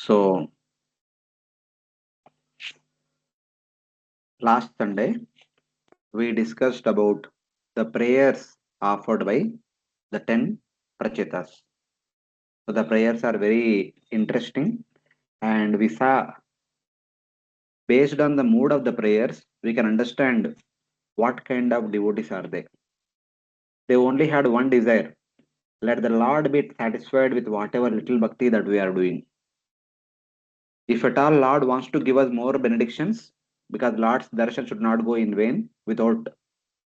So last Sunday we discussed about the prayers offered by the 10 prachetas. So the prayers are very interesting, and we saw based on the mood of the prayers, we can understand what kind of devotees are they. They only had one desire: let the Lord be satisfied with whatever little bhakti that we are doing. If at all Lord wants to give us more benedictions, because Lord's darshan should not go in vain without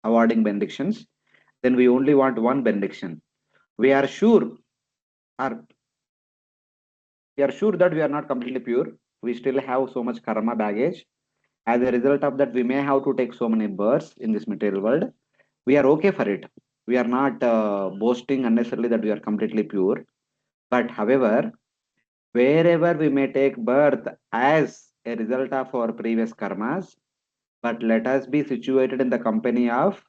awarding benedictions, then we only want one benediction. We are sure, or we are sure that we are not completely pure. We still have so much karma baggage. As a result of that, we may have to take so many births in this material world. We are okay for it. We are not boasting unnecessarily that we are completely pure. But however, wherever we may take birth as a result of our previous karmas, but let us be situated in the company of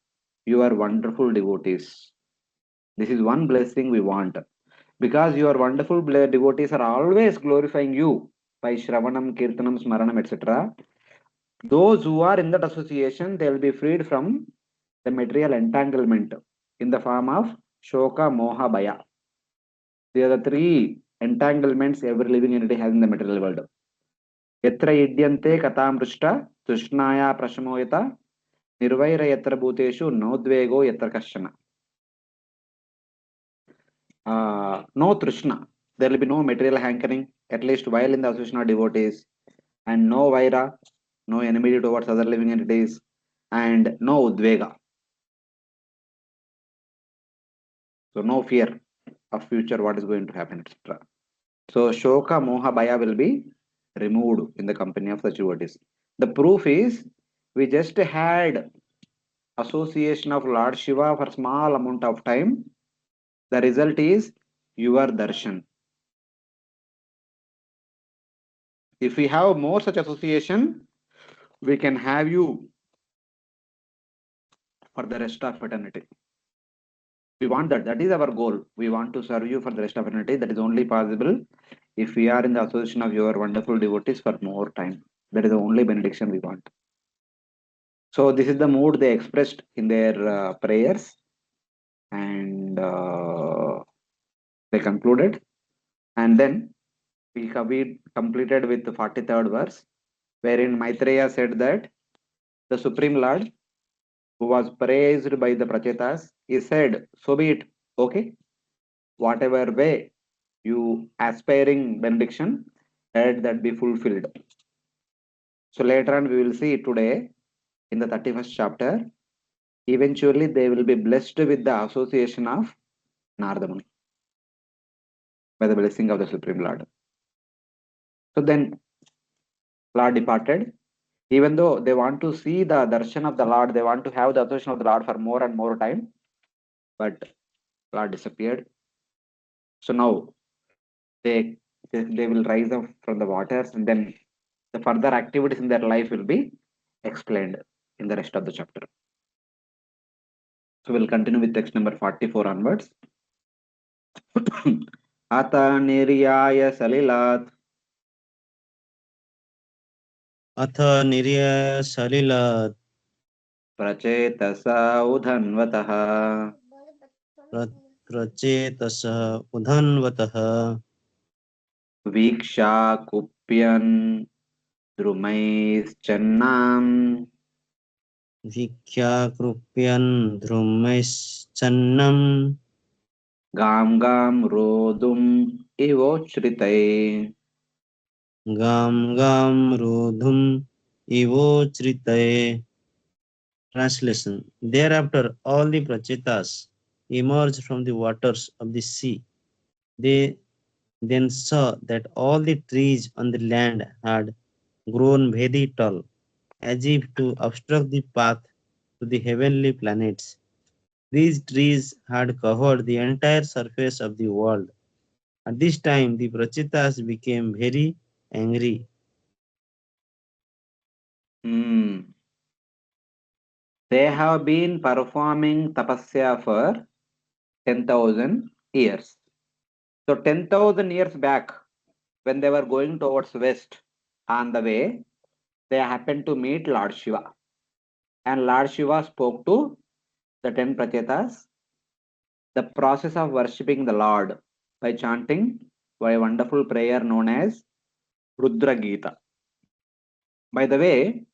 your wonderful devotees. This is one blessing we want, because your wonderful devotees are always glorifying you by Shravanam, Kirtanam, Smaranam, etc. Those who are in that association, they will be freed from the material entanglement in the form of Shoka, Moha, Bhaya. These are the three entanglements every living entity has in the material world. Yatra idyante katamrishta, tushnaya prashamoyata, nirvaira yatra bhuteshu, nodvego yatra kashana. No Trishna. There will be no material hankering, at least while in the association of devotees, and no Vaira, no enmity towards other living entities, and no Udvega. So, no fear of future, what is going to happen, etc. So, Shoka, Moha, Bhaya will be removed in the company of such devotees. The proof is we just had association of Lord Shiva for small amount of time. The result is your darshan. If we have more such association, we can have you for the rest of eternity. We want that. That is our goal. We want to serve you for the rest of eternity. That is only possible if we are in the association of your wonderful devotees for more time. That is the only benediction we want. So this is the mood they expressed in their prayers, and they concluded. And then we completed with the 43rd verse, wherein Maitreya said that the Supreme Lord, who was praised by the Prachetas, he said, so be it, okay, whatever way you aspiring benediction, let that be fulfilled. So later on we will see today in the 31st chapter, eventually they will be blessed with the association of Narada Muni by the blessing of the Supreme Lord. So then Lord departed. Even though they want to see the darshan of the Lord, they want to have the association of the Lord for more and more time, but Lord disappeared. So now they will rise up from the waters, and then the further activities in their life will be explained in the rest of the chapter. So we'll continue with text number 44 onwards. Ata niryaya salilat अथ निर्याय सलिलात् prachetasa udhanvatah प्रचेतसः उधन्वतः viksha kupyan द्रुमैश्चन्नाम् भिक्षाकृप्यन् ध्रुमैश्चन्नं गां गां रोदुम् इवोच्छ्रितै. गां गां रोधुम् इवोचृतये. Translation. Thereafter, all the prachetas emerged from the waters of the sea. They then saw that all the trees on the land had grown very tall, as if to obstruct the path to the heavenly planets. These trees had covered the entire surface of the world. At this time, the prachetas became very angry. They have been performing tapasya for 10,000 years. So 10,000 years back, when they were going towards west, on the way, they happened to meet Lord Shiva. And Lord Shiva spoke to the 10 Prachetas the process of worshipping the Lord by chanting a wonderful prayer known as Rudra Gita. By the way,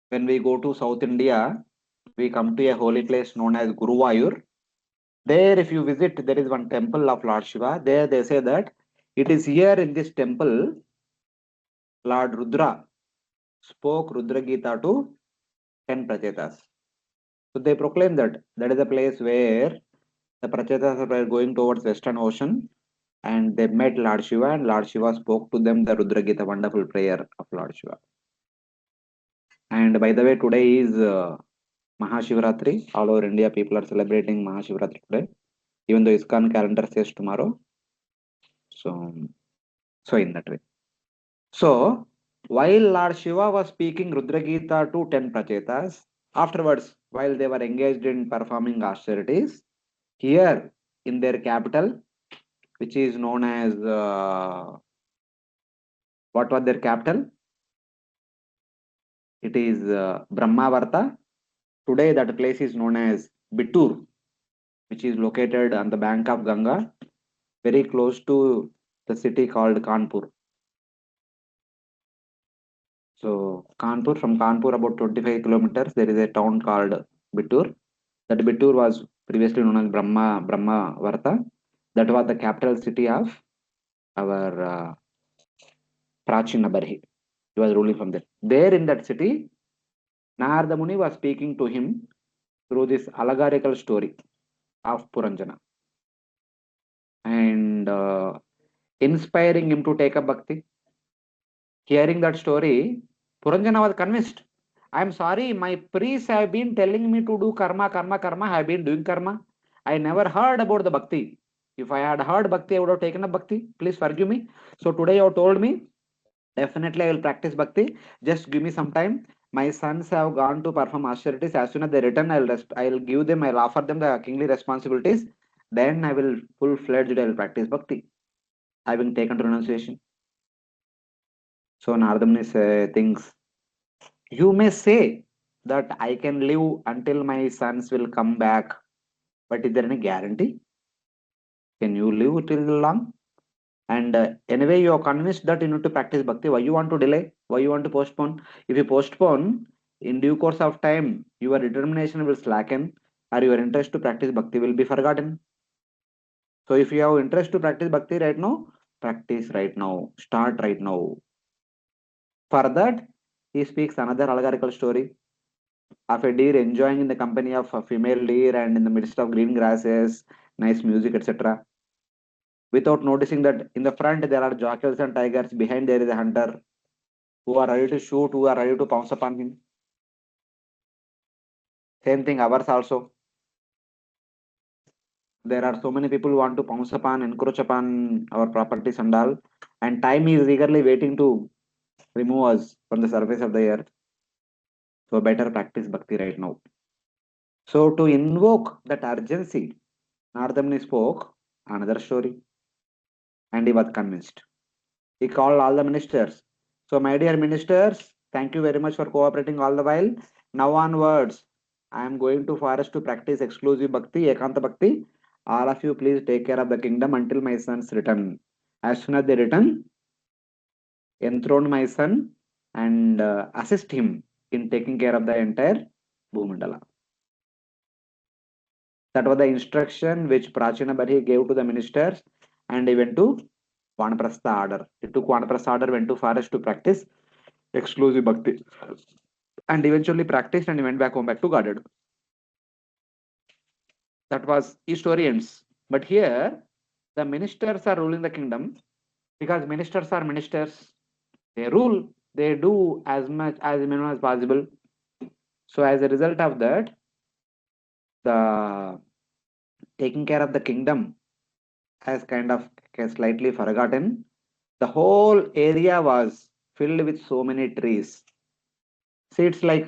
when we go to South India, we come to a holy place known as Guruvayur. There, if you visit, there is one temple of Lord Shiva. There, they say that it is here in this temple, Lord Rudra spoke Rudra Gita to 10 Prachetas. So they proclaim that that is a place where the Prachetas were going towards Western Ocean and they met Lord Shiva and Lord Shiva spoke to them the Rudra Gita, wonderful prayer of Lord Shiva. And by the way, today is Mahashivratri. All over India, people are celebrating Mahashivratri today, even though ISKCON calendar says tomorrow. So, so in that way. So, while Lord Shiva was speaking Rudra Gita to 10 Prachetas, afterwards, while they were engaged in performing austerities, here in their capital, which is known as what was their capital? It is Brahmavarta. Today, that place is known as Bittur, which is located on the bank of Ganga, very close to the city called Kanpur. So, Kanpur, from Kanpur, about 25 kilometers, there is a town called Bittur. That Bittur was previously known as Brahmavarta. That was the capital city of our Prachina Barhi. He was ruling from there. There in that city, Narada Muni was speaking to him through this allegorical story of Puranjana and inspiring him to take up bhakti. Hearing that story, Puranjana was convinced. I'm sorry, my priests have been telling me to do karma, karma, karma. I have been doing karma. I never heard about the bhakti. If I had heard bhakti, I would have taken up bhakti. Please forgive me. So today you have told me, definitely I will practice bhakti. Just give me some time. My sons have gone to perform austerities. As soon as they return, I'll give them, I'll offer them the kingly responsibilities. Then I will full-fledged, I will practice bhakti, having taken renunciation. So Narada Muni thinks, you may say that I can live until my sons will come back, but is there any guarantee? Can you live till long? And anyway, you are convinced that you need to practice bhakti. Why you want to delay? Why you want to postpone? If you postpone, in due course of time, your determination will slacken, or your interest to practice bhakti will be forgotten. So if you have interest to practice bhakti right now, practice right now. Start right now. For that, he speaks another allegorical story of a deer enjoying in the company of a female deer and in the midst of green grasses, nice music, etc. Without noticing that in the front there are jackals and tigers, behind there is a hunter who are ready to shoot, who are ready to pounce upon him. Same thing, ours also. There are so many people who want to pounce upon, encroach upon our properties and all, and time is eagerly waiting to remove us from the surface of the earth. So better practice bhakti right now. So to invoke that urgency, Narada Muni spoke another story, and he was convinced. He called all the ministers. So, my dear ministers, thank you very much for cooperating all the while. Now onwards, I am going to forest to practice exclusive bhakti, ekanta bhakti. All of you, please take care of the kingdom until my sons return. As soon as they return, enthrone my son and assist him in taking care of the entire Bhumandala. That was the instruction which Prachina Barhi gave to the ministers, and he went to Vanaprastha order. He took Vanaprastha order, went to forest to practice exclusive bhakti, and eventually practiced and went back home, back to Godhead. That was his story ends. But here, the ministers are ruling the kingdom because ministers are ministers. They rule, they do as much as minimum as possible. So, as a result of that, the taking care of the kingdom has kind of slightly forgotten. The whole area was filled with so many trees. See, it's like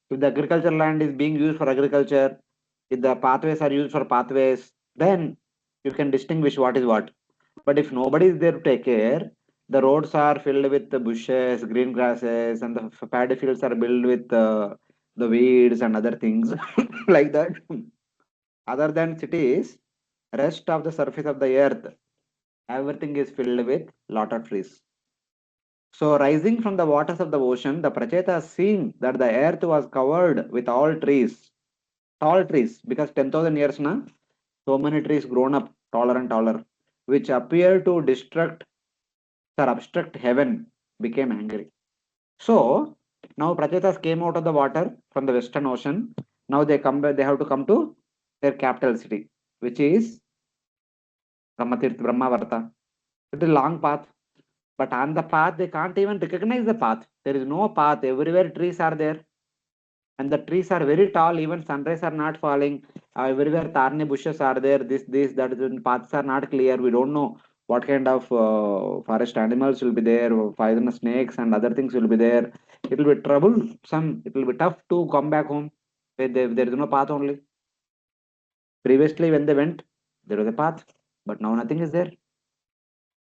if the agriculture land is being used for agriculture, if the pathways are used for pathways, then you can distinguish what is what. But if nobody is there to take care, the roads are filled with the bushes, green grasses, and the paddy fields are filled with the weeds and other things like that. Other than cities, rest of the surface of the earth, everything is filled with lot of trees. So rising from the waters of the ocean, the Pracheta seeing that the earth was covered with all trees, tall trees, because 10,000 years now, so many trees grown up taller and taller, which appear to destruct or obstruct heaven, became angry. So now Prachetas came out of the water from the western ocean. Now they come they have to come to their capital city, which is Brahmatirth Brahmavarta. It is a long path, but on the path they can't even recognize the path. There is no path. Everywhere trees are there, and the trees are very tall. Even sunrays are not falling. Everywhere thorny bushes are there. This that paths are not clear. We don't know what kind of forest animals will be there. Poisonous snakes and other things will be there. It will be troublesome. It will be tough to come back home. There is no path only. Previously, when they went, there was a path, but now nothing is there.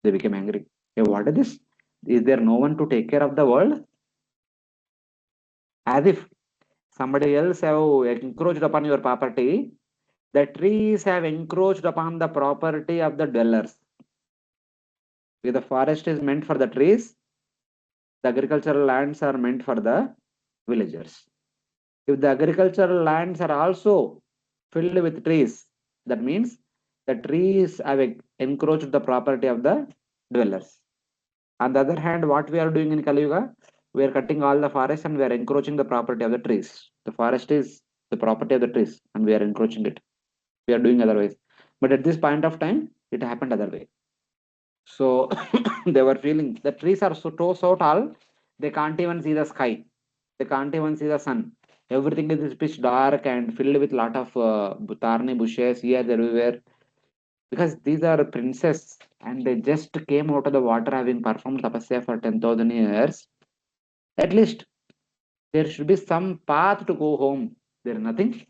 They became angry. Hey, what is this? Is there no one to take care of the world? As if somebody else have encroached upon your property. The trees have encroached upon the property of the dwellers. If the forest is meant for the trees, the agricultural lands are meant for the villagers. If the agricultural lands are also filled with trees, that means the trees have encroached the property of the dwellers. On the other hand, what we are doing in Kali Yuga, we are cutting all the forests and we are encroaching the property of the trees. The forest is the property of the trees and we are encroaching it. We are doing otherwise. But at this point of time, it happened other way. So they were feeling the trees are so tall, they can't even see the sky. They can't even see the sun. Everything is pitch dark and filled with lot of thorny bushes here, everywhere. Because these are princes and they just came out of the water having performed tapasya for 10,000 years. At least there should be some path to go home. There is nothing.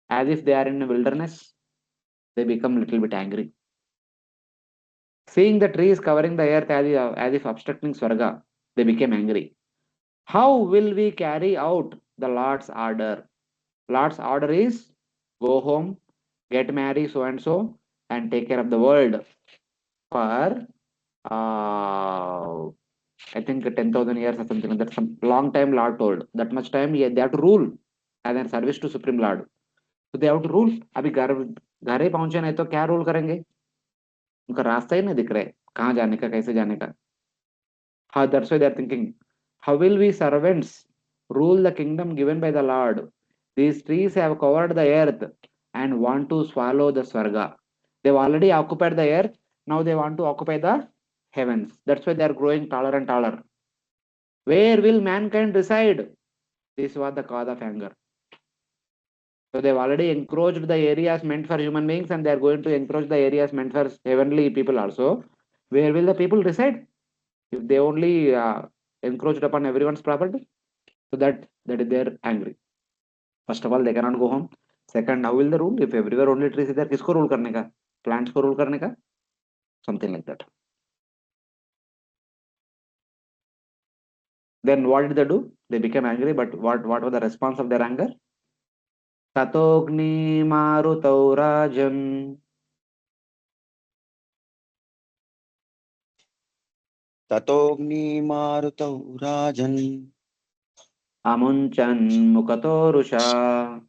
As if they are in a wilderness, they become a little bit angry. Seeing the trees covering the earth as if obstructing Swarga, they became angry. How will we carry out the Lord's order? Lord's order is go home, get married, so and so, and take care of the world for I think 10,000 years or something like that. Some long time Lord told. That much time yeah, they have to rule as a service to Supreme Lord. So they have to rule. अभी घर ही पहुंचे नहीं तो क्या rule करेंगे? उनका रास्ता ही नहीं दिख रहा है कहाँ जाने का कैसे जाने का. How that's why they're thinking, how will we servants rule the kingdom given by the Lord? These trees have covered the earth and want to swallow the Swarga. They've already occupied the earth, now they want to occupy the heavens. That's why they are growing taller and taller. Where will mankind reside? This was the cause of anger. So they've already encroached the areas meant for human beings and they are going to encroach the areas meant for heavenly people also. Where will the people reside? If they only encroached upon everyone's property, so that is they're angry. First of all, they cannot go home. Second, how will they rule? If everywhere only trees is there, किसको rule करने का? Plants को rule करने का? Something like that. Then what did they do? They became angry, but what was the response of their anger? Tatogni marutau rajan ततोऽग्निमारुतौ राजन् amunchan mukato rusha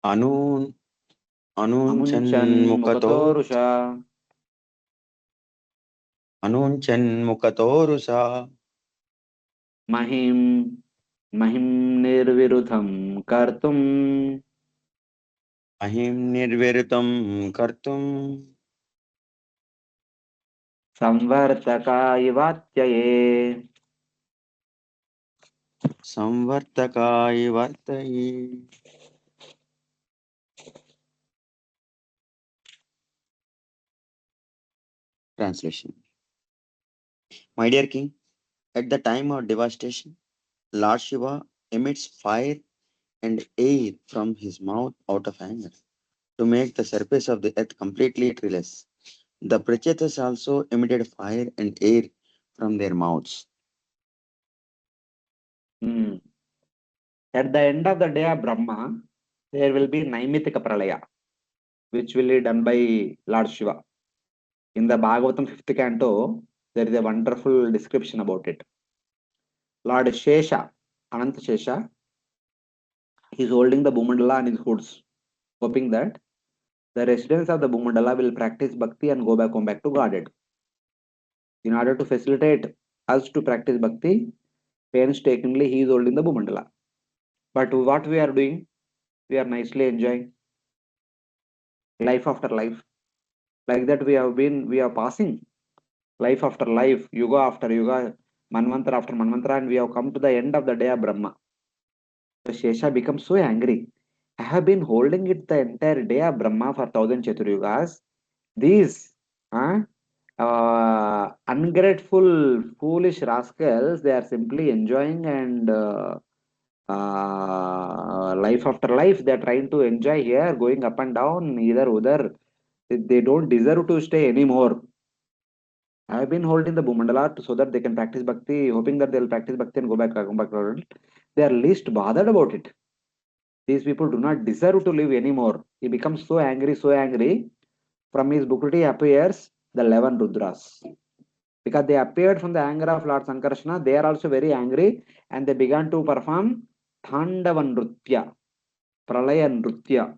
अनून् amunchan अनूञ्चन्मुखतो mukato rusha अनूञ्चन्मुखतोरुषा mahim mahim nirvirutham kartum अहिं निर्विरुतं कर्तुं samvartaka ivatyaye. संवर्तकाय वर्तये. Translation. My dear king, at the time of devastation, Lord Shiva emits fire and air from his mouth out of anger to make the surface of the earth completely treeless. The Prachetas also emitted fire and air from their mouths. Hmm. At the end of the day of Brahma, there will be Naimitika Pralaya, which will be done by Lord Shiva. In the Bhagavatam 5th canto, there is a wonderful description about it. Lord Shesha, Ananta Shesha, he is holding the Bhumandala on his hoods, hoping that the residents of the Bhumandala will practice bhakti and go back home back to Godhead. In order to facilitate us to practice bhakti, painstakingly he is holding the Bhumandala. But what we are doing, we are nicely enjoying life after life. Like that we are passing life after life, yuga after yuga, manvantra after manvantra, and we have come to the end of the day of Brahma. The Shesha becomes so angry. I have been holding it the entire day of Brahma for 1,000 Chaturyugas. These ungrateful, foolish rascals, they are simply enjoying and life after life, they are trying to enjoy here, going up and down, either udhar. They don't deserve to stay anymore. I have been holding the Bhumandala so that they can practice bhakti, hoping that they'll practice bhakti and go back to the world. They are least bothered about it. These people do not deserve to live anymore. He becomes so angry, so angry. From his Bhukriti appears the 11 Rudras. Because they appeared from the anger of Lord Sankarsana, they are also very angry and they began to perform Thandava Nrutya, Pralaya Nrutya.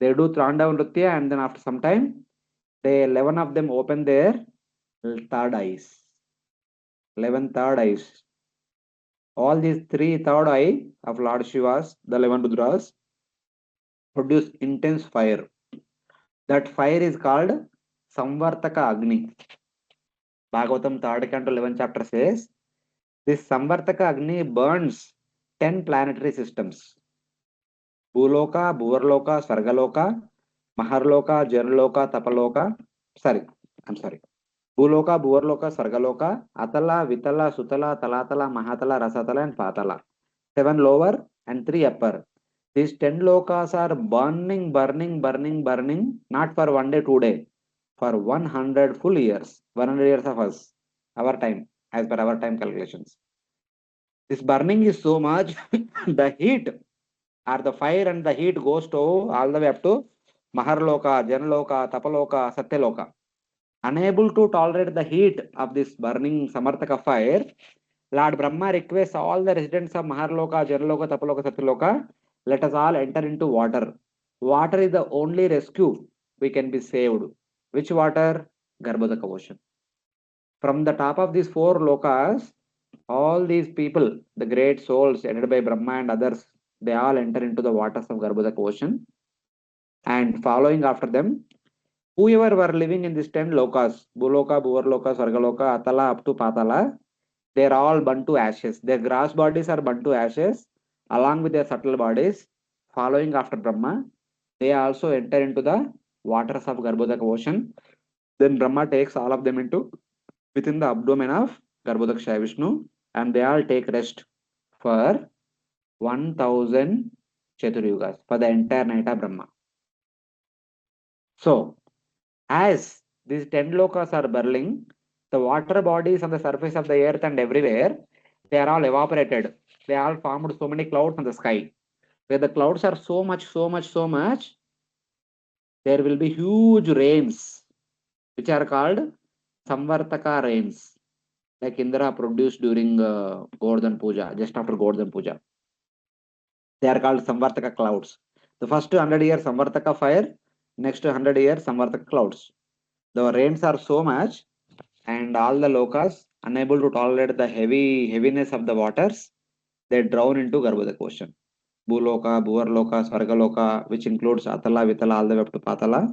They do Thandava Nrutya and then after some time, they 11 of them open their third eyes. 11 third eyes. All these three third eye of Lord Shiva's, the 11 Rudras, produce intense fire. That fire is called Samvartaka Agni. Bhagavatam 3rd canto 11th chapter says, this Samvartaka Agni burns 10 planetary systems. Bhuloka, Bhuvarloka, Sargaloka, Maharloka, Janaloka, Tapaloka. Sorry, I'm sorry. Bhuloka, Bhuvarloka, Sargaloka, Atala, Vitala, Sutala, Talatala, Mahatala, Rasatala, and Patala. 7 lower and 3 upper. These 10 lokas are burning, burning, burning, burning, not for 1 day, 2 day, for 100 full years, 100 years of us, our time, as per our time calculations. This burning is so much, the heat or the fire and the heat goes to all the way up to Maharloka, Janaloka, Tapaloka, Satyaloka. Unable to tolerate the heat of this burning Samartaka fire, Lord Brahma requests all the residents of Maharloka, Janaloka, Tapaloka, Satyaloka, let us all enter into water. Water is the only rescue we can be saved. Which water? Garbhodaka ocean. From the top of these 4 lokas, all these people, the great souls headed by Brahma and others, they all enter into the waters of Garbhodaka ocean. And following after them, whoever were living in these 10 lokas, Bhuloka, Bhuvarloka, Sargaloka, Atala up to Patala, they are all burnt to ashes. Their gross bodies are burnt to ashes along with their subtle bodies. Following after Brahma, they also enter into the waters of Garbhodaka ocean. Then Brahma takes all of them into within the abdomen of Garbhodaka Vishnu and they all take rest for 1000 Chaturyugas for the entire night of Brahma. So, as these 10 lokas are burning, the water bodies on the surface of the earth and everywhere, they are all evaporated. They all formed so many clouds on the sky. Where the clouds are so much, so much, so much, there will be huge rains, which are called Samvartaka rains, like Indra produced during Govardhan Puja, just after Govardhan Puja. They are called Samvartaka clouds. The first 100 years Samvartaka fire, next 100 years Samvartaka clouds. The rains are so much and all the lokas, unable to tolerate the heaviness of the waters, they drown into Garbhodaka ocean. Bhuloka, Bhuvarloka, Svargaloka, which includes Atala, Vitala, all the way up to Patala.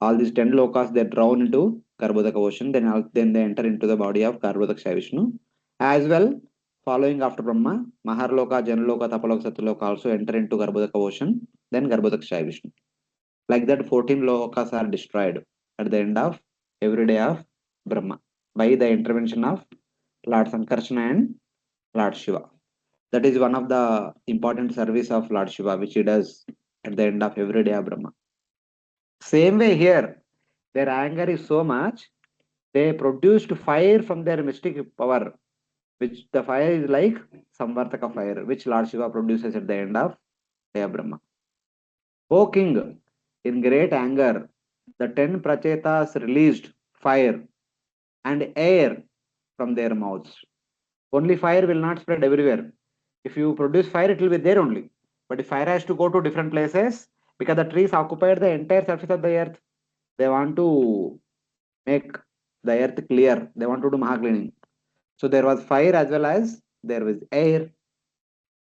All these 10 lokas, they drown into Garbhodaka ocean, then they enter into the body of Garbhodaka Vishnu. As well, following after Brahma, Maharloka, Janaloka, Tapaloka, Satyaloka also enter into Garbhodaka ocean, then Garbhodaka Vishnu. Like that, 14 lokas are destroyed at the end of every day of Brahma by the intervention of Lord Sankarsana and Lord Shiva. That is one of the important service of Lord Shiva, which he does at the end of every day of Brahma. Same way here, their anger is so much, they produced fire from their mystic power, which the fire is like Samvartaka fire, which Lord Shiva produces at the end of day of Brahma. O king, in great anger, the 10 prachetas released fire and air from their mouths. Only fire will not spread everywhere. If you produce fire, it will be there only. But if fire has to go to different places, because the trees occupied the entire surface of the earth, they want to make the earth clear. They want to do maha cleaning. So there was fire as well as there was air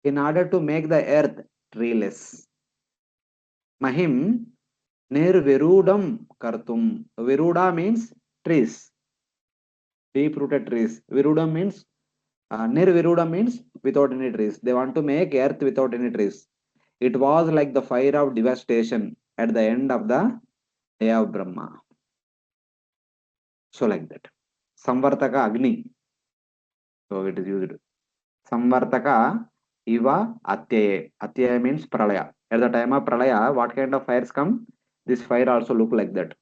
in order to make the earth treeless. Mahim nirvirudam kartum. Viruda means trees, deep rooted trees. Virudam means nirvirudam means without any trees. They want to make earth without any trees. It was like the fire of devastation at the end of the day of Brahma. So like that. Samvartaka Agni. So it is used. Samvartaka Iva Atyaye. Atyaye means Pralaya. At the time of Pralaya, what kind of fires come? This fire also look like that.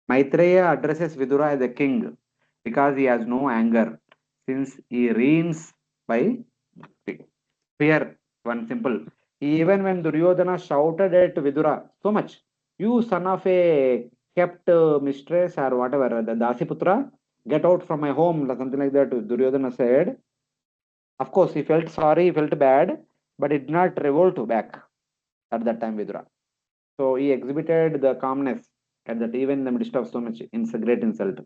Maitreya addresses Vidura as a king because he has no anger, since he reigns by fear. One simple. Even when Duryodhana shouted at Vidura so much, "You son of a kept mistress or whatever, the Dasiputra, get out from my home," something like that. Duryodhana said. Of course, he felt sorry, he felt bad, but he did not revolt back at that time, Vidura. So he exhibited the calmness at that, even in the midst of so much great insult.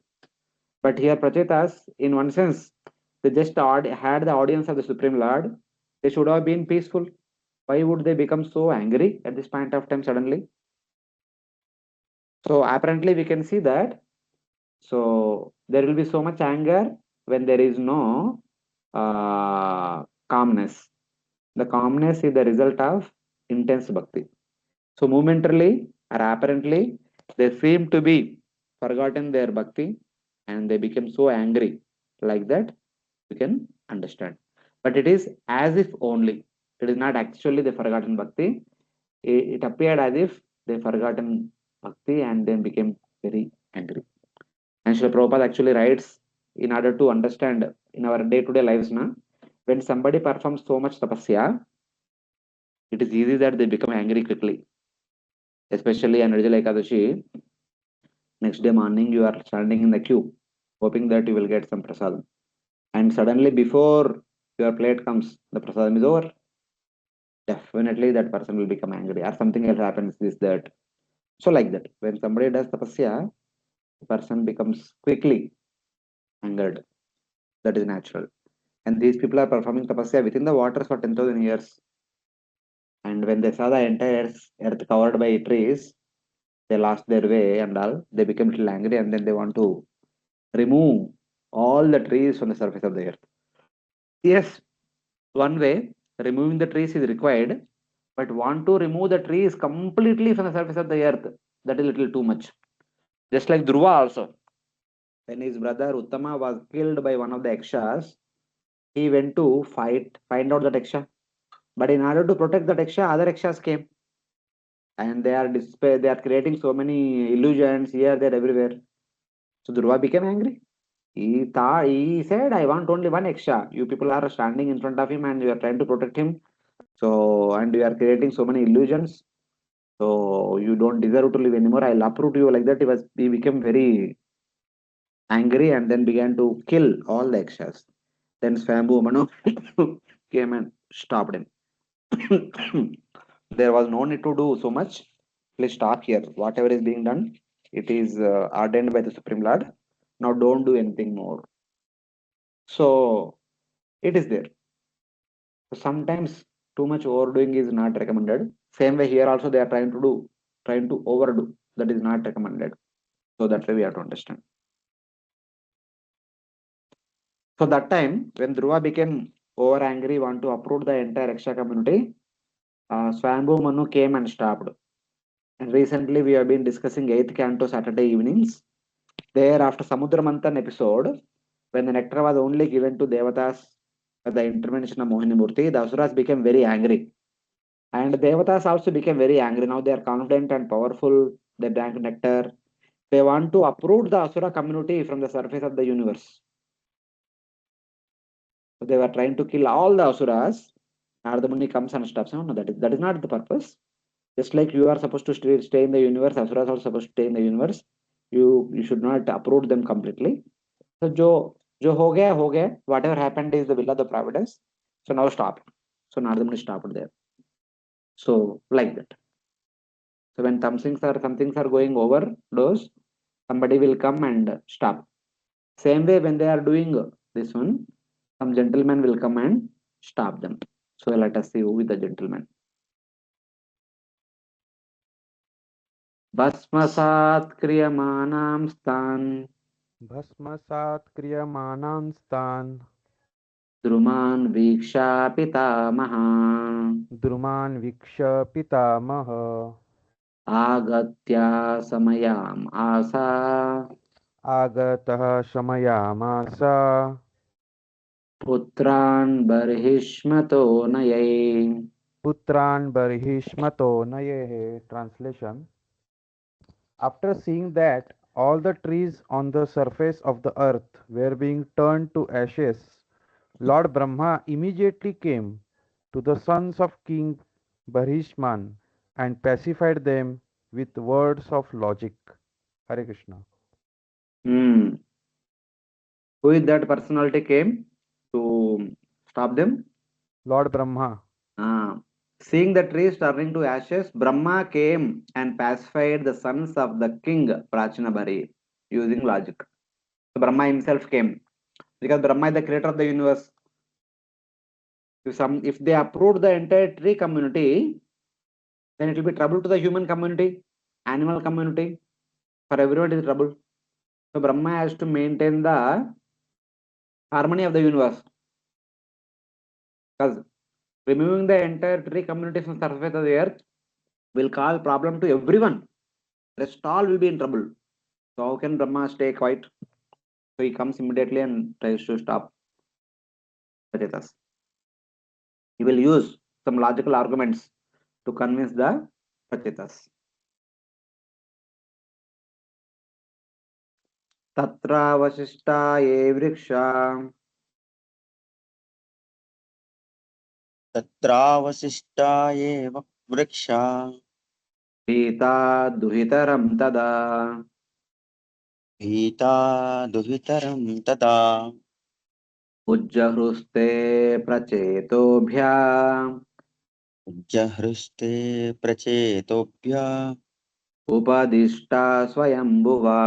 But here, Prachetas, in one sense, they just had the audience of the Supreme Lord. They should have been peaceful. Why would they become so angry at this point of time suddenly? So apparently, we can see that. So there will be so much anger when there is no calmness. The calmness is the result of intense bhakti. So momentarily or apparently, they seem to be forgotten their bhakti and they became so angry. Like that, you can understand. But it is as if only. It is not actually the forgotten bhakti. It appeared as if they forgotten bhakti and then became very angry. And Srila Prabhupada actually writes in order to understand in our day-to-day lives, when somebody performs so much tapasya, it is easy that they become angry quickly. Especially on Nirjala Ekadashi, next day morning you are standing in the queue, hoping that you will get some prasadam. And suddenly before your plate comes, the prasadam is over. Definitely that person will become angry or something else happens, this, that. So like that, when somebody does tapasya, the person becomes quickly angered. That is natural. And these people are performing tapasya within the waters for 10,000 years. And when they saw the entire earth covered by trees, they lost their way and all. They became a little angry and then they want to remove all the trees from the surface of the earth. Yes, one way removing the trees is required, but want to remove the trees completely from the surface of the earth, that is a little too much. Just like Dhruva also, when his brother Uttama was killed by one of the Yakshas, he went to find out the Yaksha. But in order to protect the Yaksha, other Yakshas came and they are creating so many illusions here, there, everywhere. So Dhruva became angry. He said, I want only one extra. You people are standing in front of him and you are trying to protect him. So, and you are creating so many illusions. So you don't deserve to live anymore. I'll uproot you, like that. He became very angry and then began to kill all the extras. Then Swambhu Manu came and stopped him. There was no need to do so much. Please stop here. Whatever is being done, it is ordained by the Supreme Lord. Now don't do anything more. So it is there. So sometimes too much overdoing is not recommended. Same way here also they are trying to overdo. That is not recommended. So that way we have to understand. So that time when Dhruva became over angry, want to uproot the entire extra community, Swambhu Manu came and stopped. And recently we have been discussing 8th canto Saturday evenings. There after Samudra Manthan episode, when the nectar was only given to Devatas at the intervention of Mohini Murthy, the Asuras became very angry. And Devatas also became very angry. Now they are confident and powerful. They drank nectar. They want to uproot the Asura community from the surface of the universe. So they were trying to kill all the Asuras. Narada Muni comes and stops. No, no, that is not the purpose. Just like you are supposed to stay in the universe, Asuras are supposed to stay in the universe. You should not uproot them completely. So jo ho gaya. Whatever happened is the will of the providence. So now stop. So Narada Muni stopped there. So like that. So when some things are going overdose, somebody will come and stop. Same way when they are doing this one, some gentleman will come and stop them. So let us see who is the gentleman. Bhasmasat kriyamanam stan भस्मसात् क्रियमाणांस्तान् druman viksha pitamaha द्रुमान् वीक्ष्य पितामह agatya samayam asa आगतः शमयामास putran barhishmato nayai. पुत्रान् बर्हिष्मतो नयेः. Translation: After seeing that all the trees on the surface of the earth were being turned to ashes, Lord Brahma immediately came to the sons of King Barhishman and pacified them with words of logic. Hare Krishna. Hmm. Who is that personality came to stop them? Lord Brahma. Ah. Seeing the trees turning to ashes, Brahma came and pacified the sons of the king Prachinabhari using logic. So Brahma himself came because Brahma is the creator of the universe. If they uproot the entire tree community, then it will be trouble to the human community, animal community. For everyone, it is trouble. So Brahma has to maintain the harmony of the universe. Because removing the entire tree community from the surface of the earth will cause problem to everyone. Rest all will be in trouble. So how can Brahma stay quiet? So he comes immediately and tries to stop Prachetas. He will use some logical arguments to convince the Prachetas. Tatra vasishta ye vriksha तत्रावशिष्टा एव वृक्षा pita duhitaram tada भीता दुहितरं तदा ujjahruste prachetobhya जहृष्टे प्रचेतोऽभ्य upadishta swayambhuva.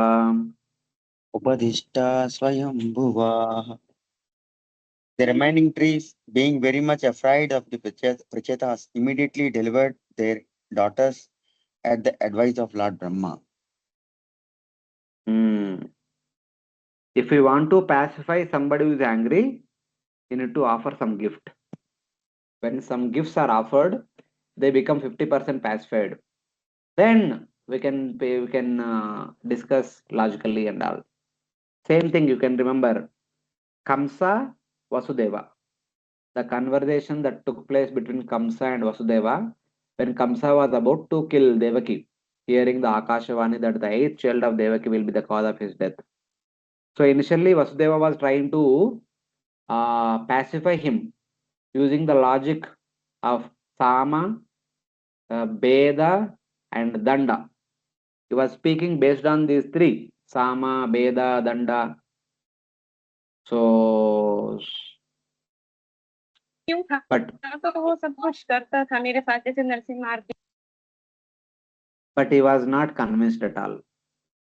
उपदिष्टा स्वयंभुवः. The remaining trees, being very much afraid of the Prachetas, immediately delivered their daughters at the advice of Lord Brahma. Hmm. If you want to pacify somebody who is angry, you need to offer some gift. When some gifts are offered, they become 50% pacified. Then we can discuss logically and all. Same thing you can remember. Kamsa, Vasudeva. The conversation that took place between Kamsa and Vasudeva when Kamsa was about to kill Devaki, hearing the Akashavani that the eighth child of Devaki will be the cause of his death. So initially Vasudeva was trying to pacify him using the logic of Sama, Beda, and Danda. He was speaking based on these three: Sama, Beda, Danda. So, क्यों था but तो वो सब कुछ करता था मेरे साथ जैसे नरसिंह मारती he was not convinced at all.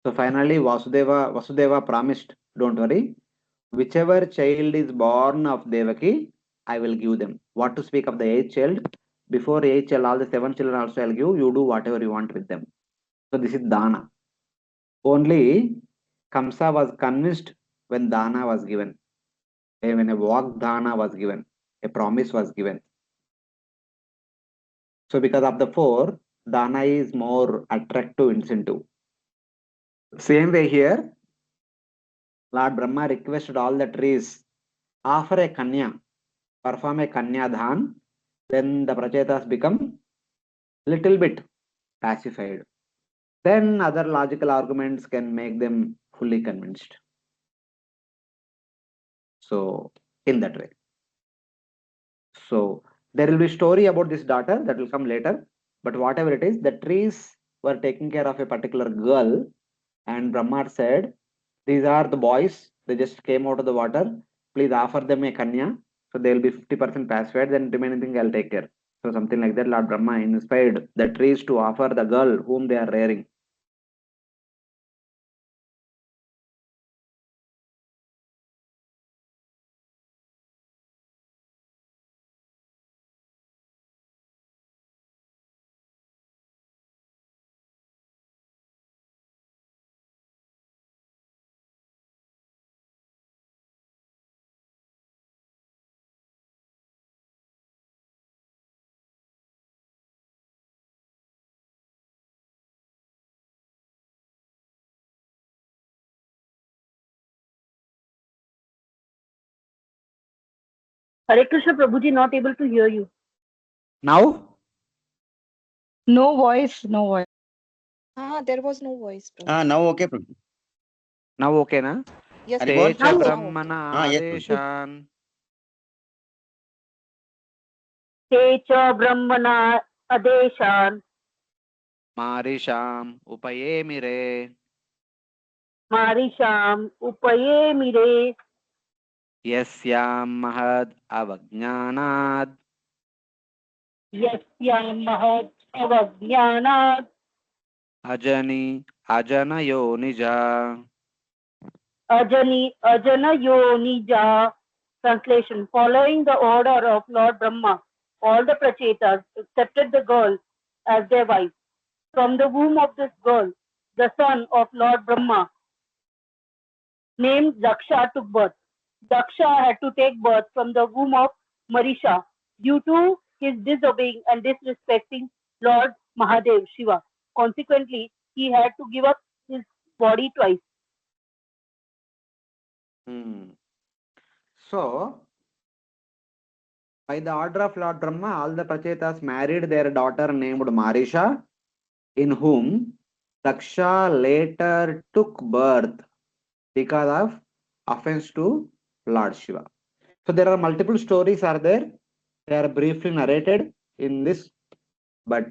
So finally, Vasudeva promised, "Don't worry, whichever child is born of Devaki, I will give them." What to speak of the eighth child? Before eighth child, all the seven children also I'll give. You do whatever you want with them. So this is Dana. Only Kamsa was convinced when Dana was given, when a Vagdana was given, a promise was given. So because of the four, Dana is more attractive incentive. Same way here, Lord Brahma requested all the trees, offer a Kanya, perform a Kanya Dhan, then the Prachetas become little bit pacified, then other logical arguments can make them fully convinced. So, in that way. So, there will be story about this daughter that will come later. But whatever it is, the trees were taking care of a particular girl, and Brahma said, "These are the boys. They just came out of the water. Please offer them a kanya. So they will be 50% pacified. Then remaining thing I'll take care." So something like that. Lord Brahma inspired the trees to offer the girl whom they are rearing. Hare Krishna Prabhuji, not able to hear you. Now, No voice, no voice. There was no voice, Prabhu. Now okay, Prabhu. now okay na? Yes, Hari Te bol. cha Now, brahmana Yes, Prabhu. adeshan Te cha brahmana adeshan marisham upayemire marisham upaye mire yasyam mahad avajnanad yasyam mahat avajnanat ajani ajanayo nija. ajani ajana yonija. Translation. Following the order of Lord Brahma, all the Prachetas accepted the girl as their wife. From the womb of this girl, the son of Lord Brahma, named Daksha, took birth. Daksha had to take birth from the womb of Marisha due to his disobeying and disrespecting Lord Mahadev Shiva. Consequently, he had to give up his body twice. So, by the order of Lord Brahma, all the Prachetas married their daughter named Marisha, in whom Daksha later took birth because of offense to Lord Shiva. So there are multiple stories are there. They are briefly narrated in this, but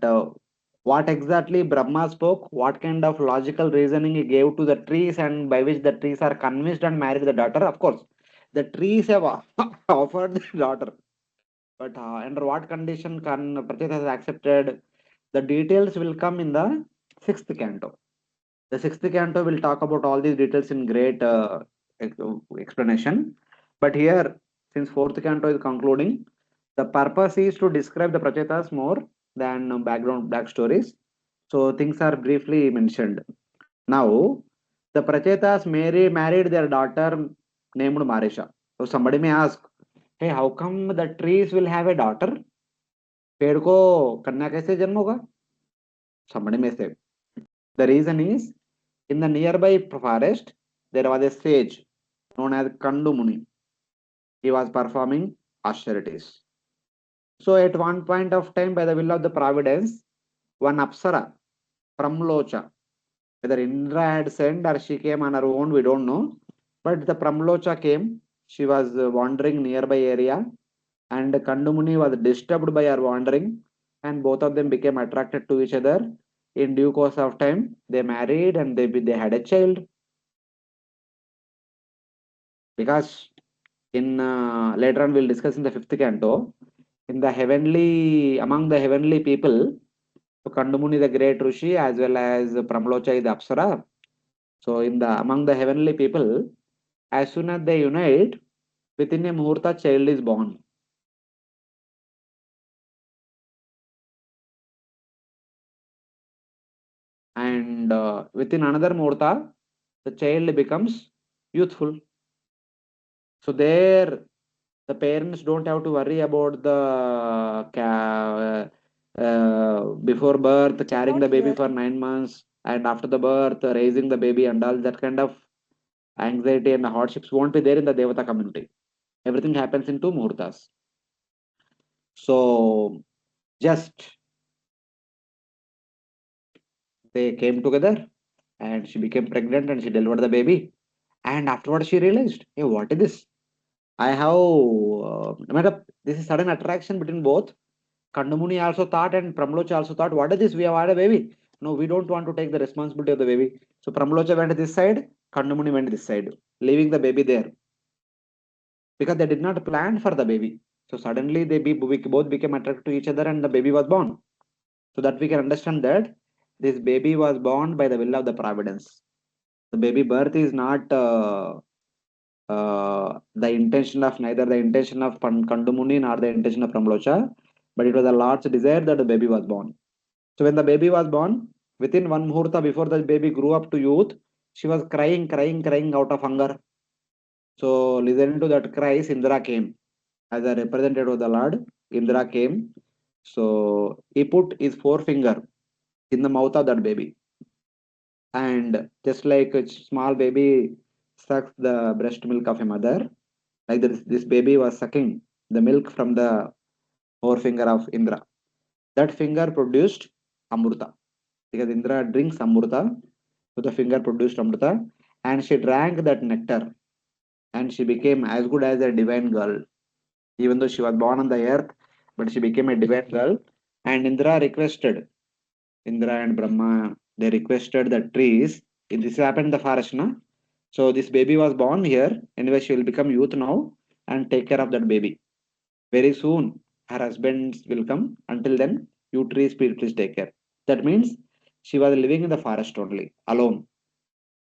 what exactly Brahma spoke, what kind of logical reasoning he gave to the trees, and by which the trees are convinced and married the daughter. Of course, the trees have offered the daughter, but under what condition can Pratyet has accepted? The details will come in the sixth canto. The sixth canto will talk about all these details in great explanation. But here, since fourth canto is concluding, the purpose is to describe the Prachetas more than background backstories. So things are briefly mentioned. Now, the Prachetas married their daughter named Marisha. So somebody may ask, hey, how come the trees will have a daughter? पेड़ को कन्या कैसे जन्म होगा? Somebody may say. The reason is, in the nearby forest, there was a sage known as Kandu Muni. He was performing austerities. So at one point of time, by the will of the providence, one Apsara from Locha, whether Indra had sent or she came on her own, we don't know. But the Pramlocha came. She was wandering nearby area, and Kandumuni was disturbed by her wandering, and both of them became attracted to each other. In due course of time, they married and they had a child. Because in later on we'll discuss in the fifth canto, in the heavenly among the heavenly people, so Kandumuni the great Rishi as well as Pramlocha is the Apsara. So in the among the heavenly people, as soon as they unite, within a muhurta child is born. And within another muhurta, the child becomes youthful. So there, the parents don't have to worry about the before birth, carrying the not baby hear. for 9 months, and after the birth, raising the baby, and all that kind of anxiety and hardships won't be there in the Devata community. Everything happens in two muhurtas. So just they came together and she became pregnant and she delivered the baby. And afterwards she realized, hey, what is this? I have, madam, this is sudden attraction between both. Kandamuni also thought and Pramlocha also thought, what is this? We have had a baby. No, we don't want to take the responsibility of the baby. So Pramlocha went this side, Kandamuni went this side, leaving the baby there. Because they did not plan for the baby. So suddenly both became attracted to each other and the baby was born. So that we can understand that this baby was born by the will of the providence. The baby birth is not the intention of neither the intention of Kandamuni nor the intention of Pramlocha, but it was a Lord's desire that the baby was born. So when the baby was born, within one muhurta before the baby grew up to youth, she was crying out of hunger. So listening to that cries, Indra came as a representative of the Lord. Indra came. So he put his forefinger in the mouth of that baby, and just like a small baby sucks the breast milk of a mother, like this baby was sucking the milk from the forefinger of Indra. That finger produced Amrita because Indra drinks Amrita. So the finger produced Amrita and she drank that nectar and she became as good as a divine girl. Even though she was born on the earth, but she became a divine girl. And Indra and Brahma, they requested the trees. This happened in the forest, na? So this baby was born here. Anyway, she will become youth now and take care of that baby. Very soon, her husband will come. Until then, you trees, please take care. That means she was living in the forest only, alone.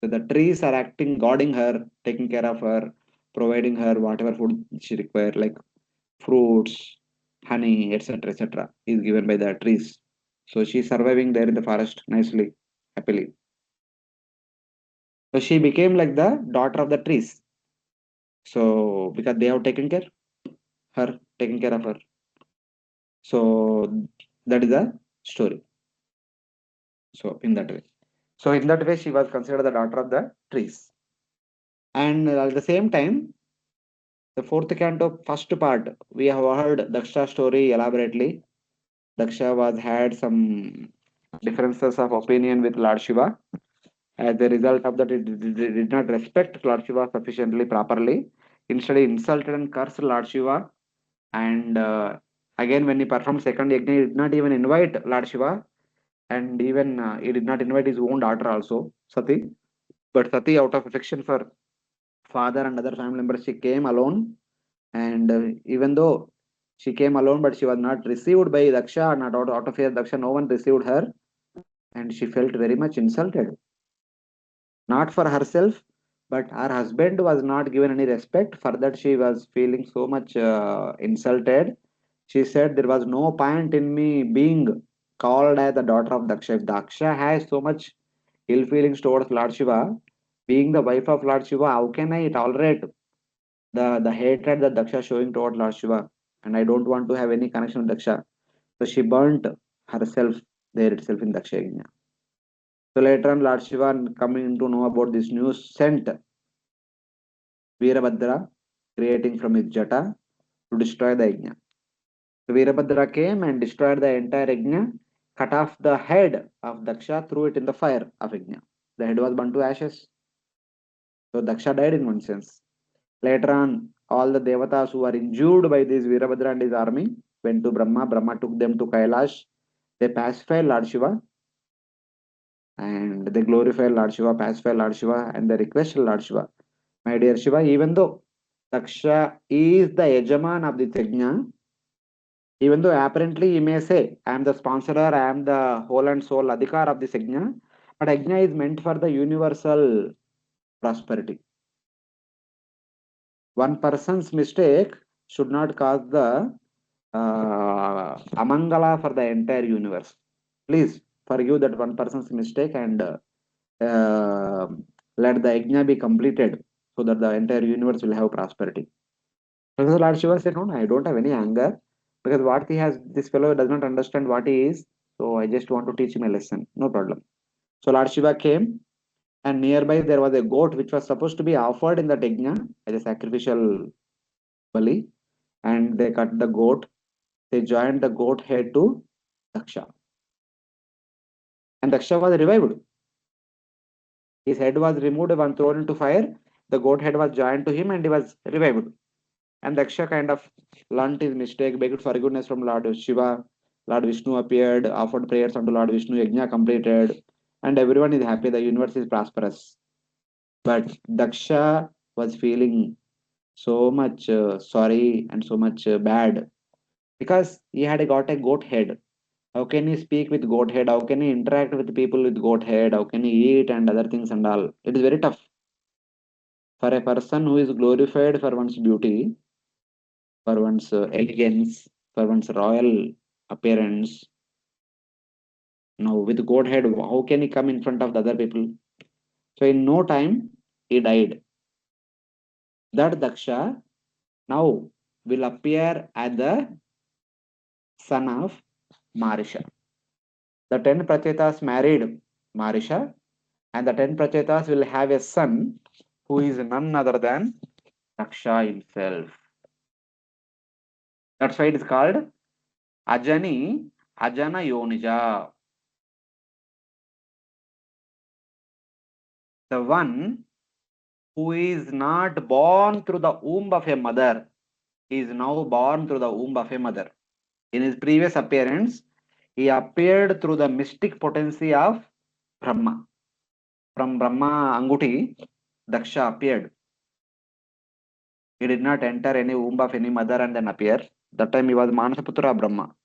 So the trees are acting, guarding her, taking care of her, providing her whatever food she requires, like fruits, honey, etc., is given by the trees. So she's surviving there in the forest nicely, happily. So she became like the daughter of the trees. So because they have taken care of her. So that is the story. So in that way. So in that way, she was considered the daughter of the trees. And at the same time, the fourth canto, first part, we have heard Daksha story elaborately. Daksha was had some differences of opinion with Lord Shiva. As a result of that, it did not respect Lord Shiva sufficiently properly. Instead, he insulted and cursed Lord Shiva. And again, when he performed second yajna, he did not even invite Lord Shiva. And even he did not invite his own daughter also, Sati. But Sati, out of affection for father and other family members, she came alone. And even though she came alone, but she was not received by Daksha, not out of fear Daksha, no one received her. And she felt very much insulted. Not for herself, but her husband was not given any respect. For that, she was feeling so much insulted. She said, there was no point in me being called as the daughter of Daksha. If Daksha has so much ill feelings towards Lord Shiva, being the wife of Lord Shiva, how can I tolerate the hatred that Daksha is showing towards Lord Shiva? And I don't want to have any connection with Daksha. So she burnt herself there itself in Daksha Yajna. So later on, Lord Shiva, coming to know about this news, sent Veerabhadra, creating from his jata, to destroy the yajna. So Veerabhadra came and destroyed the entire yajna, cut off the head of Daksha, threw it in the fire of yajna. The head was burnt to ashes. So Daksha died in one sense. Later on, all the devatas who were injured by this Veerabhadra and his army went to Brahma. Brahma took them to Kailash. They pacified Lord Shiva and they glorified Lord Shiva, pacified Lord Shiva, and they requested Lord Shiva, my dear Shiva, even though Daksha is the Yajaman of the Yajna, even though apparently he may say, I am the sponsorer, I am the whole and soul Adhikar of the Yajna, but Yajna is meant for the universal prosperity. One person's mistake should not cause the amangala for the entire universe. Please forgive that one person's mistake and let the yajna be completed so that the entire universe will have prosperity. Because Lord Shiva said, no, I don't have any anger because what he has, this fellow does not understand what he is. So I just want to teach him a lesson. No problem. So Lord Shiva came and nearby there was a goat which was supposed to be offered in the yajna as a sacrificial bali, and they cut the goat. They joined the goat head to Daksha. And Daksha was revived. His head was removed and thrown into fire. The goat head was joined to him and he was revived. And Daksha kind of learnt his mistake, begged forgiveness from Lord Shiva. Lord Vishnu appeared, offered prayers unto Lord Vishnu, Yajna completed, and everyone is happy. The universe is prosperous. But Daksha was feeling so much sorry and so much bad because he had got a goat head. How can he speak with goat head? How can he interact with people with goat head? How can he eat and other things and all? It is very tough for a person who is glorified for one's beauty, for one's elegance, for one's royal appearance. Now, with goat head, how can he come in front of the other people? So, in no time, he died. That Daksha now will appear as the son of Marisha. The 10 Prachetas married Marisha, and the 10 Prachetas will have a son who is none other than Daksha himself. That's why it is called Ajani Ajana Yonija. The one who is not born through the womb of a mother is now born through the womb of a mother. In his previous appearance, he appeared through the mystic potency of Brahma. From Brahma Anguti, Daksha appeared. He did not enter any womb of any mother and then appear. That time he was Manasaputra Brahma.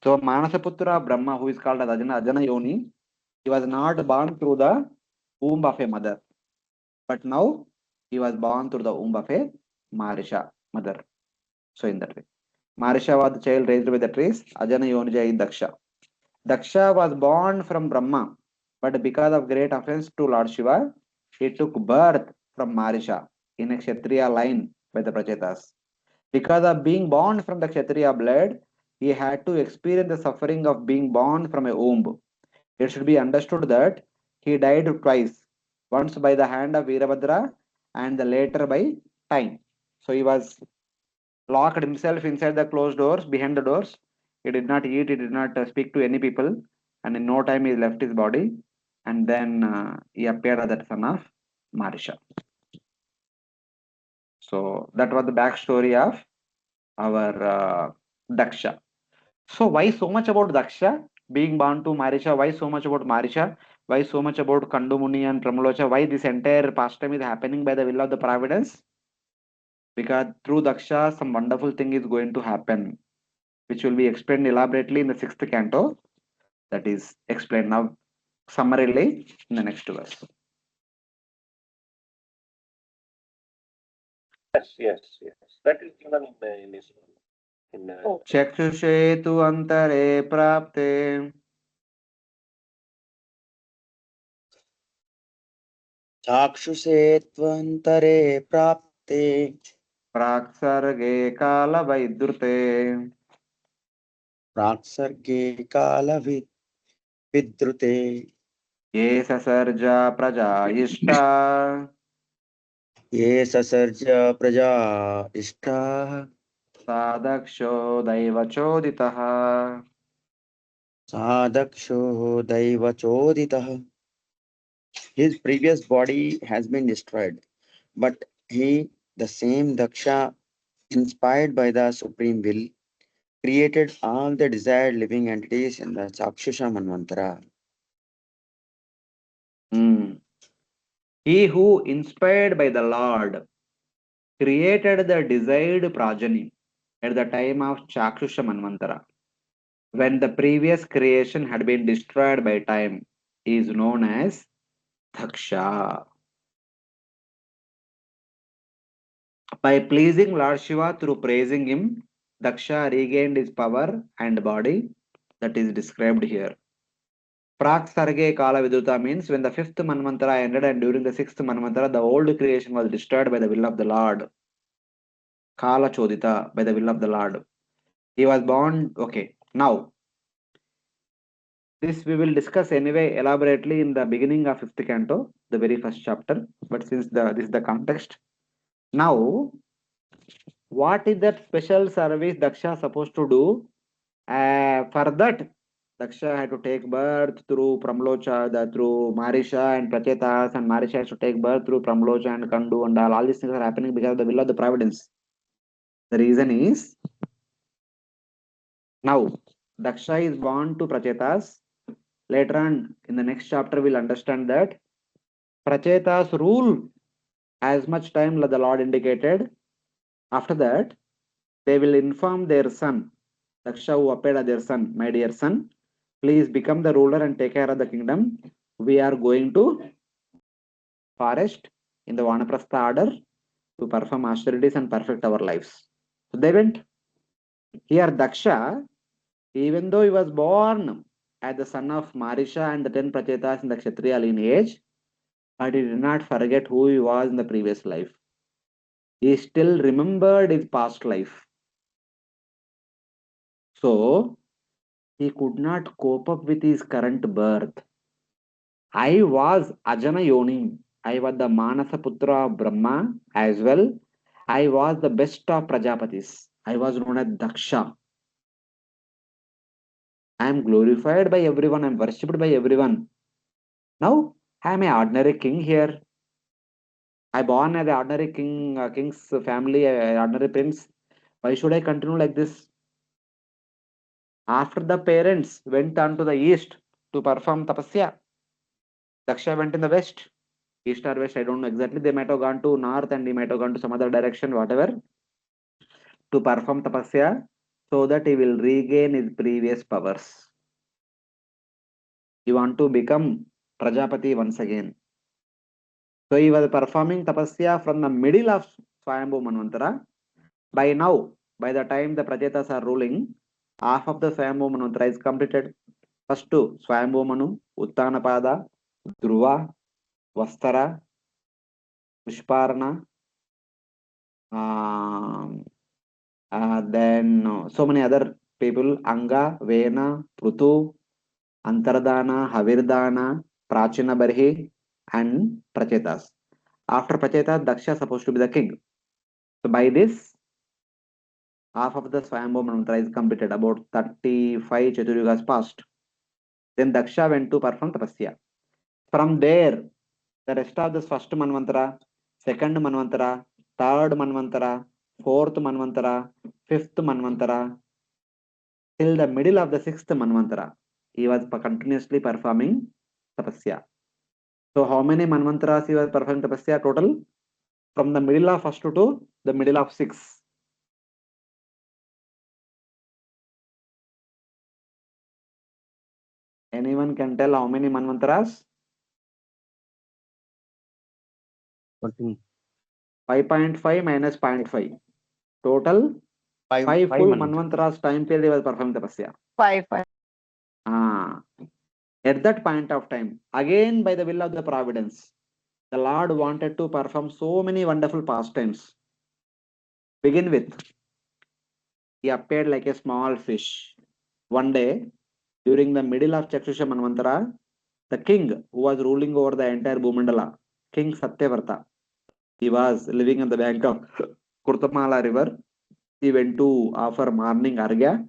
So Manasaputra Brahma, who is called as Ajana Yoni, he was not born through the womb of a mother. But now he was born through the womb of a Marisha mother. So in that way. Marisha was the child raised by the trees. Ajana Yonija is Daksha. Daksha was born from Brahma, but because of great offense to Lord Shiva, he took birth from Marisha in a Kshatriya line by the Prachetas. Because of being born from the Kshatriya blood, he had to experience the suffering of being born from a womb. It should be understood that he died twice, once by the hand of Virabhadra and the later by time. So he was locked himself inside the closed doors, behind the doors. He did not eat, he did not speak to any people, and in no time he left his body, and then he appeared as the son of Marisha. So that was the backstory of our Daksha. So why so much about Daksha being born to Marisha? Why so much about Marisha? Why so much about Kandumuni and Pramalocha? Why this entire pastime is happening by the will of the providence? Because through Daksha, some wonderful thing is going to happen, which will be explained elaborately in the sixth canto. That is explained now summarily in the next verse. Yes. That is given in this one. चक्षुषे तु अंतरे प्राप्ते चाक्षुषे त्वन्तरे प्राप्ते प्राक्सर्गे कालवैद्युते प्राक्सर्गे कालविद्रुते ये ससर्जा प्रजा इष्टा ये ससर्ज प्रजा इष्टाः सादक्षो दैवचोदितः. सादक्षो दैवचोदितः. His previous body has been destroyed, but he, the same Daksha, inspired by the supreme will, created all the desired living entities in the Chakshusha Manvantara. He who, inspired by the Lord, created the desired progeny at the time of Chakshusha Manvantara, when the previous creation had been destroyed by time, is known as Daksha. By pleasing Lord Shiva through praising him, Daksha regained his power and body that is described here. Prak Sarge Kala Viduta means when the fifth Manvantara ended and during the sixth Manvantara, the old creation was destroyed by the will of the Lord. Kala Chodita, by the will of the Lord. He was born. Okay, now this we will discuss anyway elaborately in the beginning of fifth canto, the very first chapter. But since this is the context, now what is that special service Daksha supposed to do? For that, Daksha had to take birth through Pramlocha, through Marisha and Prachetas, and Marisha has to take birth through Pramlocha and Kandu, and all these things are happening because of the will of the providence. The reason is now Daksha is born to Prachetas. Later on, in the next chapter, we'll understand that Prachetas rule as much time the Lord indicated. After that, they will inform their son, Daksha, who appeared as their son, my dear son, please become the ruler and take care of the kingdom. We are going to forest in the Vanaprastha order to perform austerities and perfect our lives. So they went. Here, Daksha, even though he was born as the son of Marisha and the 10 Prachetas in the Kshatriya lineage, but he did not forget who he was in the previous life. He still remembered his past life. So, he could not cope up with his current birth. I was Ajana Yoni. I was the Manasa Putra of Brahma as well. I was the best of Prajapatis. I was known as Daksha. I am glorified by everyone. I am worshipped by everyone. Now, I am an ordinary king here. I born as an ordinary king, king's family, ordinary prince. Why should I continue like this? After the parents went on to the east to perform tapasya, Daksha went in the west, east or west, I don't know exactly. They might have gone to north and he might have gone to some other direction, whatever, to perform tapasya so that he will regain his previous powers. He want to become Prajapati once again. So he was performing tapasya from the middle of Swayambhu Manvantara. By now, by the time the Prajatas are ruling, half of the Swayambhu Manvantara is completed. First two, Swayambhu Manu, Uttanapada, Dhruva, Vastara, Pushparna, then so many other people, Anga, Vena, Prutu, Antardana, Havirdana, Prachina Barhi, and Prachetas. After Prachetas, Daksha is supposed to be the king. So by this, half of the Swayambhu Mantra is completed, about 35 Chaturyugas passed. Then Daksha went to perform Tapasya. From there, the rest of this first Manvantara, second Manvantara, third Manvantara, fourth Manvantara, fifth Manvantara, till the middle of the sixth Manvantara, he was continuously performing Tapasya. So how many Manvantaras he was performing Tapasya total? From the middle of first to the middle of six. Anyone can tell how many Manvantaras? 14. 5.5 minus 0.5. Total Five, 5 five full Manvantaras. Manvantaras time period he was performing Tapasya. 5. At that point of time, again by the will of the providence, the Lord wanted to perform so many wonderful pastimes. Begin with, he appeared like a small fish. One day, during the middle of Chakshusha Manvantara, the king who was ruling over the entire Bhumandala, King Satyavrata, he was living on the bank of Kurtamala river. He went to offer morning Argya.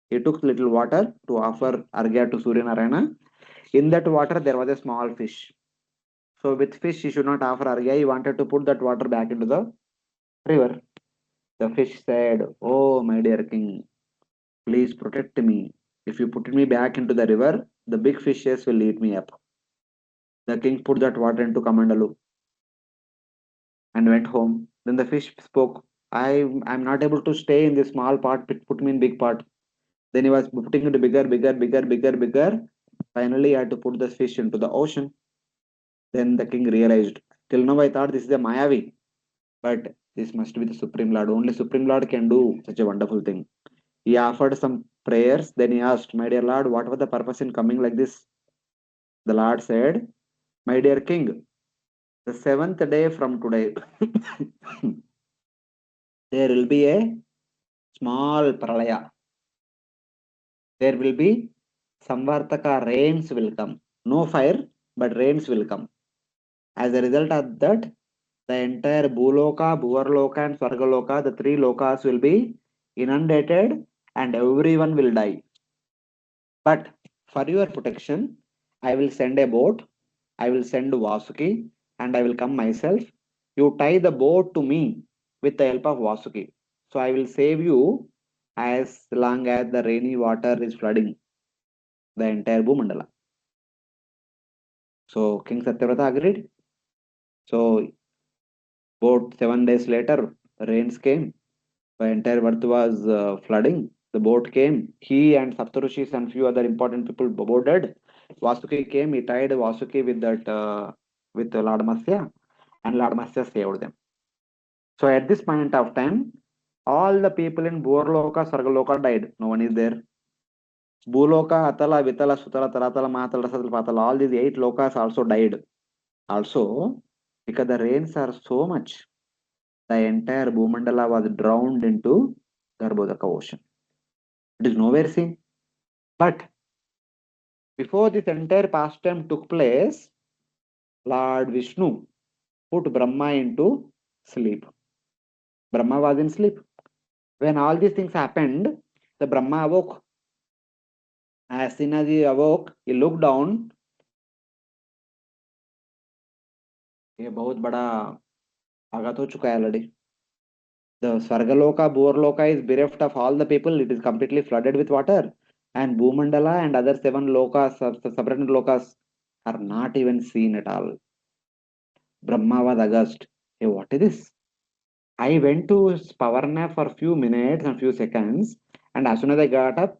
He took little water to offer Argya to Surya Narayana. In that water, there was a small fish. So with fish, he should not offer Argya. He wanted to put that water back into the river. The fish said, "Oh, my dear king, please protect me. If you put me back into the river, the big fishes will eat me up." The king put that water into Kamandalu and went home. Then the fish spoke, I'm not able to stay in this small pot, put me in big pot. Then he was putting it bigger, bigger, bigger, bigger, bigger. Finally, he had to put the fish into the ocean. Then the king realized, till now I thought this is a Mayavi, but this must be the Supreme Lord. Only Supreme Lord can do such a wonderful thing. He offered some prayers. Then he asked, my dear Lord, what was the purpose in coming like this? The Lord said, my dear king, the seventh day from today, there will be a small pralaya. There will be Samvartaka rains will come. No fire, but rains will come. As a result of that, the entire Bhuloka, Bhuvarloka, and Swargaloka, the three lokas will be inundated and everyone will die. But for your protection, I will send a boat, I will send Vasuki, and I will come myself. You tie the boat to me with the help of Vasuki. So I will save you as long as the rainy water is flooding the entire Bhumandala. So King Satyavrata agreed. So about 7 days later, rains came. The entire earth was flooding. The boat came. He and Saptarishis and few other important people boarded. Vasuki came. He tied Vasuki with that with Lord Matsya, and Lord Matsya saved them. So at this point of time, all the people in Bhurloka, Sargaloka died. No one is there. Bhuloka, Atala, Vitala, Sutala, Taratala, Mahatala, Rasatala, Patala, all these 8 lokas also died. Also, because the rains are so much, the entire Bhumandala was drowned into Garbhodaka ocean. It is nowhere seen. But before this entire pastime took place, Lord Vishnu put Brahma into sleep. Brahma was in sleep. When all these things happened, the Brahma awoke. As soon as he awoke, he looked down. ये बहुत बड़ा आघात हो चुका है already. The Swargaloka, Bhurloka is bereft of all the people. It is completely flooded with water. And Bhumandala and other 7 lokas, subordinate lokas, are not even seen at all. Brahma was aghast. Hey, what is this? I went to power nap for a few minutes and few seconds, and as soon as I got up,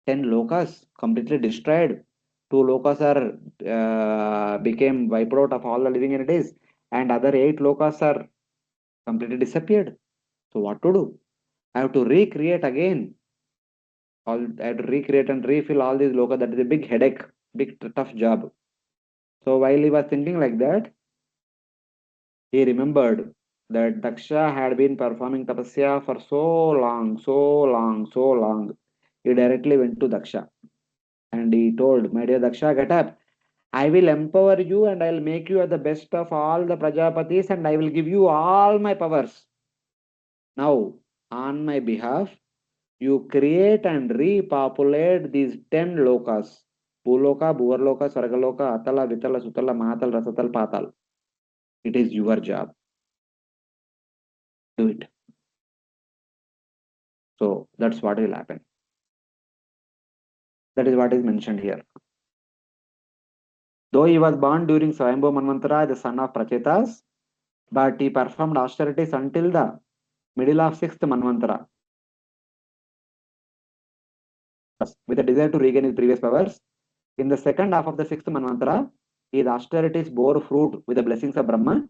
10 lokas completely destroyed. 2 lokas are became wiped out of all the living entities, and other 8 lokas are completely disappeared. So what to do? I have to recreate again. I have to recreate and refill all these lokas. That is a big headache, big tough job. So while he was thinking like that, he remembered that Daksha had been performing tapasya for so long, so long, so long. He directly went to Daksha and he told, my dear Daksha, get up. I will empower you and I will make you the best of all the Prajapatis and I will give you all my powers. Now, on my behalf, you create and repopulate these 10 lokas. Bhuloka, Bhuvarloka, Sargaloka, Atala, Vitala, Sutala, Mahatal, Rasatal, Patal. It is your job. Do it. So that's what will happen. That is what is mentioned here. Though he was born during Swayambhu Manvantara, the son of Prachetas, but he performed austerities until the middle of 6th Manvantara with a desire to regain his previous powers. In the second half of the 6th Manvantara, his austerities bore fruit with the blessings of Brahma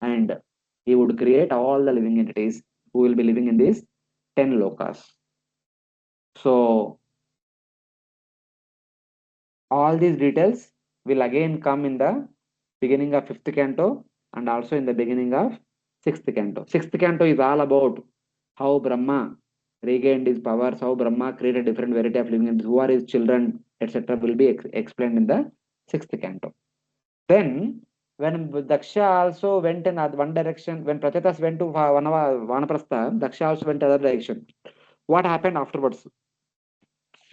and he would create all the living entities who will be living in these 10 lokas. So all these details will again come in the beginning of 5th canto and also in the beginning of 6th canto. 6th canto is all about how Brahma regained his powers, how Brahma created different variety of living entities, who are his children, etc. will be explained in the 6th canto. Then, when Daksha also went in one direction, when Prachetas went to Vanaprastha, Daksha also went other direction. What happened afterwards?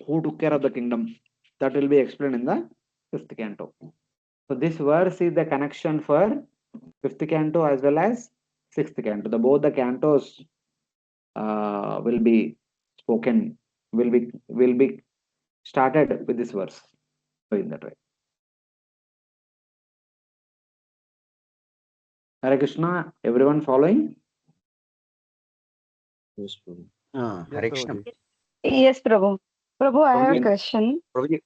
Who took care of the kingdom? That will be explained in the 5th canto. So this verse is the connection for 5th canto as well as 6th canto. Both the cantos will be spoken, will be started with this verse. So in that way. Hare Krishna, everyone following? Yes, Prabhu. Hare Yes, Krishna. Prabhuji. Yes, Prabhu. Prabhu, I have a Prabhuji, question. Prabhuji,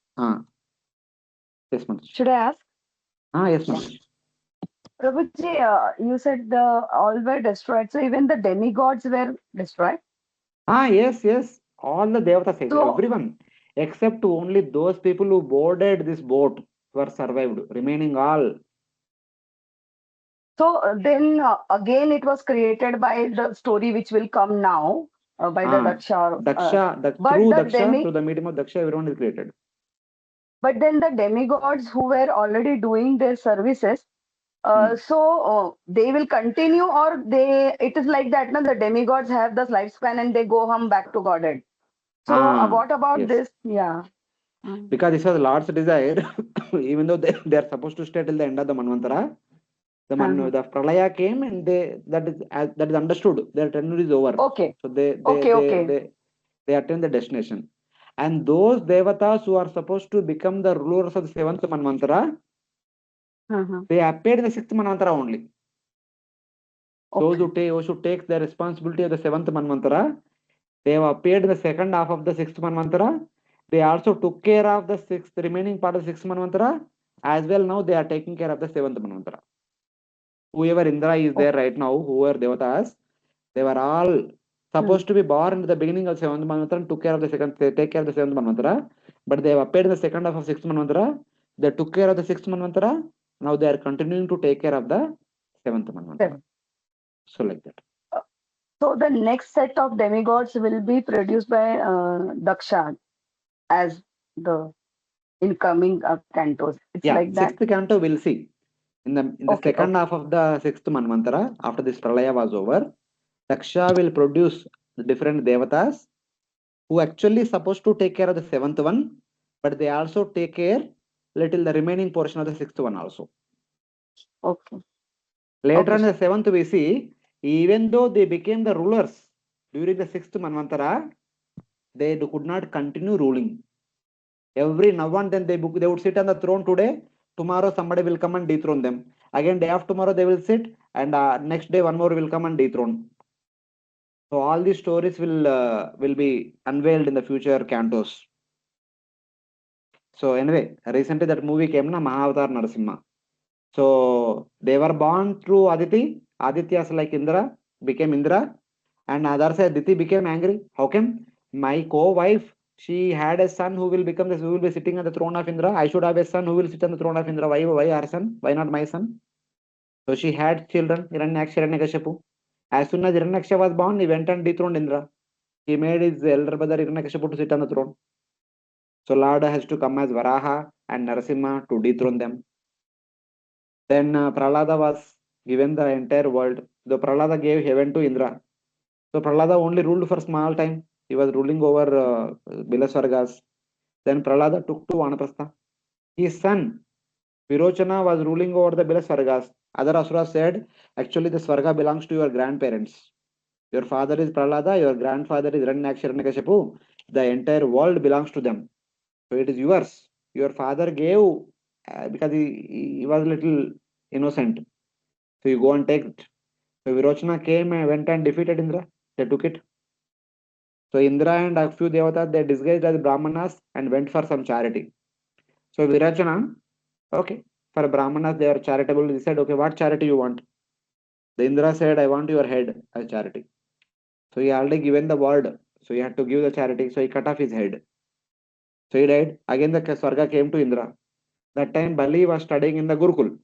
Yes, Mataji. Should I ask? Yes, Mataji. Prabhuji, you said all were destroyed. So even the demigods were destroyed. Yes. All the devatas, So, everyone, except only those people who boarded this boat were survived. Remaining all. so then again it was created by the story which will come now by the Daksha. Through Daksha, through the medium of Daksha, everyone is created. But then the demigods who were already doing their services, they will continue, or it is like that. No, the demigods have this lifespan and they go home back to Godhead. So what about Yes. this? Yeah. Because this was Lord's desire, even though they are supposed to stay till the end of the Manvantara, the Pralaya came and that is understood. Their tenure is over. Okay. So Okay. they attain the destination. And those devatas who are supposed to become the rulers of the seventh Manvantara, they appeared in the sixth Manvantara only. Those who should take the responsibility of the seventh Manvantara, they have appeared in the second half of the sixth Manvantara. They also took care of the remaining part of the sixth Manvantara. As well, now they are taking care of the seventh Manvantara. Whoever Indra is there right now, whoever Devatas, they were all supposed to be born in the beginning of seventh Manvantara and take care of the seventh Manvantara. But they have appeared in the second half of sixth Manvantara. They took care of the sixth Manvantara. Now they are continuing to take care of the seventh Manvantara. So like that. So the next set of demigods will be produced by Daksha as the incoming cantos. It's like that. Sixth canto we'll see. In the second half of the sixth Manvantara, after this Pralaya was over, Daksha will produce the different devatas who actually supposed to take care of the seventh one, but they also take care little the remaining portion of the sixth one also. Okay. Later on in the seventh we see, even though they became the rulers during the sixth Manvantara, they could not continue ruling. Every now and then they would sit on the throne today. Tomorrow somebody will come and dethrone them. Again day after tomorrow they will sit, and next day one more will come and dethrone. So all these stories will be unveiled in the future cantos. So anyway, recently that movie came na, Mahavatar Narasimha. So they were born through Aditi. Adityas like Indra became Indra, and other side Aditi became angry. How come my co-wife, she had a son who will be sitting on the throne of Indra? I should have a son who will sit on the throne of Indra. Why our son? Why not my son? So she had children, Hiranyaksha, Hiranyakashipu. As soon as Hiranyaksha was born, he went and dethroned Indra. He made his elder brother Hiranyakashipu to sit on the throne. So Lord has to come as Varaha and Narasimha to dethrone them. Then Prahlada was given the entire world. The Prahlada gave heaven to Indra. So Prahlada only ruled for small time. He was ruling over Bilaswargas. Then Prahlada took to Vanaprastha. His son Virochana was ruling over the Bilaswargas. Other Asuras said, actually the Swarga belongs to your grandparents. Your father is Prahlada, your grandfather is Hiranyakashipu. The entire world belongs to them. So it is yours. Your father gave because he was little innocent. So you go and take it. So Virochana came and went and defeated Indra. They took it. So Indra and a few devatas, they disguised as Brahmanas and went for some charity. So Virochana, okay, for Brahmanas they are charitable. He said, okay, what charity you want? The Indra said, I want your head as charity. So he already given the word. So he had to give the charity. So he cut off his head. So he died. Again the Swarga came to Indra. That time Bali was studying in the Gurukul.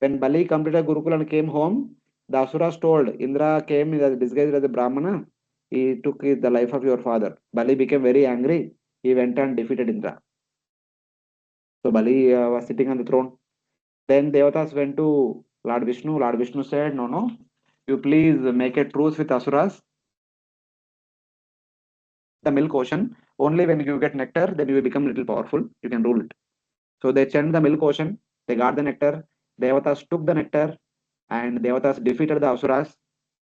When Bali completed Gurukul and came home, the Asuras told Indra came as disguised as a Brahmana. He took the life of your father. Bali became very angry. He went and defeated Indra. So Bali was sitting on the throne. Then Devatas went to Lord Vishnu. Lord Vishnu said, no, no, you please make a truce with Asuras. The milk ocean. Only when you get nectar, then you will become little powerful. You can rule it. So they churned the milk ocean. They got the nectar. Devatas took the nectar, and Devatas defeated the Asuras,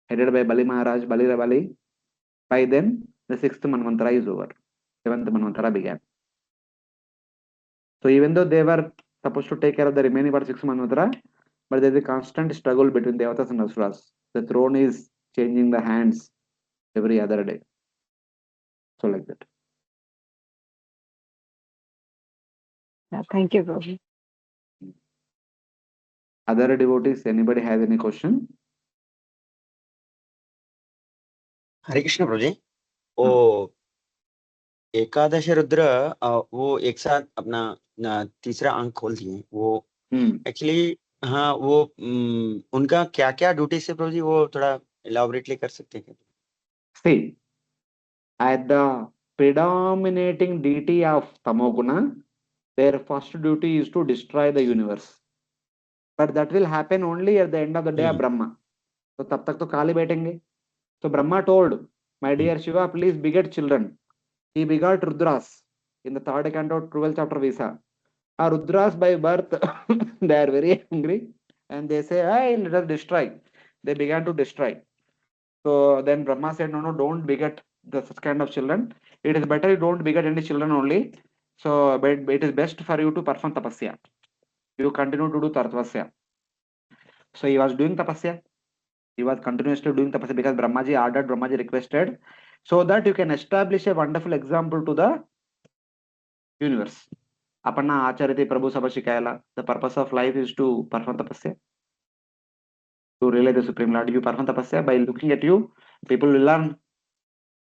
headed by Bali Maharaj, Bali. By then, the sixth Manvantara is over. Seventh Manvantara began. So even though they were supposed to take care of the remaining part of sixth Manvantara, but there is a constant struggle between Devatas and Asuras. The throne is changing the hands every other day. So like that. Yeah, thank you, Prabhu. Other devotees, anybody has any question? हरे कृष्ण प्रभु जी वो एकादश रुद्र वो एक साथ अपना तीसरा अंक खोल दिए वो एक्चुअली हाँ वो उनका क्या क्या ड्यूटी है प्रभु जी वो थोड़ा एलाबोरेटली कर सकते हैं क्या? See, at the predominating deity of Tamoguna, their first duty is to destroy the universe. But that will happen only at the end of the day of Brahma. So तब तक तो खाली बैठेंगे. So Brahma told, my dear Shiva, please beget children. He begot Rudras. In the third canto, 12th chapter, we saw. Rudras by birth, they are very angry and they say, hey, let us destroy. They began to destroy. So then Brahma said, no, no, don't beget such kind of children. It is better you don't beget any children only. So but it is best for you to perform tapasya. You continue to do tapasya. So he was doing tapasya. He was continuously doing tapasya because Brahmaji ordered, Brahmaji requested, so that you can establish a wonderful example to the universe. Aparna Achariti Prabhu Sabha Shikayala. The purpose of life is to perform tapasya, to realize the Supreme Lord. You perform tapasya, by looking at you, people will learn.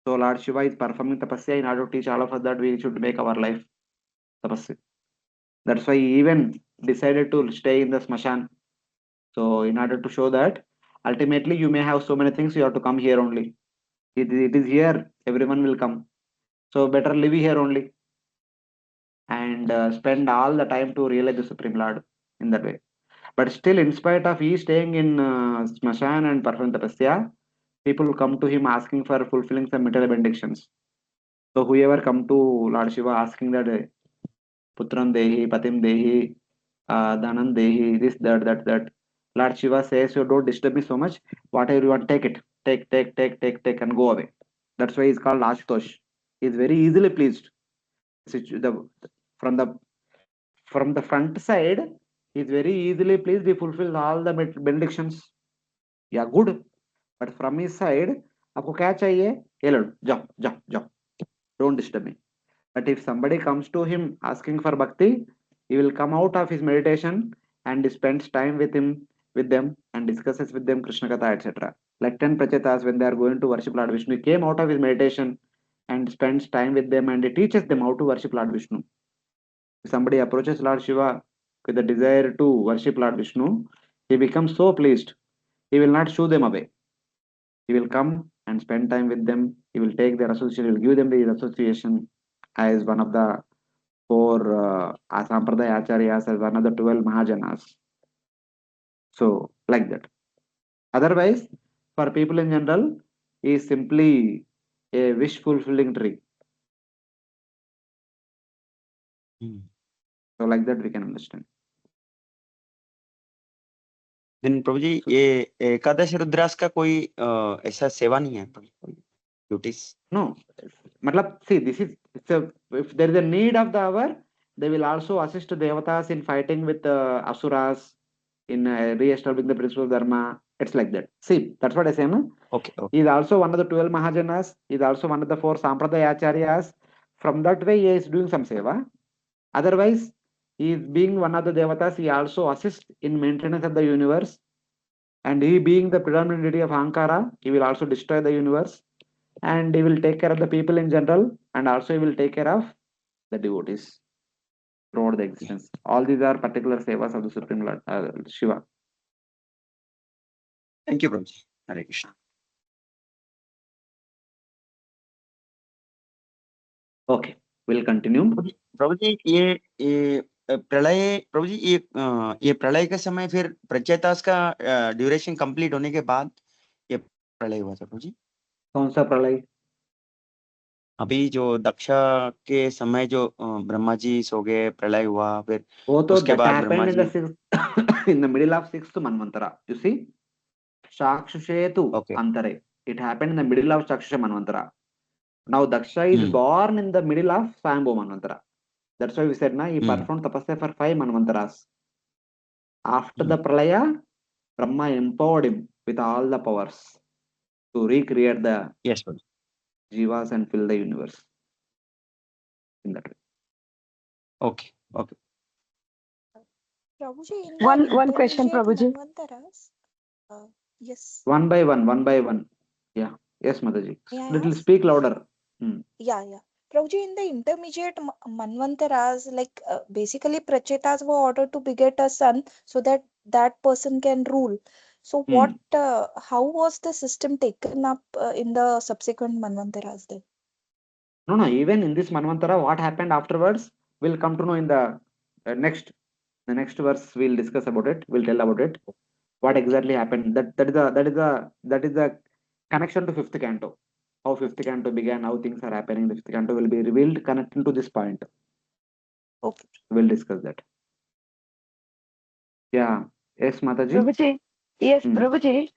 So Lord Shiva is performing tapasya in order to teach all of us that we should make our life tapasya. That's why he even decided to stay in the smashan. So in order to show that ultimately you may have so many things, you have to come here only. It is here, everyone will come. So better live here only and spend all the time to realize the Supreme Lord in that way. But still, in spite of he staying in smashan and performing tapasya, people come to him asking for fulfilling some material benedictions. So whoever come to Lord Shiva asking that Putram Dehi, Patim Dehi, Dhanam Dehi, this, that. Lord Shiva says, you don't disturb me so much. Whatever you want, take it. Take, and go away. That's why he's called Ashutosh. He's very easily pleased. From the from the front side, he's very easily pleased. He fulfills all the benedictions. Yeah, good. But from his side, आपको क्या चाहिए? ये लो, जाओ. Don't disturb me. But if somebody comes to him asking for bhakti, he will come out of his meditation and spends time with them and discusses with them Krishna Katha, etc. Like 10 Prachetas, when they are going to worship Lord Vishnu, he came out of his meditation and spends time with them and he teaches them how to worship Lord Vishnu. If somebody approaches Lord Shiva with the desire to worship Lord Vishnu, he becomes so pleased. He will not shoo them away. He will come and spend time with them. He will take their association, he will give them the association as one of the four Sampradaya Acharyas, as one of the 12 Mahajanas. So, like that. Otherwise, for people in general, he is simply a wish fulfilling tree. So, like that we can understand. दिन प्रभु जी ये एकादश रुद्रास का कोई ऐसा सेवा नहीं है duties? No, matlab, see, this is, if there is a need of the hour, they will also assist devatas in fighting with asuras, in re-establishing the principle of dharma. It's like that. See, that's what I say, no? Okay. He is also one of the 12 Mahajanas. He is also one of the 4 Sampradaya Acharyas. From that way, he is doing some seva. Otherwise, he is being one of the devatas. He also assists in maintenance of the universe. And he being the predominant deity of Ankara, he will also destroy the universe. And he will take care of the people in general. And also he will take care of the devotees throughout the existence. All these are particular sevas of the Supreme Lord, Shiva. Thank you, Prabhuji. Hare Krishna. Okay, we'll continue. प्रभुजी ये प्रलय, प्रभुजी ये प्रलय के समय फिर प्रचेतास का duration complete होने के बाद ये प्रलय हुआ था प्रभुजी? कौन सा प्रलय? अभी जो दक्षा के समय जो ब्रह्मा जी सो गए, प्रलय हुआ, फिर वो तो उसके बाद Brahma happened in ji the sixth, in the middle of 6th Manvantara. You see, Shakshushetu Okay. Antare. It happened in the middle of Shakshusha Manvantara. Now Daksha is born in the middle of Swayambhu Manvantara. That's why we said na he performed tapasya for 5 Manvantaras. After the Pralaya, Brahma empowered him with all the powers to recreate the Yes, Prabhuji. jivas and fill the universe. In that way. Okay. Okay. Prabhuji, in One question, intermediate Prabhuji. Manvantaras, yes. One by one. Yeah. Yes, Mataji. May I Little ask? speak louder. Yeah. Prabhuji, in the intermediate Manvantaras, like basically Prachetas were ordered to beget a son so that that person can rule. So what, how was the system taken up in the subsequent Manvantaras then? No. Even in this Manvantara, what happened afterwards, we'll come to know in the next. The next verse we'll discuss about it. We'll tell about it. What exactly happened? That is the connection to 5th canto. how fifth canto began, how things are happening. The fifth canto will be revealed connecting to this point. Okay. We'll discuss that. Yeah. Yes, Mataji. Prabhuji, yes, Hmm. Prabhuji,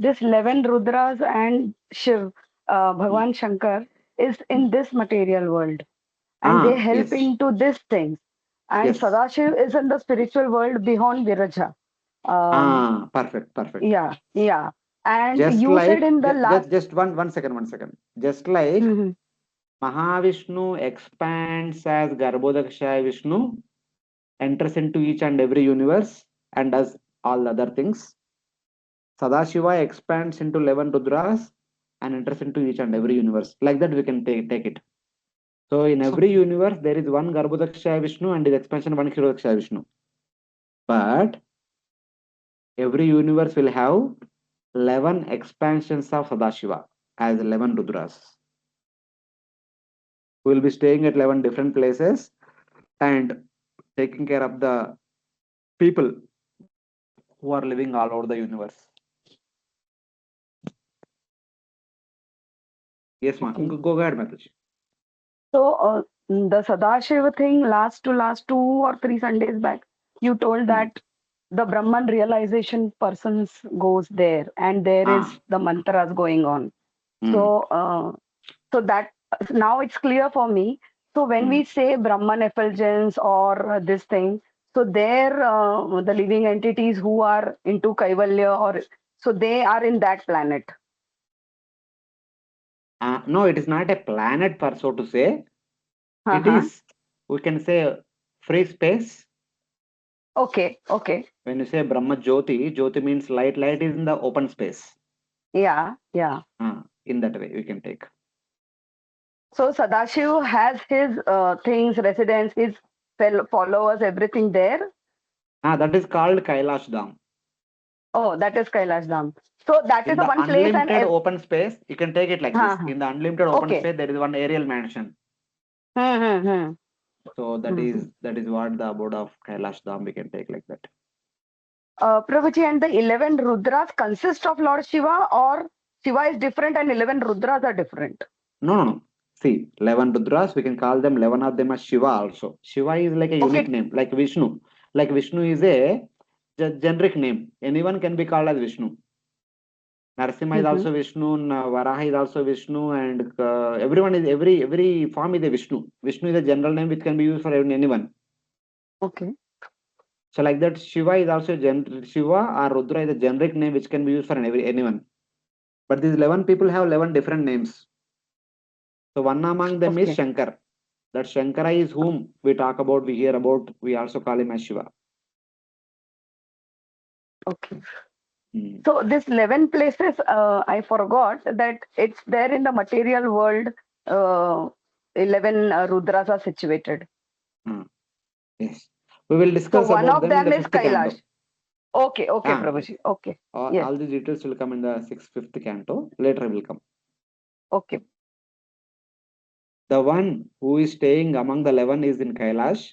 this 11 Rudras and Shiv, Bhagwan Shankar, is in this material world and they help Yes. into these things. And Yes. Sadashiv is in the spiritual world beyond Viraja. Perfect. Yeah. And Just you said like in the last. just one second. Just like Mhm. Mahavishnu expands as Garbhodaksha Vishnu, enters into each and every universe and does all other things. Sadashiva expands into 11 Rudras and enters into each and every universe. Like that we can take it. So in every universe there is one Garbhodaksha Vishnu and his expansion one Kshirodaksha Vishnu. But every universe will have 11 expansions of Sadashiva as 11 Rudras. We will be staying at 11 different places and taking care of the people who are living all over the universe. Yes, ma'am. Okay. Go ahead, Mataji. So the Sadashiva thing last 2 or 3 Sundays back, you told that the Brahman realization persons goes there and there is the mantras going on. So that now it's clear for me. So when we say Brahman effulgence or this thing, so there the living entities who are into Kaivalya or so they are in that planet. No, it is not a planet per so to say. It Uh-huh. is, we can say, free space. Okay. When you say Brahma Jyoti, Jyoti means light. Light is in the open space. Yeah. In that way, we can take. So Sadashiv has his things, residence, his followers, everything there. That is called Kailash Dham. Oh, that is Kailash Dham. So that is In the the one place and unlimited open space, you can take it like this. uh-huh. In the unlimited open Okay. space, there is one aerial mansion. So that is what the abode of Kailash Dham we can take like that. Prabhuji, and the 11 Rudras consist of Lord Shiva or Shiva is different and 11 Rudras are different? No. See, 11 Rudras, we can call them 11 of them as Shiva also. Shiva is like a unique name, like Vishnu. Like Vishnu is a generic name. Anyone can be called as Vishnu. Narasimha is also Vishnu, Varaha is also Vishnu, and everyone is every form is a Vishnu. Vishnu is a general name which can be used for anyone. Okay. So like that, Shiva is also Shiva or Rudra is a generic name which can be used for anyone. But these 11 people have 11 different names. So one among them is Shankar. That Shankara is whom we talk about, we hear about, we also call him as Shiva. Okay. So this 11 places, I forgot that it's there in the material world. 11 Rudras are situated. Yes. We will discuss So one about of them in them the is fifth canto. Kailash. Okay, Prabhuji. Okay. Yes. All the details will come in the fifth canto. Later will come. Okay. The one who is staying among the 11 is in Kailash.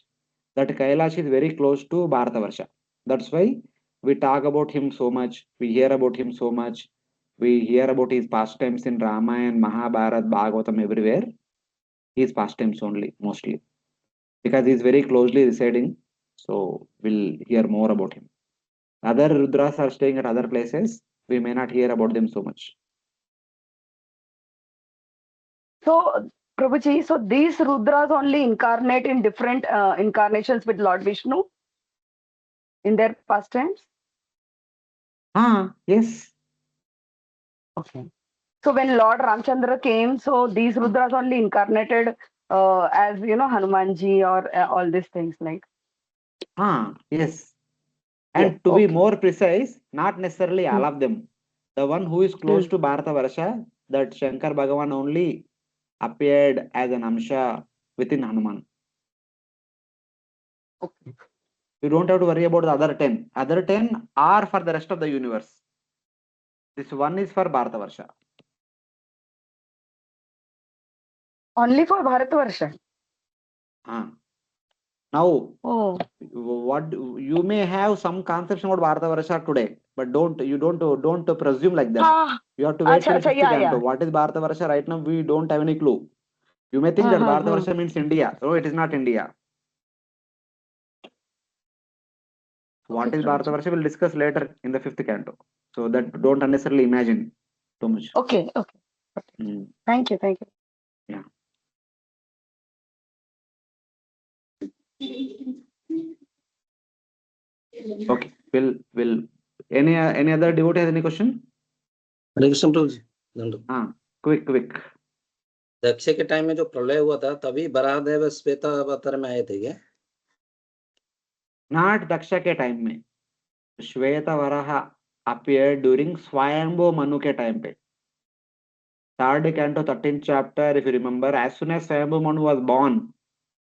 That Kailash is very close to Bharatavarsha. That's why we talk about him so much. We hear about him so much. We hear about his pastimes in Ramayana, Mahabharata, Bhagavatam, everywhere. His pastimes only, mostly. Because he is very closely residing. So we'll hear more about him. Other Rudras are staying at other places. We may not hear about them so much. So, Prabhuji, so these Rudras only incarnate in different incarnations with Lord Vishnu in their pastimes? Yes. Okay. So when Lord Ramchandra came, so these Rudras only incarnated as, Hanumanji or all these things like. Yes. Yes. And to be Okay. more precise, not necessarily all of them. The one who is close to Bharatavarsha, that Shankar Bhagavan only appeared as an Amsha within Hanuman. Okay. You don't have to worry about the other 10. Other 10 are for the rest of the universe. This one is for Bharatavarsha. Only for Bharatvarsha? Now, Oh. what you may have some conception about Bharatavarsha today, but don't presume like that. Ah, You have to wait till acha, fifth yeah, canto. yeah. What is Bharatavarsha right now? We don't have any clue. You may think that Bharatavarsha means India. No, it is not India. What is Bharatavarsha? We'll discuss later in the fifth canto. So that don't unnecessarily imagine too much. Okay, okay. Thank you, thank you. Yeah. Okay. Will any other devotee has any question? हरे कृष्ण प्रभु जी दंड Quick. दक्ष के time में जो प्रलय हुआ था तभी वराहदेव श्वेता अवतार में आए थे क्या? Not Daksha के time में. Shweta Varaha appeared during Swayambhu Manu के time पे. Third canto 13th chapter, if you remember, as soon as Swayambhu Manu was born,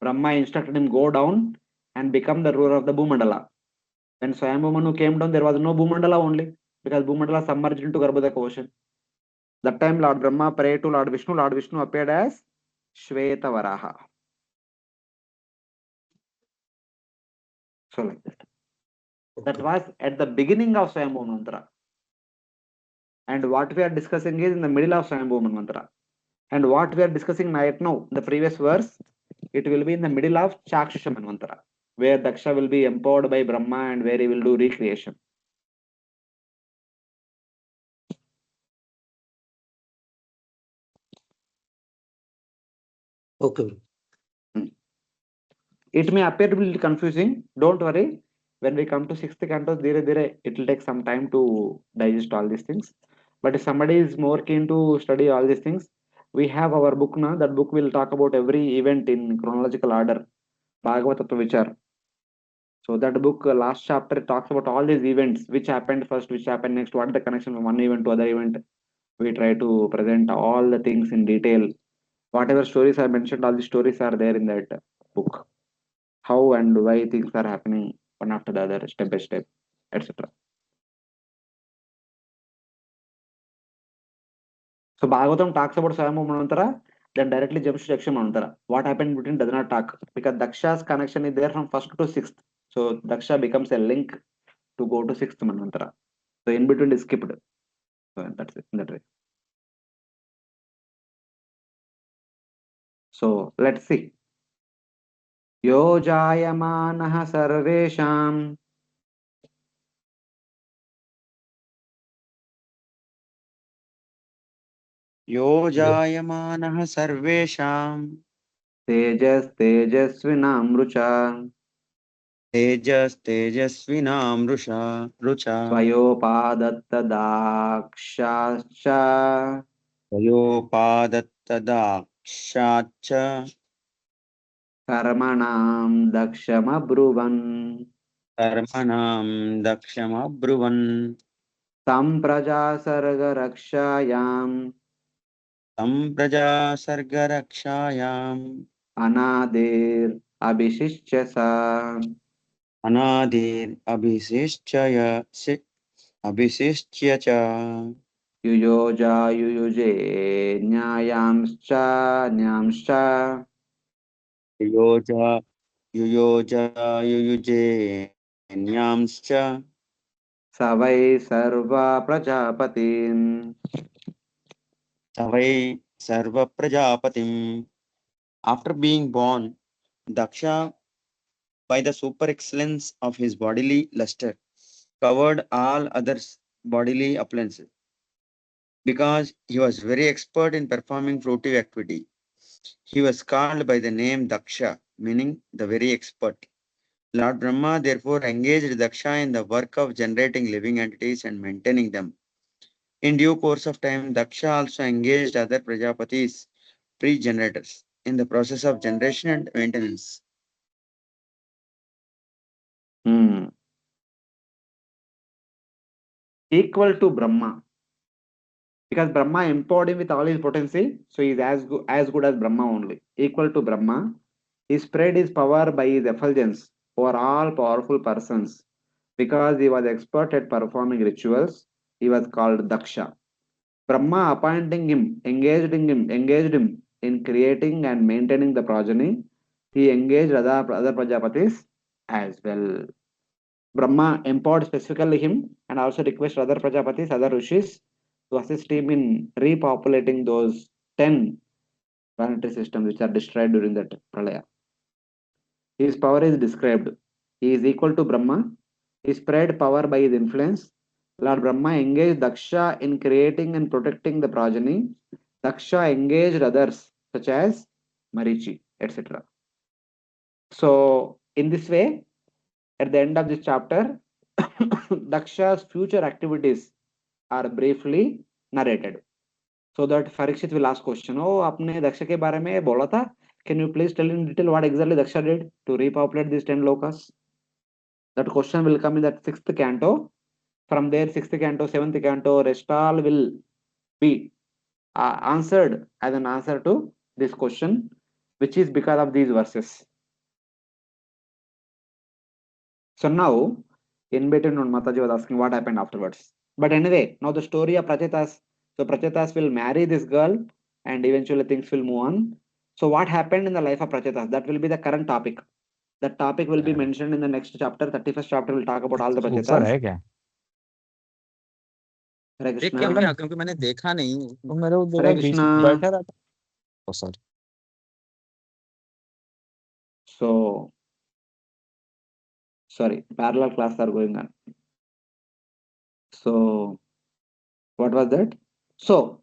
Brahma instructed him go down and become the ruler of the Bhumandala. When Swayambhu Manu came down, there was no Bhumandala only, because Bhumandala submerged into Garbhodaka ocean. That time Lord Brahma prayed to Lord Vishnu. Lord Vishnu appeared as Shweta Varaha. So like that. That was at the beginning of Swayambhu Mantra. And what we are discussing is in the middle of Swayambhu Mantra. And what we are discussing right now, the previous verse, it will be in the middle of Chakshusha Manvantara, where Daksha will be empowered by Brahma and where he will do recreation. Okay. It may appear to be a little confusing. Don't worry. When we come to sixth canto, it will take some time to digest all these things. But if somebody is more keen to study all these things, we have our book now. That book will talk about every event in chronological order. Bhagavad Vichar. So that book, last chapter, talks about all these events, which happened first, which happened next, what is the connection from one event to other event. We try to present all the things in detail. Whatever stories I mentioned, all the stories are there in that book. How and why things are happening one after the other, step by step, etc. So Bhagavatam talks about Swayambhu Manvantara, then directly jumps to Daksha Manvantara. What happened between does not talk, because Daksha's connection is there from first to sixth. So Daksha becomes a link to go to sixth Manvantara. So in between is skipped. So that's it in that way. So let's see. Yo jayamanah sarvesham यो जायमानः सर्वेषां तेजस्विनामृचा तेजस्तेजस्विनां रुचा स्वयोपादत्तदाक्षाश्च तयोपादत्तदाक्षाच्च कर्मणां दक्षमब्रुवन् कर्मणां दक्षमब्रुवन् सम्प्रजासर्गरक्षायाम् सम्प्रजा सर्गरक्षायाम् अनादिरभिषिच्य सा अनादिरभिषिच्य च युयोजायुयुजे न्यायांश्च युयोजा युयुजे न्यांश्च स वै सर्वा प्रजापतिम् स वै सर्वप्रजापतिम्. After being born, Daksha, by the super excellence of his bodily luster, covered all others' bodily appearances. Because he was very expert in performing fruitive activity, he was called by the name Daksha, meaning the very expert. Lord Brahma therefore engaged Daksha in the work of generating living entities and maintaining them. In due course of time, Daksha also engaged other Prajapatis, pre-generators, in the process of generation and maintenance. Equal to Brahma. Because Brahma empowered him with all his potency, so he is as good as Brahma only. Equal to Brahma. He spread his power by his effulgence over all powerful persons. Because he was expert at performing rituals, he was called Daksha. Brahma appointing him, engaged him in creating and maintaining the progeny, He engaged other Prajapatis as well. Brahma empowered specifically him and also requested other Prajapatis, other rishis to assist him in repopulating those 10 planetary systems which are destroyed during that pralaya. His power is described. He is equal to Brahma. He spread power by his influence. Lord Brahma engaged Daksha in creating and protecting the progeny. Daksha engaged others such as Marichi, etc. So, in this way, at the end of this chapter, Daksha's future activities are briefly narrated. So that Parikshit will ask question, oh, आपने दक्ष के बारे में बोला था. Can you please tell in detail what exactly Daksha did to repopulate these 10 lokas? That question will come in that 6th canto. From there, 6th canto, 7th canto, rest all will be answered as an answer to this question, which is because of these verses. So now, in between, Mataji was asking what happened afterwards. But anyway, now the story of Prachetas. So Prachetas will marry this girl and eventually things will move on. So what happened in the life of Prachetas? That will be the current topic. That topic will be mentioned in the next chapter. 31st chapter will talk about all the ऊपर Prachetas. है क्या? Hare देख Krishna. के क्या? क्योंकि मैंने देखा नहीं, तो मेरे को Hare बीच में Krishna. बैठा रहा था. Oh, sorry. So, sorry, parallel classes are going on. So, what was that? So,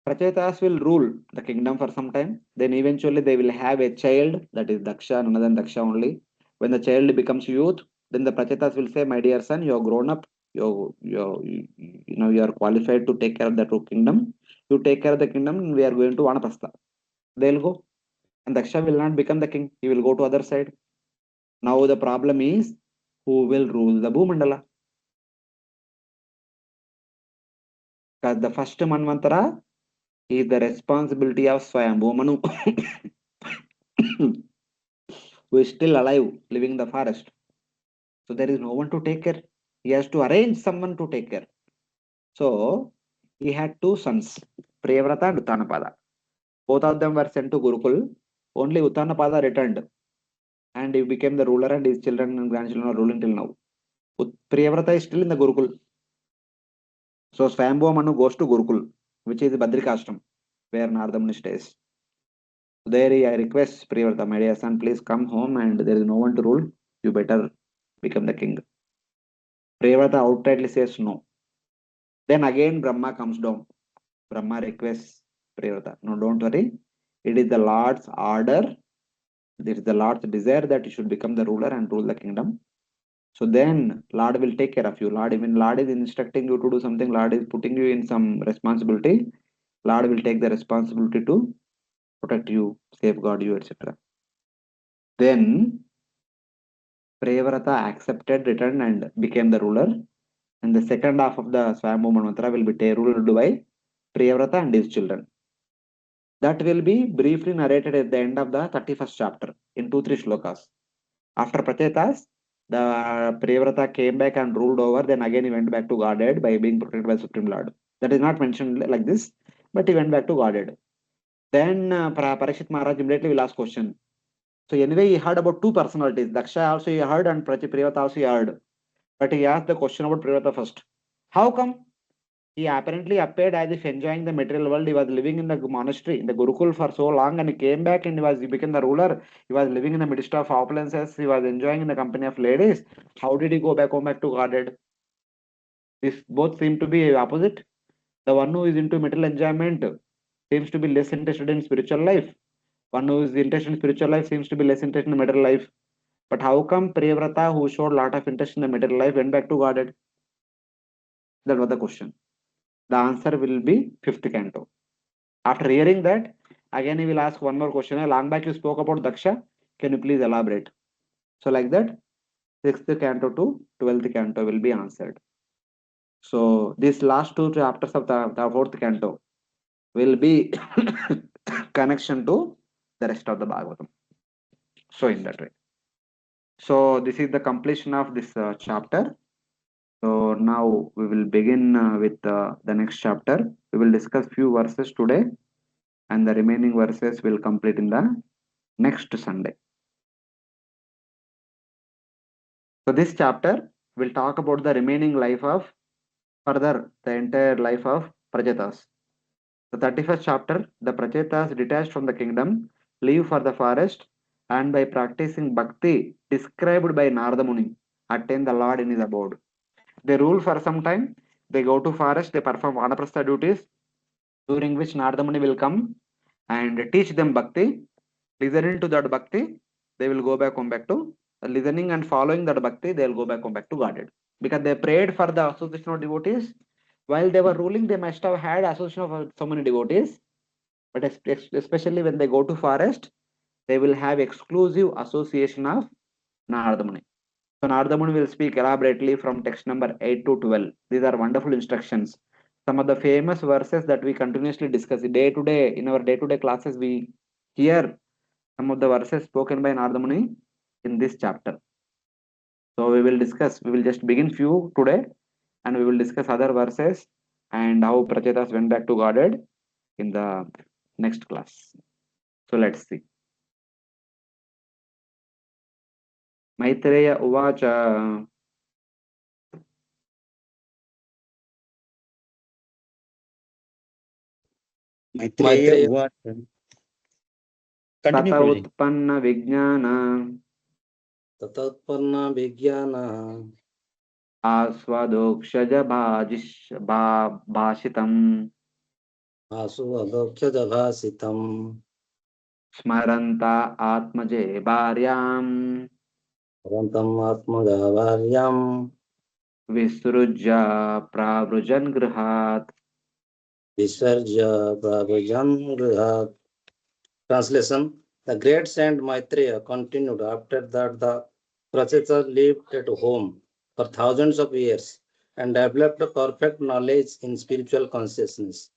Prachetas will rule the kingdom for some time. Then eventually they will have a child, that is Daksha, none other than Daksha only. When the child becomes youth, then the Prachetas will say, my dear son, you have grown up. You are qualified to take care of the true kingdom. You take care of the kingdom, and we are going to Vanaprastha. They'll go. And Daksha will not become the king. He will go to other side. Now the problem is, who will rule the Bhumandala? Because the first Manvantara is the responsibility of Swayambhu Manu, who is still alive, living in the forest. So there is no one to take care. He has to arrange someone to take care. So he had two sons, Priyavrata and Uttanapada. Both of them were sent to Gurukul. Only Uttanapada returned and he became the ruler, and his children and grandchildren are ruling till now. Priyavrata is still in the Gurukul. So Swayambhu Manu goes to Gurukul, which is the Badrikashram, where Narada Muni stays. There I request Priyavrata, my dear son, please come home, and there is no one to rule. You better become the king. Priyavrata outrightly says no. Then again Brahma comes down. Brahma requests Priyavrata, no, don't worry. It is the Lord's order. It is the Lord's desire that you should become the ruler and rule the kingdom. So then Lord will take care of you. Even Lord is instructing you to do something, Lord is putting you in some responsibility. Lord will take the responsibility to protect you, safeguard you, etc. Then Priyavrata accepted, returned, and became the ruler. And the second half of the Swayambhu Manvantara will be ruled by Priyavrata and his children. That will be briefly narrated at the end of the 31st chapter in 2-3 shlokas. After Prachetas, the Priyavrata came back and ruled over. Then again he went back to Godhead by being protected by Supreme Lord. That is not mentioned like this, but he went back to Godhead. Then Parikshit Maharaj immediately will ask question. So anyway, he heard about two personalities. Daksha also he heard and Priyavrata also he heard. But he asked the question about Priyavrata first. How come? He apparently appeared as if enjoying the material world. He was living in the monastery, in the Gurukul for so long, and he came back and he became the ruler. He was living in the midst of opulences. He was enjoying in the company of ladies. How did he go back home back to Godhead? This both seem to be opposite. The one who is into material enjoyment seems to be less interested in spiritual life. One who is interested in spiritual life seems to be less interested in material life. But how come Priyavrata, who showed a lot of interest in the material life, went back to Godhead? That was the question. The answer will be 5th canto. After hearing that, again he will ask one more question. Long back you spoke about Daksha. Can you please elaborate? So like that, 6th canto to 12th canto will be answered. So these last two chapters of the 4th canto will be connection to the rest of the Bhagavatam. So in that way. So this is the completion of this chapter. So now we will begin with the next chapter. We will discuss few verses today, and the remaining verses will complete in the next Sunday. So this chapter will talk about the remaining life of further the entire life of Prajatas. The 31st chapter, the Prachetas detached from the kingdom, leave for the forest, and by practicing bhakti described by Narada Muni, attain the Lord in his abode. They rule for some time, they go to forest, they perform vanaprastha duties, during which Narada Muni will come and teach them bhakti. Listening to that bhakti, they will go back home back to listening and following that bhakti, they will go back home back to Godhead. Because they prayed for the association of devotees. While they were ruling, they must have had association of so many devotees. But especially when they go to forest, they will have exclusive association of Narada Muni. So Narada Muni will speak elaborately from text number 8 to 12. These are wonderful instructions. Some of the famous verses that we continuously discuss day to day in our day to day classes, we hear some of the verses spoken by Narada Muni in this chapter. So we will discuss, we will just begin few today and we will discuss other verses and how Prachetas went back to Godhead in the next class. So let's see. Maitreya Uvacha Maitreya Maitreya Uvacha. Continue, Tata Prabhuji. Utpanna Vijnana ततोत्पन्ना विज्ञान आस्वादोक्षज भाषितम् आसु अदोक्षजभासितम् स्मरन्ता आत्मजे भार्याम् भवन्तम् आत्मजाभार्यम् विसृज्य प्रावृजन् गृहात्. विसर्ज्य प्रभुजन् गृहात्. Translation: The great saint Maitreya continued after that the Prachetas lived at home for thousands of years and developed perfect knowledge in spiritual consciousness.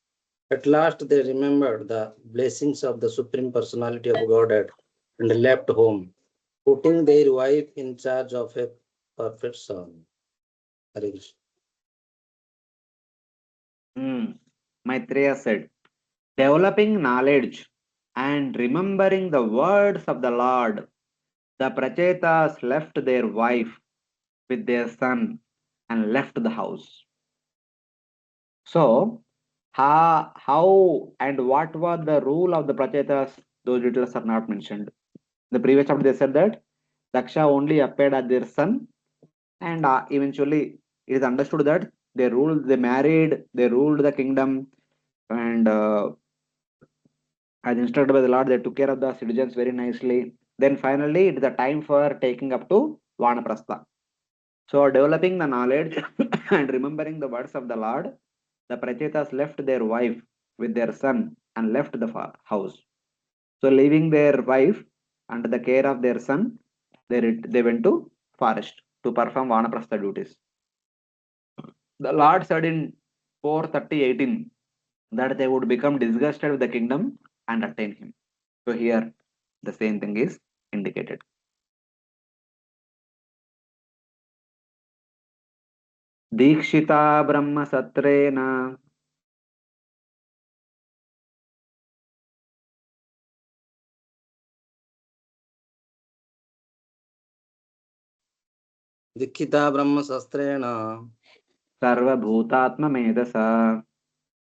At last they remembered the blessings of the Supreme Personality of Godhead and left home, putting their wife in charge of a perfect son. Hare Krishna. Maitreya said, developing knowledge and remembering the words of the Lord, the Prachetas left their wife with their son and left the house. So, how and what was the rule of the Prachetas? Those details are not mentioned. The previous chapter they said that Daksha only appeared as their son, and eventually it is understood that they ruled, they married, they ruled the kingdom, and as instructed by the Lord, they took care of the citizens very nicely. Then finally, it is the time for taking up to Vanaprastha. So, developing the knowledge and remembering the words of the Lord, the Prachetas left their wife with their son and left the house. So, leaving their wife under the care of their son, they went to forest to perform Vanaprastha duties. The Lord said in 4:30:18 that they would become disgusted with the kingdom and attain him. So, here the same thing is indicated. दीक्षिता ब्रह्मसत्रेण दीक्षिता ब्रह्मशस्त्रेण सर्वभूतात्ममेधसा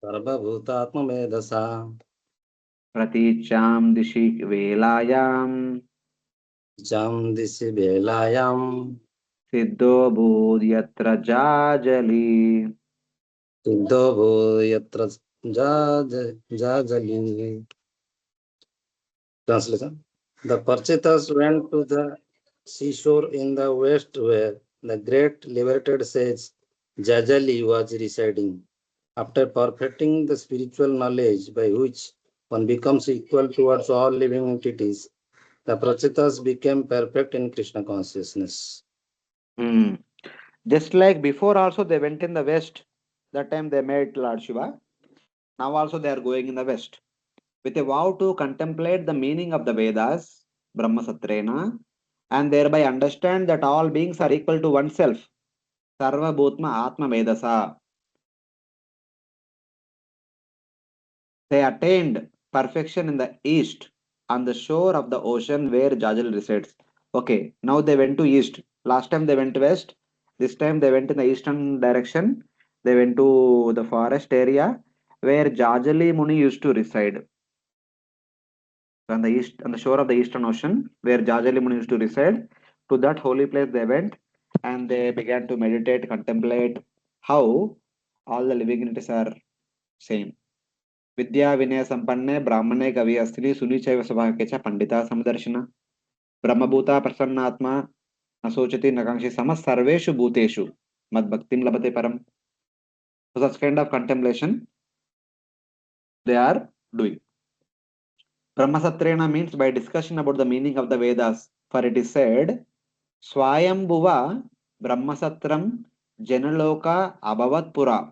सर्वभूतात्ममेधसा प्रतीच्यां दिशि वेलायां जं दिशि वेलायां सिद्धो भूद्यत्र जाजली. सिद्धो भूयत्र Jajali. Translation: The Parchitas went to the seashore in the west where the great liberated sage Jajali was residing. After perfecting the spiritual knowledge by which one becomes equal towards all living entities, the Prachitas became perfect in Krishna consciousness. Just like before also they went in the west, that time they met Lord Shiva. Now also they are going in the west with a vow to contemplate the meaning of the Vedas, Brahmasatrena, and thereby understand that all beings are equal to oneself. Sarva Bhutma Atma Vedasa. They attained perfection in the east on the shore of the ocean where Jajal resides. Okay, now they went to east. Last time they went west. This time they went in the eastern direction. They went to the forest area where Jajali Muni used to reside. On the east, on the shore of the eastern ocean, where Jajali Muni used to reside, to that holy place they went, and they began to meditate, contemplate how all the living entities are same. Vidya Vinaya Sampanne Brahmane Kavi Astri Suni Chaiva Sabhakecha Pandita Samdarshana Brahmabhuta Prasannatma Nasochati Nakanshi Samas Sarveshu Bhuteshu Mad Bhaktim Labate Param. So such kind of contemplation they are doing. Brahmasatrena means by discussion about the meaning of the Vedas. For it is said, Swayambhuva Brahmasatram Janaloka Abhavat Pura.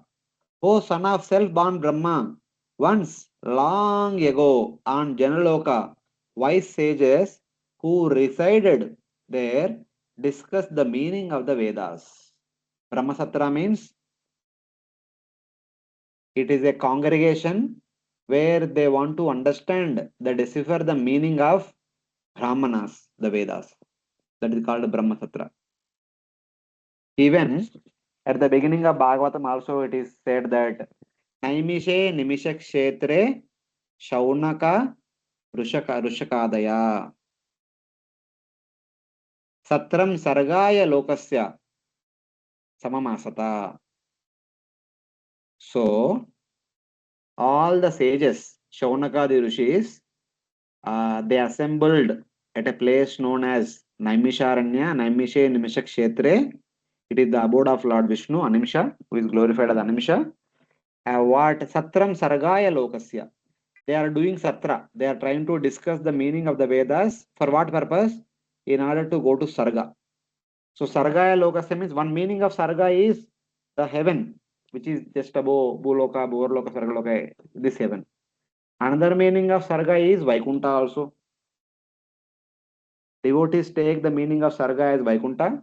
O son of self-born Brahma, once long ago on Janaloka, wise sages who resided there discussed the meaning of the Vedas. Brahmasatra means it is a congregation where they want to understand, they decipher the meaning of Brahmanas, the Vedas. That is called Brahmasatra. Even at the beginning of Bhagavatam also it is said that Naimishe Nimisha Kshetre Shaunaka Rushakadaya Satram Sargaya Lokasya Samamasata. So all the sages, Shaunaka the Rishis, they assembled at a place known as Naimisharanya, Naimishe Nimisha Kshetre. It is the abode of Lord Vishnu, Animsha, who is glorified as Animsha. What Satram Sargaya Lokasya. They are doing Satra. They are trying to discuss the meaning of the Vedas. For what purpose? In order to go to Sarga. So Sargaya Lokasya means one meaning of Sarga is the heaven, which is just above Bhuloka, Bhurloka, Sargaloka, this heaven. Another meaning of Sarga is Vaikunta also. Devotees take the meaning of Sarga as Vaikunta.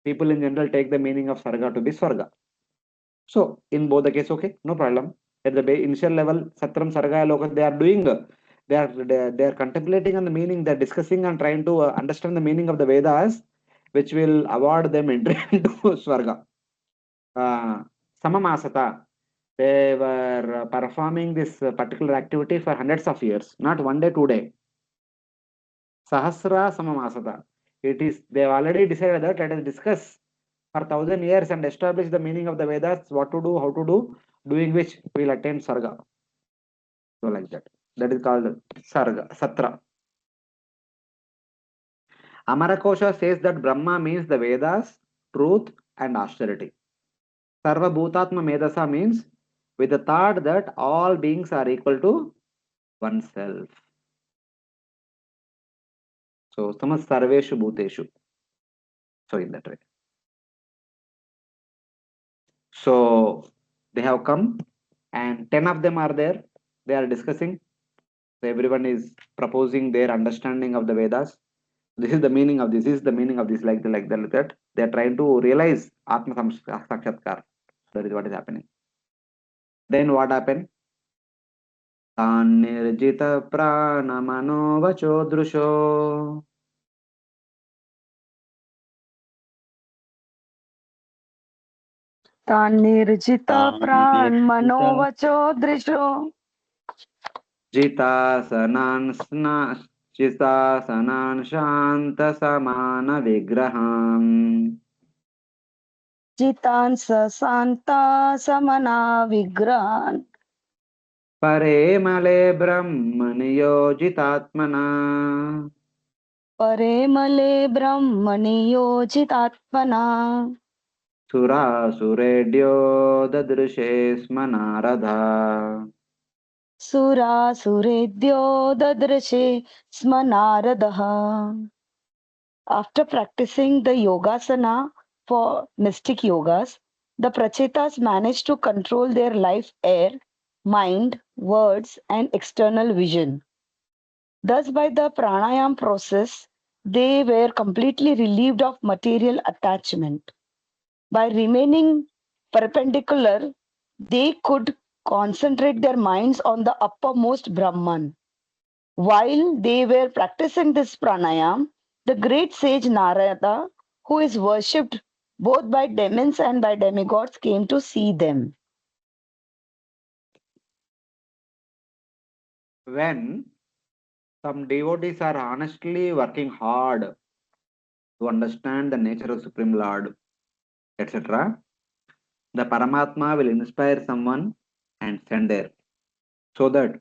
People in general take the meaning of Sarga to be Swarga. So in both the case, okay, no problem. At the initial level, Satram Sargaya Lokas, they are doing, they are contemplating on the meaning, they are discussing and trying to understand the meaning of the Vedas, which will award them entry into Swarga. Samamasata, they were performing this particular activity for hundreds of years, not one day, 2 day. Sahasra Samamasata. It is, they have already decided that let us discuss for 1,000 years and establish the meaning of the Vedas, what to do, how to do, doing which we will attain Sarga. So like that. That is called Sarga, Satra. Amarakosha says that Brahma means the Vedas, truth and austerity. Sarva Bhutatma Medasa means with the thought that all beings are equal to oneself. So Samas Sarveshu Bhuteshu. So in that way. So they have come and 10 of them are there. They are discussing. So everyone is proposing their understanding of the Vedas. This is the meaning of this. This is the meaning of this. Like that. They are trying to realize Atma Sakshatkar. That is what is happening. Then what happened? Tanirjita prana mano vacho drusho. Tanirjita pran manovaccho drisho. Jita sanan shanta samana vigraham. Jitansa santa samana vigrahan. Pare male brahmani yojitatmana. Pare male brahmani yojitatmana. Sura suredyo dadrishe sma Narada. Sura suredyo dadrishe sma Naradaha. After practicing the yogasana for mystic yogas, the prachetas managed to control their life air, mind, words, and external vision. Thus, by the pranayam process, they were completely relieved of material attachment. By remaining perpendicular, they could concentrate their minds on the uppermost Brahman. While they were practicing this pranayam, the great sage Narada, who is worshipped both by demons and by demigods, came to see them. When some devotees are honestly working hard to understand the nature of Supreme Lord, etc., the Paramatma will inspire someone and send there, so that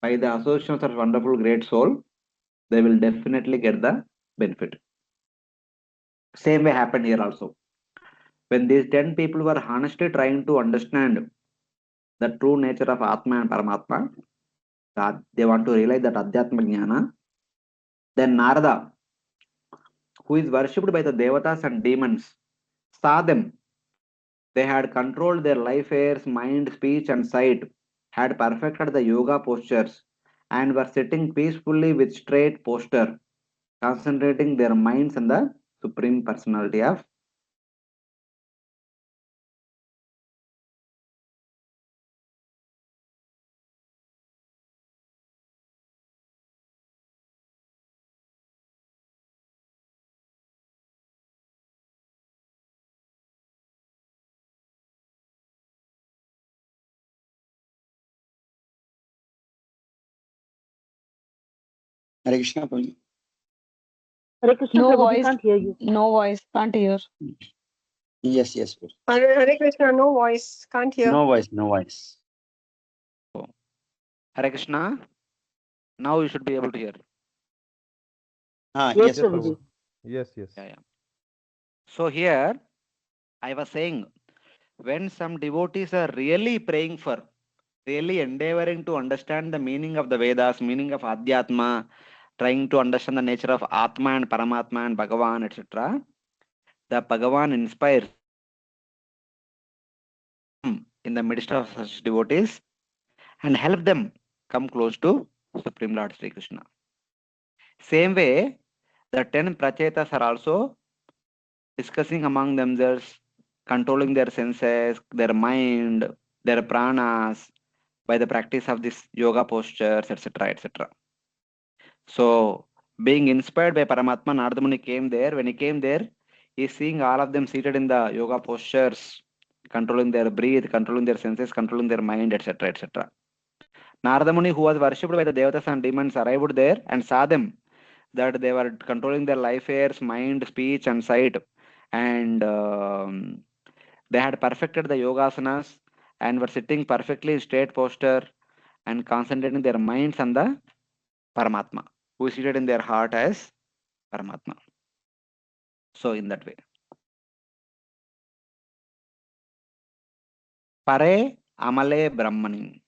by the association of such wonderful great soul, they will definitely get the benefit. Same way happened here also. When these 10 people were honestly trying to understand the true nature of Atma and Paramatma, that they want to realize that Adhyatma Jnana, then Narada, who is worshipped by the Devatas and demons, saw them. They had controlled their life airs, mind, speech, and sight, had perfected the yoga postures, and were sitting peacefully with straight posture, concentrating their minds on the Supreme Personality of. Hare Krishna, Prabhuji. Hare Krishna, No Prabhuji, voice, can't hear you. no voice, can't hear. Yes, yes, Prabhuji. Hare Krishna, no voice, can't hear. No voice, no voice. Hare Krishna. Now you should be able to hear. Ah, Yes, yes, Yes, Prabhuji. Prabhuji. Prabhu. Yes, yes. Yeah. So here I was saying, when some devotees are really praying for, really endeavoring to understand the meaning of the Vedas, meaning of Adhyatma, trying to understand the nature of Atma and Paramatma and Bhagavan, etc., the Bhagavan inspires in the midst of such devotees and help them come close to Supreme Lord Sri Krishna. Same way, the 10 prachetas are also discussing among themselves, controlling their senses, their mind, their pranas by the practice of this yoga postures, etc., etc. So, being inspired by Paramatma, Narada Muni came there. When he came there, he's seeing all of them seated in the yoga postures, controlling their breath, controlling their senses, controlling their mind, etc., etc. Narada Muni, who was worshipped by the Devatas and demons, arrived there and saw them that they were controlling their life airs, mind, speech, and sight, and they had perfected the yogasanas and were sitting perfectly in straight posture and concentrating their minds on the Paramatma, who is seated in their heart as Paramatma. So, in that way. Pare Amale Brahmani.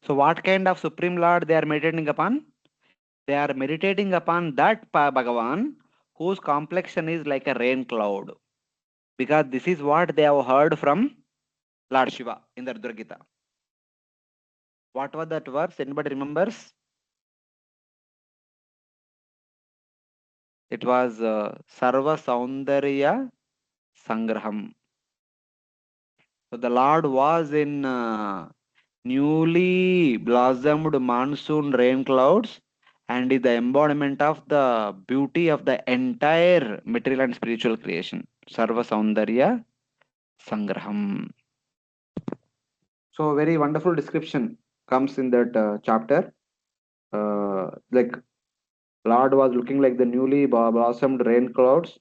So, what kind of Supreme Lord they are meditating upon? They are meditating upon that Bhagavan whose complexion is like a rain cloud. Because this is what they have heard from Lord Shiva in the Rudra Gita. What was that verse? Anybody remembers? It was Sarva Saundarya Sangraham. So the Lord was in newly blossomed monsoon rain clouds and is the embodiment of the beauty of the entire material and spiritual creation. Sarva Saundarya Sangraham. So very wonderful description comes in that chapter. Like Lord was looking like the newly blossomed rain clouds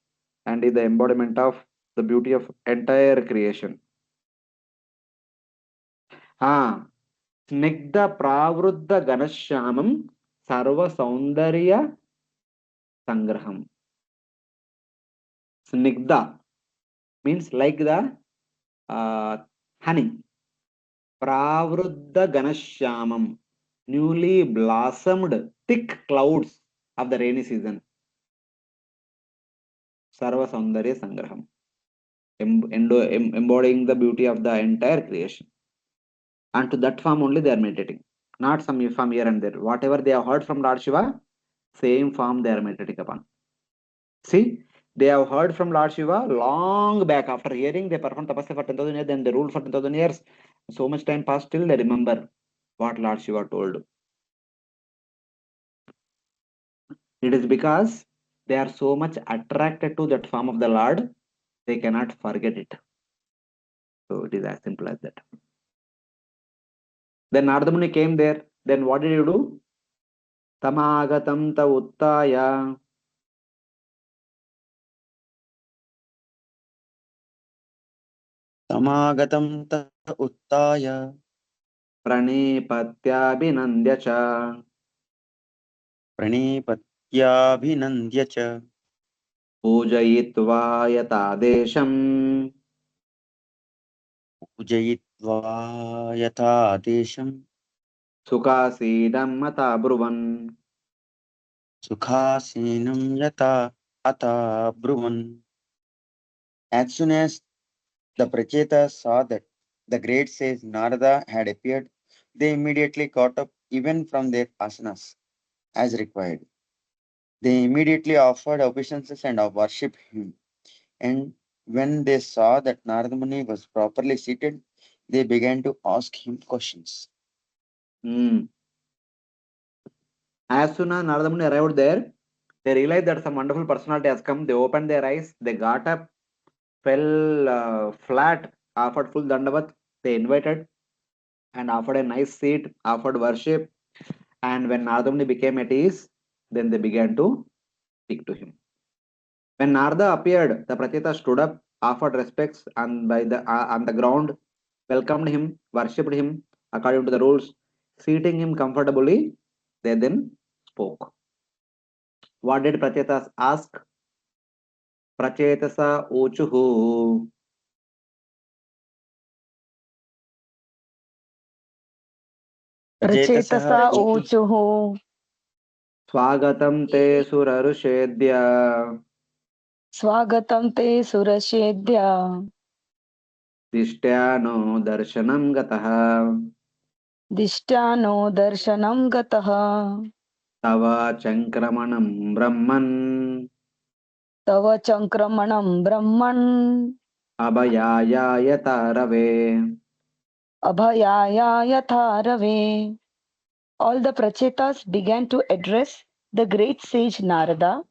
and is the embodiment of the beauty of entire creation. Ah, Snigdha Pravruddha Ganashyamam Sarva Saundarya Sangraham. Snigdha means like the honey. Pravruddha Ganashyamam, newly blossomed thick clouds of the rainy season. Sarva Saundarya Sangraham. Embodying the beauty of the entire creation. And to that form only they are meditating. Not some form here and there. Whatever they have heard from Lord Shiva, same form they are meditating upon. See, they have heard from Lord Shiva long back. After hearing, they performed tapasya for 10,000 years, then they ruled for 10,000 years. So much time passed, still they remember what Lord Shiva told. It is because They are so much attracted to that form of the Lord, they cannot forget it. So it is as simple as that. Then Narada Muni came there. Then what did you do? Tamagatam ta uttaya Tamagatam ta uttaya pranipatyaabhinandya cha pranipatyaabhinandya cha पूजयित्वा यतादेशम् पूजयित्वा यथा देशं सुखासीनं मता ब्रुवन्. sukhasinam yata ata bruvan. As soon as the Prachetas saw that the great sage Narada had appeared, they immediately got up even from their asanas as required. They immediately offered obeisances and worshipped him. And when they saw that Narada Muni was properly seated, they began to ask him questions. As soon as Narada Muni arrived there, they realized that some wonderful personality has come. They opened their eyes, they got up, fell flat, offered full dandavat. They invited and offered a nice seat, offered worship. And when Narada Muni became at ease, then they began to speak to him. When Narada appeared, the Pracheta stood up, offered respects, and on the ground, welcomed him, worshipped him according to the rules, seating him comfortably. They then spoke. What did Prachetas ask? Prachetasa uchuhu. प्रचेतसा ऊचुः Swagatam te surarushedya. स्वागतं ते सुरसेद्य Dishyano darshanam gataha. दिष्ट्यानो दर्शनं गतः Tava chankramanam brahman. तव चङ्क्रमणं ब्रह्मन् Abhayaya yatarave. अभयाय यथा रवे. All the prachetas began to address the great sage Narada.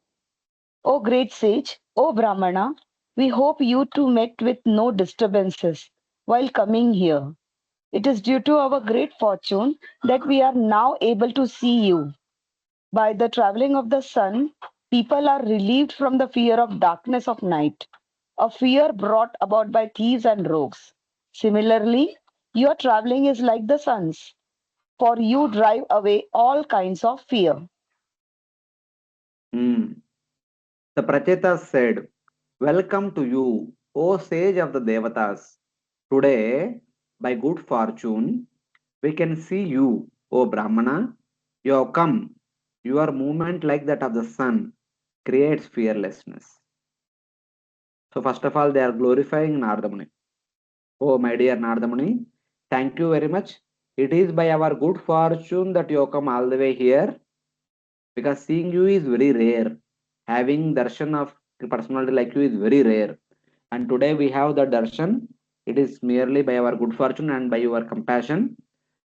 O great sage, O Brahmana, we hope you too met with no disturbances while coming here. It is due to our great fortune that we are now able to see you. By the traveling of the sun, people are relieved from the fear of darkness of night, a fear brought about by thieves and rogues. Similarly, your traveling is like the sun's, for you drive away all kinds of fear. The Prachetas said, Welcome to you, O sage of the Devatas. Today, by good fortune, we can see you, O Brahmana. You have come. Your movement, like that of the sun, creates fearlessness. So, first of all, they are glorifying Narada Muni. Oh, my dear Narada Muni, thank you very much. It is by our good fortune that you have come all the way here, because seeing you is very rare. Having darshan of personality like you is very rare. And today we have the darshan. It is merely by our good fortune and by your compassion,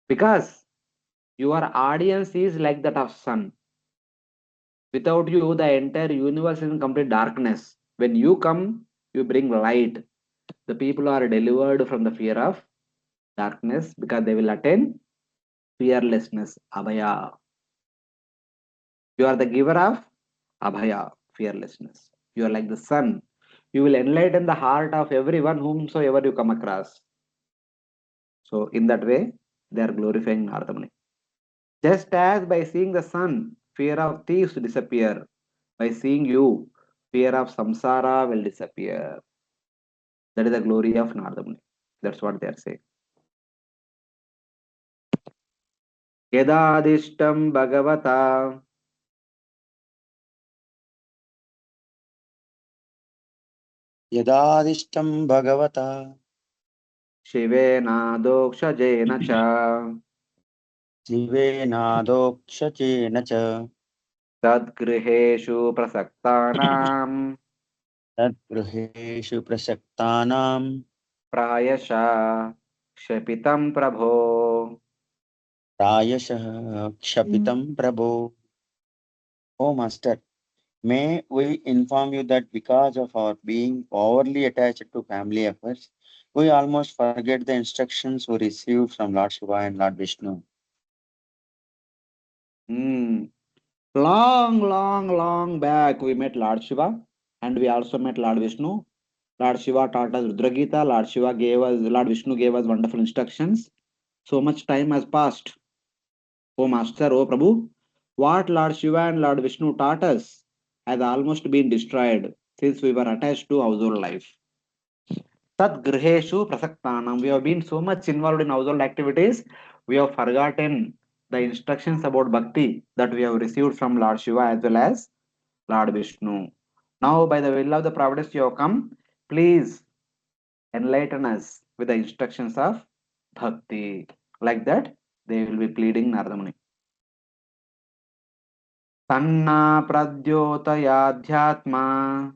because your audience is like that of sun. Without you, the entire universe is in complete darkness. When you come, you bring light. The people are delivered from the fear of darkness because they will attain fearlessness, abhaya. You are the giver of abhaya, fearlessness. You are like the sun. You will enlighten the heart of everyone whomsoever you come across. So in that way, they are glorifying Narada Muni. Just as by seeing the sun, fear of thieves disappear. By seeing you, fear of samsara will disappear. That is the glory of Narada Muni. That's what they are saying. Yadadishtam Bhagavata Yadadishtam bhagavata Shivena Dokshajena Cha Jivenadokshachena cha Tadgriheshu Prasaktanam tadgruheshu prasaktanam Prayasha Kshapitam Prabho. prayashah kshapitam prabho. O Master, May we inform you that because of our being overly attached to family affairs, we almost forget the instructions we received from Lord Shiva and Lord Vishnu. Long back, we met Lord Shiva and we also met Lord Vishnu. Lord Shiva taught us Rudra Gita. Lord Vishnu gave us wonderful instructions. So much time has passed. O Master, O Prabhu, what Lord Shiva and Lord Vishnu taught us has almost been destroyed since we were attached to household life. Tat griheshu prasaktanam. We have been so much involved in household activities, we have forgotten the instructions about bhakti that we have received from Lord Shiva as well as Lord Vishnu. Now, by the will of the providence you have come, please enlighten us with the instructions of bhakti. Like that, they will be pleading Narada Muni. Tanna pradyotayaadhyatma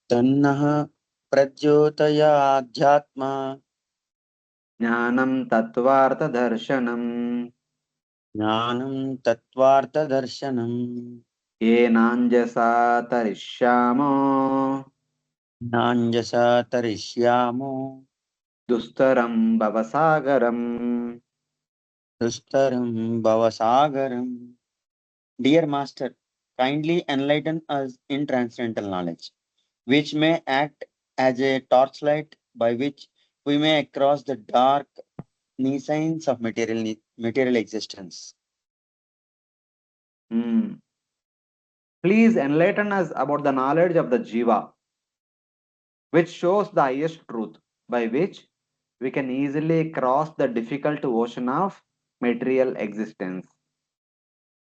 Tannah pradyotayadhyatma jnanam tattvartha darshanam jnanam tattvartha darshanam yenanjasa tarishyamo nanjasa tarishyamo dustaram bhavasagaram. dustaram bhavasagaram. Dear Master, kindly enlighten us in transcendental knowledge, which may act as a torchlight by which we may cross the dark nescience of material existence. Please enlighten us about the knowledge of the Jiva, which shows the highest truth, by which we can easily cross the difficult ocean of material existence.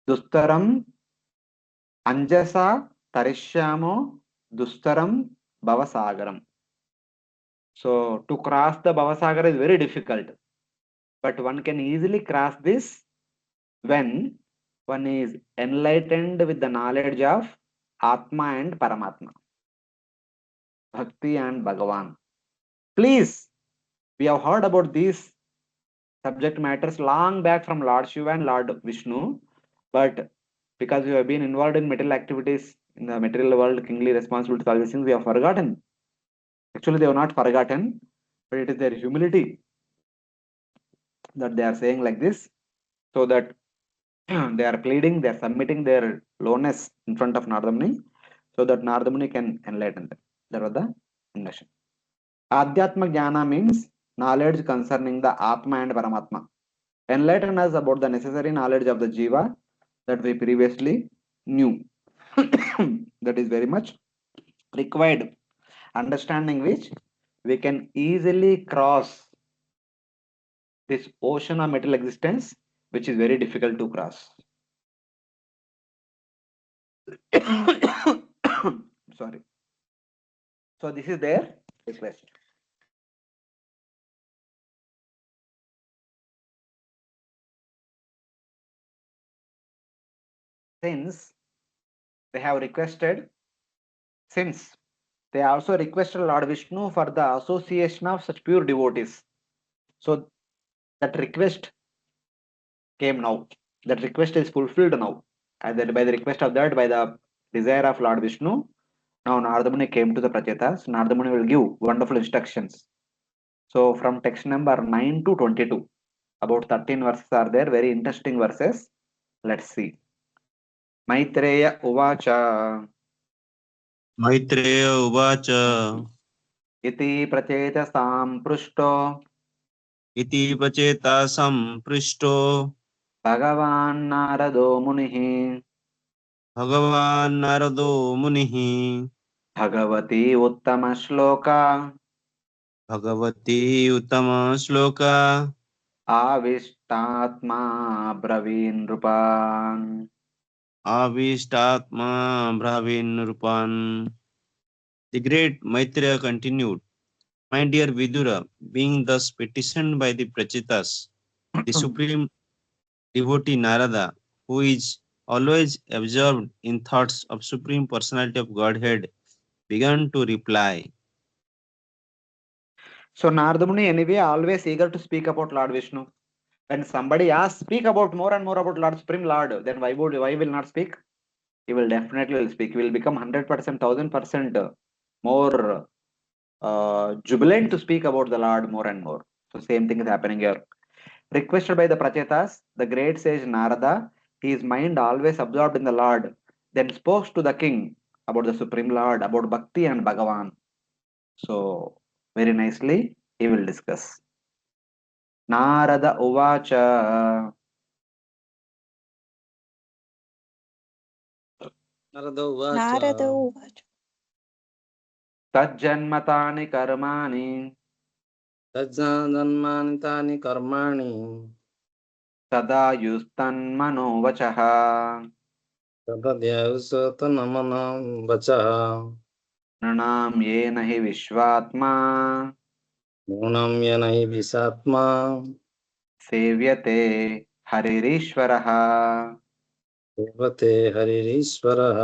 Dustaram anjasa tarishyamo dustaram bhavasagaram. So to cross the bhavasagara is very difficult, but one can easily cross this when one is enlightened with the knowledge of Atma and Paramatma, Bhakti and Bhagavan. Please, we have heard about these subject matters long back from Lord Shiva and Lord Vishnu, but because we have been involved in material activities in the material world, kingly responsibilities, all these things, we have forgotten. Actually, they have not forgotten, but it is their humility that they are saying like this, so that they are pleading, they are submitting their lowness in front of Narada Muni, so that Narada Muni can enlighten them. That was the intention. Adhyatma Jnana means knowledge concerning the Atma and Paramatma. Enlighten us about the necessary knowledge of the Jiva that we previously knew. That is very much required, understanding which we can easily cross this ocean of material existence, which is very difficult to cross. Sorry. So this is their request. Since they have requested, since they also requested Lord Vishnu for the association of such pure devotees. So that request came now. That request is fulfilled now. And that by the request of that, by the desire of Lord Vishnu, now Narada Muni came to the Prachetas. Narada Muni will give wonderful instructions. So from text number 9 to 22, about 13 verses are there, very interesting verses. Let's see. Maitreya Uvacha Maitreya उवाच iti prachetasam prushto इति पचेता सम्पृष्टो Bhagavan Narado Munihi भगवान् नारदो मुनिः Bhagavati Uttama Shloka Bhagwati उत्तमश्लोका Avishtatma Bravin Rupan. आविष्टात्मा Bhavin. The great Maitreya continued, my dear Vidura, being thus petitioned by the Prachitas, the supreme devotee Narada, who is always absorbed in thoughts of Supreme Personality of Godhead, began to reply. So Narada Muni anyway always eager to speak about Lord Vishnu. When somebody asks, speak about more and more about Lord Supreme Lord, then why will not speak? He will definitely will speak. He will become 100%, 1000% more jubilant to speak about the Lord more and more. So same thing is happening here. Requested by the Prachetas, the great sage Narada, his mind always absorbed in the Lord, then spoke to the king about the Supreme Lord, about Bhakti and Bhagavan. So very nicely he will discuss. Narada Uvacha. Narada uvacha Narada Uvacha. Tajjanmatani karmani तज्जन्मानि तानि कर्माणि तदा युस्तन्मनो वचः तदध्यायुषतनमनं वचः नृणां येन हि विश्वात्मा नूनं येन हि विषात्मा सेव्यते हरिरीश्वरः. सेवते हरिरीश्वरः.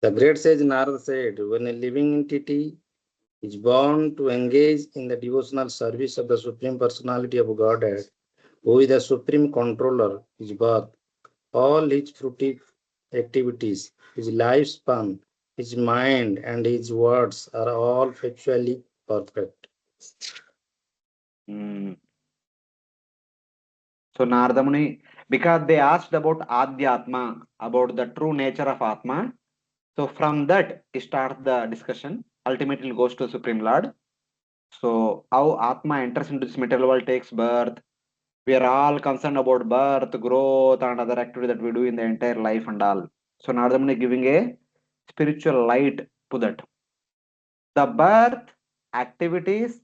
The great sage Narada said, when a living entity is born to engage in the devotional service of the Supreme Personality of Godhead, who is the Supreme Controller, his birth, all his fruitive activities, his lifespan, his mind, and his words are all factually perfect. So Narada Muni, because they asked about Adhyatma, about the true nature of Atma. So from that starts the discussion. Ultimately it goes to Supreme Lord. So how Atma enters into this material world, takes birth. We are all concerned about birth, growth, and other activity that we do in the entire life and all. So Narada Muni giving a spiritual light to that. The birth, activities,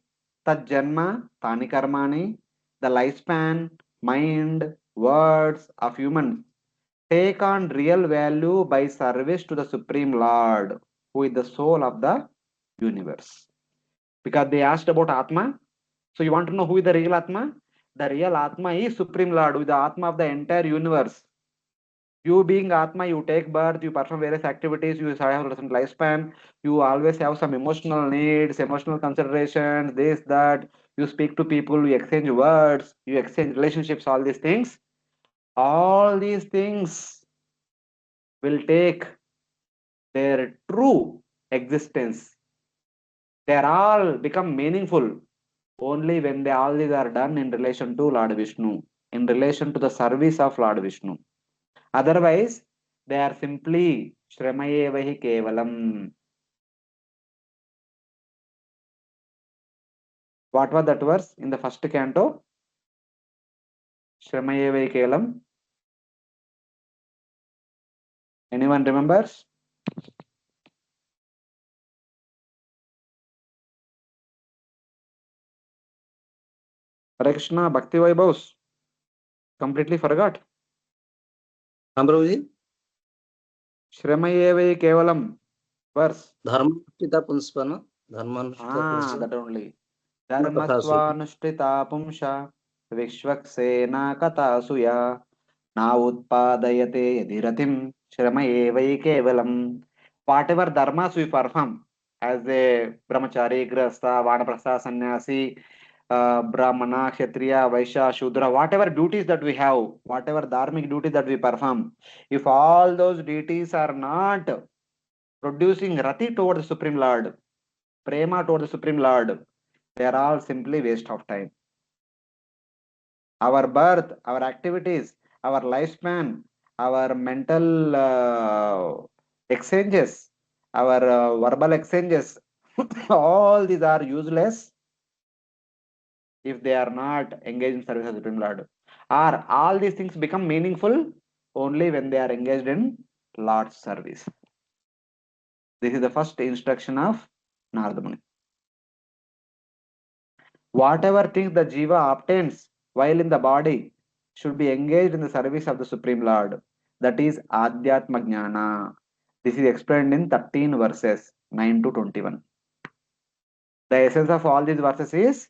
janma, tani karmani, the lifespan, mind, words of humans take on real value by service to the Supreme Lord, who is the soul of the universe. Because they asked about Atma. So you want to know who is the real Atma? The real Atma is Supreme Lord, who is the Atma of the entire universe. You being Atma, you take birth, you perform various activities, you have a certain lifespan, you always have some emotional needs, emotional considerations, this, that, you speak to people, you exchange words, you exchange relationships, all these things. All these things will take their true existence. They are all become meaningful only when they all these are done in relation to Lord Vishnu, in relation to the service of Lord Vishnu. Otherwise, they are simply Shramayevahi Kevalam. What was that verse in the first canto? Shramayevahi Kevalam. Anyone remembers? Hare Krishna, Bhakti Vaibhavs. Completely forgot. Ambrose? Shramayevahi Kevalam verse. Dharmasthita punspana. Dharmasthita That only. kathasu. Dharmasvanushtrita pumsha Vishwaksena katasuya na utpadayate yadiratim Shramayevai Kevalam. Whatever dharmas we perform as a brahmachari, grasta, vanaprastha, sannyasi, brahmana, kshatriya, vaishya, shudra, whatever duties that we have, whatever dharmic duties that we perform, if all those duties are not producing rati toward the Supreme Lord, prema toward the Supreme Lord, they are all simply waste of time. Our birth, our activities, our lifespan, our mental exchanges, our verbal exchanges, all these are useless if they are not engaged in service of the Supreme Lord. Or all these things become meaningful only when they are engaged in Lord's service. This is the first instruction of Narada Muni. Whatever things the jiva obtains while in the body should be engaged in the service of the Supreme Lord. That is Adhyatma Jnana. This is explained in 13 verses 9 to 21. The essence of all these verses is,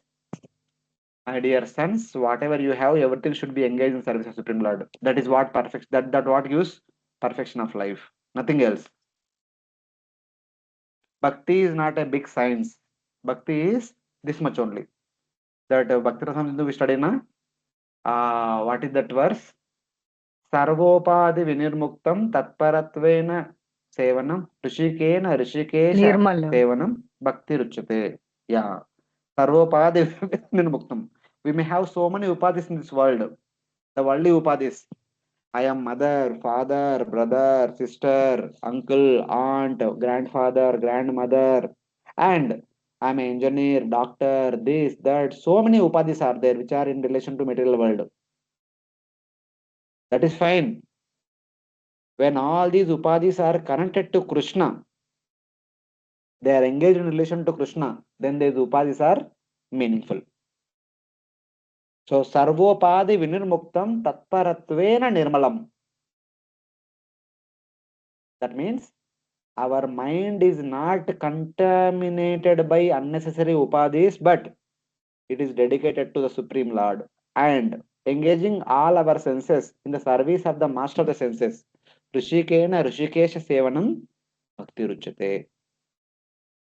my dear sons, whatever you have, everything should be engaged in service of Supreme Lord. That is what perfect. That what gives perfection of life. Nothing else. Bhakti is not a big science. Bhakti is this much only. That Bhakti Rasamrita we study na. What is that verse? Sarvopadi vinirmuktam tatparatvena sevanam rishikena rishikesha Nirmala. sevanam bhakti ruchate. Yeah. Sarvopadi vinirmuktam. We may have so many upadis in this world. The worldly upadis. I am mother, father, brother, sister, uncle, aunt, grandfather, grandmother, and I'm an engineer, doctor, this, that. So many upadis are there which are in relation to material world. That is fine. When all these upadis are connected to Krishna, they are engaged in relation to Krishna, then these upadis are meaningful. So, sarvopadi vinirmuktam tatparatvena nirmalam. That means our mind is not contaminated by unnecessary upadis, but it is dedicated to the Supreme Lord and engaging all our senses in the service of the Master of the senses. Rishikena Rishikesha Sevanam Bhakti Ruchate.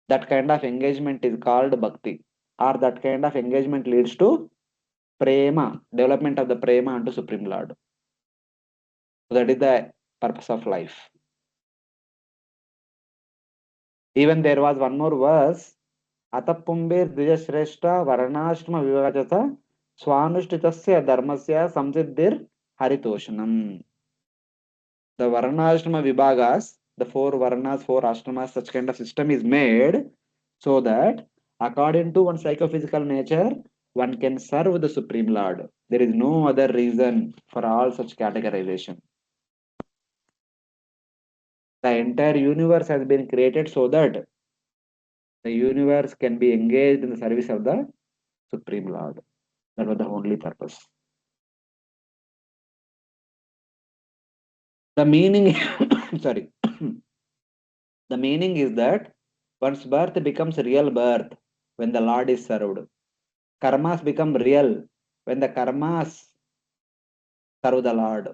That kind of engagement is called Bhakti, or that kind of engagement leads to Prema, development of the Prema unto Supreme Lord. So that is the purpose of life. Even there was one more verse. Atapumbir Dvijashreshta Varnashtama Vivajata Swanushtitasya Dharmasya Samsiddhir Haritoshanam. The Varnashrama Vibhagas, the four Varnas, four Ashramas, such kind of system is made so that according to one psychophysical nature, one can serve the Supreme Lord. There is no other reason for all such categorization. The entire universe has been created so that the universe can be engaged in the service of the Supreme Lord. That was the only purpose. The meaning, sorry, the meaning is that one's birth becomes real birth when the Lord is served. Karmas become real when the karmas serve the Lord.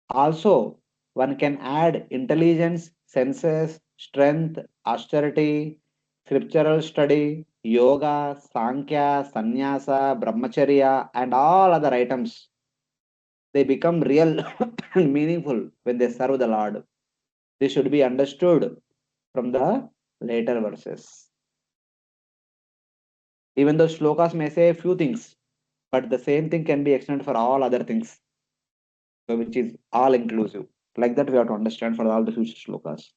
Also, one can add intelligence, senses, strength, austerity, scriptural study, yoga, sankhya, sannyasa, brahmacharya, and all other items. They become real and meaningful when they serve the Lord. This should be understood from the later verses. Even though shlokas may say a few things, but the same thing can be extended for all other things, so which is all inclusive. Like that, we have to understand for all the future shlokas.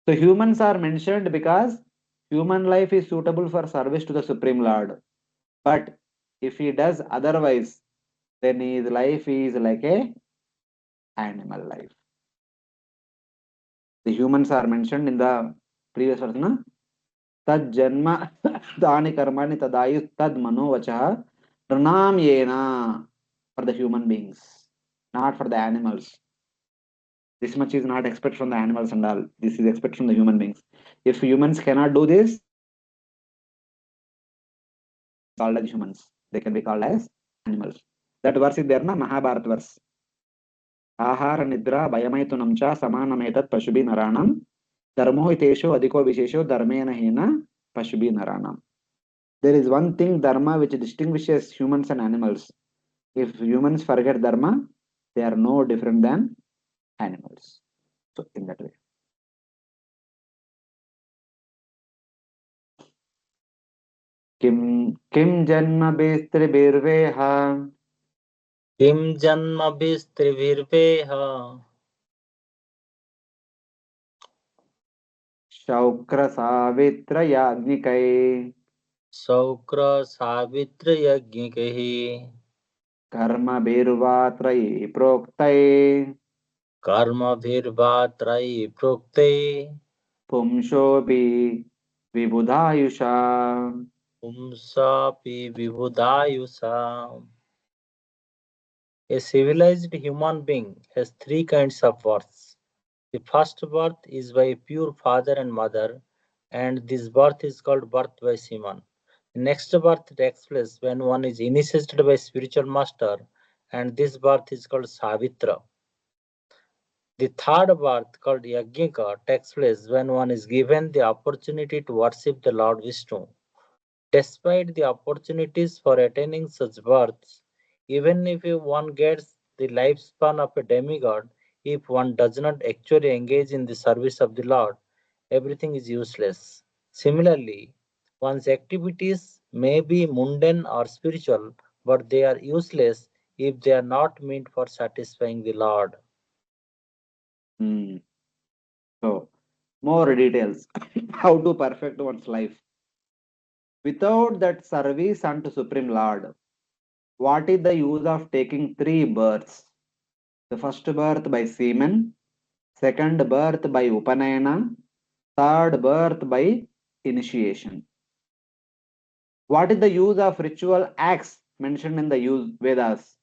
So humans are mentioned because human life is suitable for service to the Supreme Lord. But if he does otherwise, then his life is like a animal life. The humans are mentioned in the previous verse. Na? Tad janma dani karmani tadayu tad manovacha pranam yena, for the human beings, not for the animals. This much is not expected from the animals and all. This is expected from the human beings. If humans cannot do this, called as humans. They can be called as animals. That verse is there, na Mahabharata verse. Ahara nidra bhayamaitunam cha samanametat pashubi naranam dharmo hitesho adhiko vishesho dharmena hena pashubi naranam. There is one thing dharma which distinguishes humans and animals. If humans forget dharma, they are no different than animals. So in that way. Kim janma bestre किं जन्मभिस्त्रिभिर्वेह Shaukra Savitra Yagnikai शौक्रसावित्र्ययज्ञिकैः Karma Birvatrayi Proktai कर्मभिर्वात्रैः प्रोक्ते Pumshobi Vibudhayusha. पुंसापि विबुधायुषा. A civilized human being has three kinds of births. The first birth is by a pure father and mother, and this birth is called birth by semen. The next birth takes place when one is initiated by spiritual master, and this birth is called Savitra. The third birth, called Yajnika, takes place when one is given the opportunity to worship the Lord Vishnu. Despite the opportunities for attaining such births, even if one gets the lifespan of a demigod, if one does not actually engage in the service of the Lord, everything is useless. Similarly, one's activities may be mundane or spiritual, but they are useless if they are not meant for satisfying the Lord. Hmm. So, more details. How to perfect one's life. Without that service unto Supreme Lord, what is the use of taking three births? The first birth by semen, second birth by Upanayana, third birth by initiation. What is the use of ritual acts mentioned in the Vedas?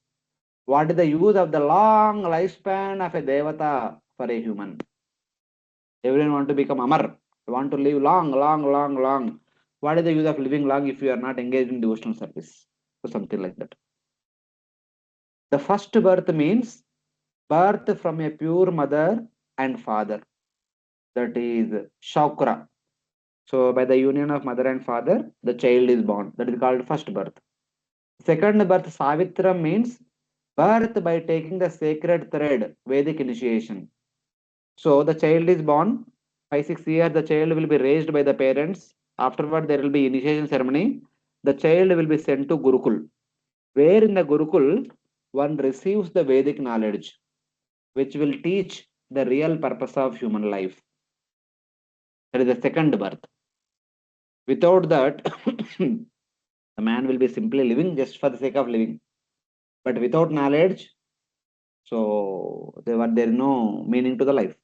What is the use of the long lifespan of a Devata for a human? Everyone want to become Amar. They want to live long, long, long, long. What is the use of living long if you are not engaged in devotional service? Or something like that. The first birth means birth from a pure mother and father. That is Shaukra. So by the union of mother and father, the child is born. That is called first birth. Second birth, Savitra, means birth by taking the sacred thread, Vedic initiation. So the child is born, 5 6 years, the child will be raised by the parents. Afterward, there will be initiation ceremony. The child will be sent to Gurukul, where in the Gurukul, one receives the Vedic knowledge, which will teach the real purpose of human life. That is the second birth. Without that, the man will be simply living just for the sake of living. But without knowledge, so there is no meaning to the life.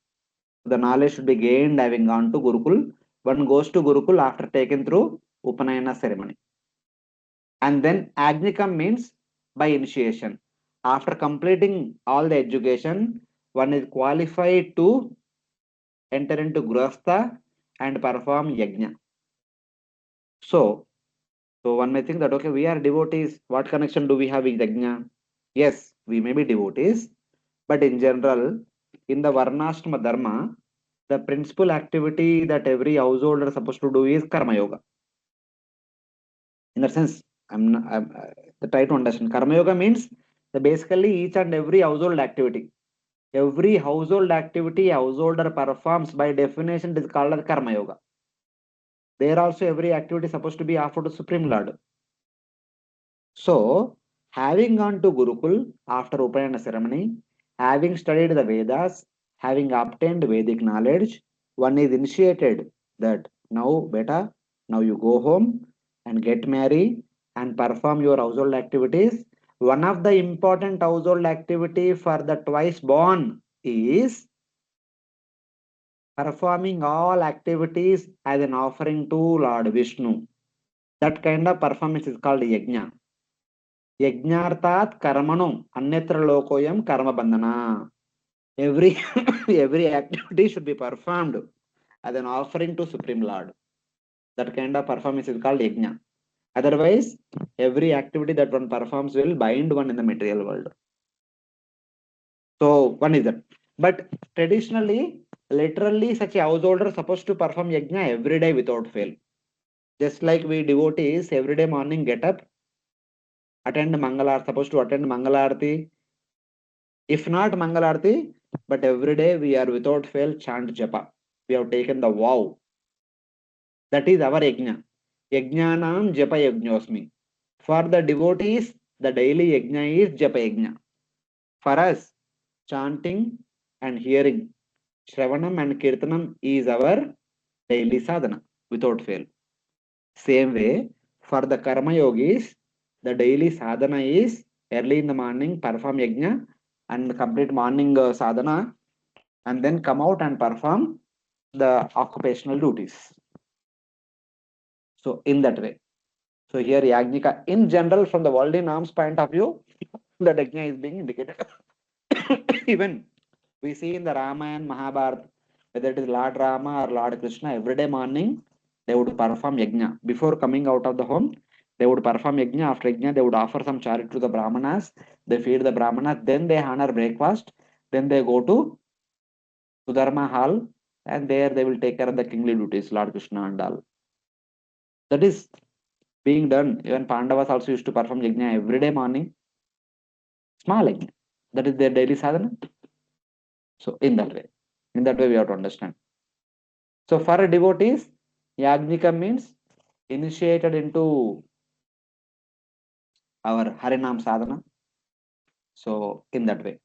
The knowledge should be gained having gone to Gurukul. One goes to Gurukul after taken through Upanayana ceremony. And then Agnikam means by initiation. After completing all the education, one is qualified to enter into Grahastha and perform Yajna. So one may think that, okay, we are devotees. What connection do we have with Yajna? Yes, we may be devotees, but in general, in the Varnashrama Dharma, the principal activity that every householder is supposed to do is Karma Yoga. In that sense, I'm try to understand. Karma Yoga means the basically each and every household activity. Every household activity a householder performs by definition is called as Karma Yoga. There also every activity is supposed to be offered to Supreme Lord. So, having gone to Gurukul after Upanayana ceremony, having studied the Vedas, having obtained Vedic knowledge, one is initiated that now, beta, now you go home and get married and perform your household activities. One of the important household activity for the twice born is performing all activities as an offering to Lord Vishnu. That kind of performance is called yajna. Yajnartat karmanam annetra lokoyam karma bandhana. Every every activity should be performed as an offering to Supreme Lord. That kind of performance is called yajna. Otherwise, every activity that one performs will bind one in the material world. So one is that. But traditionally, literally, such a householder is supposed to perform yajna every day without fail. Just like we devotees every day morning get up, attend Mangalarti, supposed to attend Mangalarti. If not Mangalarti, but every day we are without fail chant japa. We have taken the vow. That is our yajna. Yajnanam japa yajnosmi. For the devotees, the daily yajna is japa yajna. For us, chanting and hearing, Shravanam and Kirtanam is our daily sadhana without fail. Same way, for the karma yogis, the daily sadhana is early in the morning perform yajna and complete morning sadhana and then come out and perform the occupational duties. So in that way. So here Yajnika in general from the worldly norms point of view, the yajna is being indicated. Even we see in the Ramayana, Mahabharata, whether it is Lord Rama or Lord Krishna, every day morning they would perform yajna. Before coming out of the home, they would perform yajna. After yajna, they would offer some charity to the Brahmanas. They feed the Brahmanas. Then they honor breakfast. Then they go to Sudharma hall and there they will take care of the kingly duties, Lord Krishna and all. That is being done. Even Pandavas also used to perform yajna every day morning. Small yajna. That is their daily sadhana. So in that way we have to understand. So for devotees, yajnika means initiated into our Harinam sadhana. So in that way,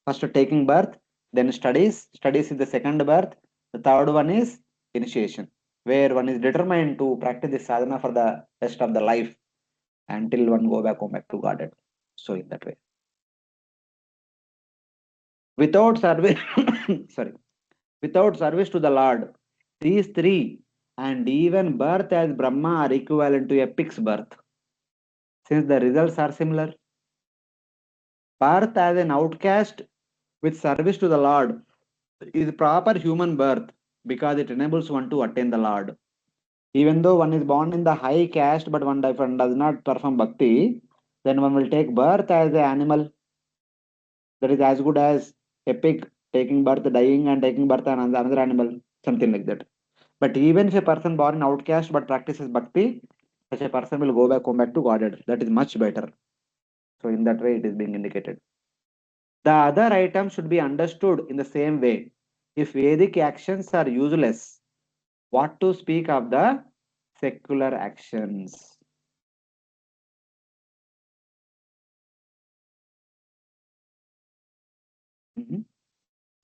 first taking birth, then studies. Studies is the second birth. The third one is initiation, where one is determined to practice this sadhana for the rest of the life until one go back to Godhead. So in that way, without service, sorry, without service to the Lord, these three and even birth as Brahma are equivalent to a pig's birth, since the results are similar. Birth as an outcast with service to the Lord is proper human birth because it enables one to attain the Lord. Even though one is born in the high caste, but one does not perform bhakti, then one will take birth as an animal. That is as good as a pig taking birth, dying, and taking birth as another animal, something like that. But even if a person born in outcast but practices bhakti, such a person will come back to Godhead. That is much better. So in that way, it is being indicated. The other items should be understood in the same way. If Vedic actions are useless, what to speak of the secular actions?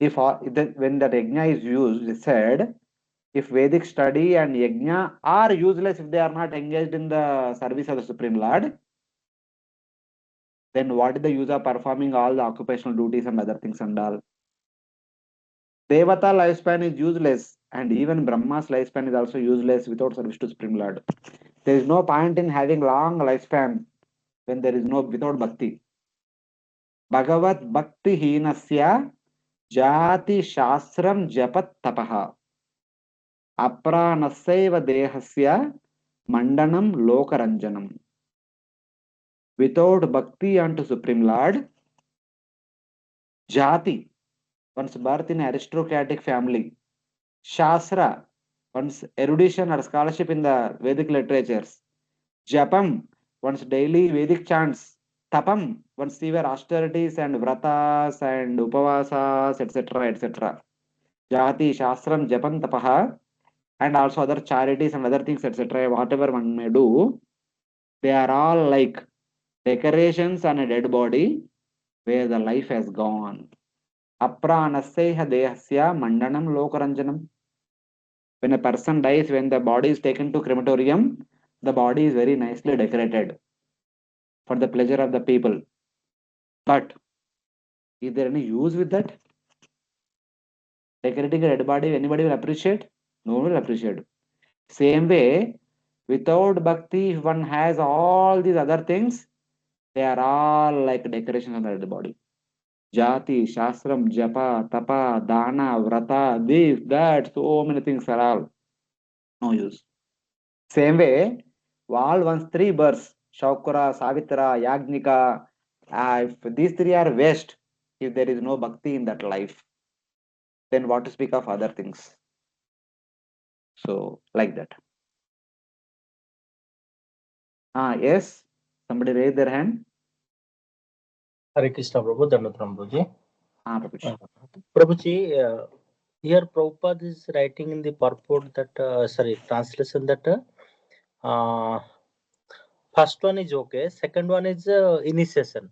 If when the yajna is used, it said, if Vedic study and yajna are useless if they are not engaged in the service of the Supreme Lord, then what is the use of performing all the occupational duties and other things and all? Devata lifespan is useless, and even Brahma's lifespan is also useless without service to Supreme Lord. There is no point in having long lifespan when there is no without bhakti. Bhagavat bhakti hinasya jati shastram japat tapaha apranasaiva dehasya mandanam lokaranjanam. Without bhakti unto Supreme Lord, jati, one's birth in aristocratic family, shastra, one's erudition or scholarship in the Vedic literatures, japam, one's daily Vedic chants, tapam, one's severe austerities and vratas and upavasas, etc., etc. Jati, shastram, japam, tapaha, and also other charities and other things, etc., whatever one may do, they are all like decorations on a dead body where the life has gone. Apranasya dehasya mandanam lokaranjanam. When a person dies, when the body is taken to crematorium, the body is very nicely decorated for the pleasure of the people. But is there any use with that? Decorating a dead body, anybody will appreciate? No one will appreciate. Same way, without bhakti, if one has all these other things, they are all like decorations on the dead body. Jati, Shastram, Japa, Tapa, Dana, Vrata, this, that, so many things are all no use. Same way, all one's three births, Shaukura, Savitra, Yagnika, if these three are waste, if there is no bhakti in that life, then what to speak of other things? So, like that. Yes, somebody raise their hand. Hare Krishna Prabhu, Dandataram Prabhuji. Prabhuji. Prabhuji, here Prabhupada is writing in the purport that, translation that first one is okay, second one is initiation.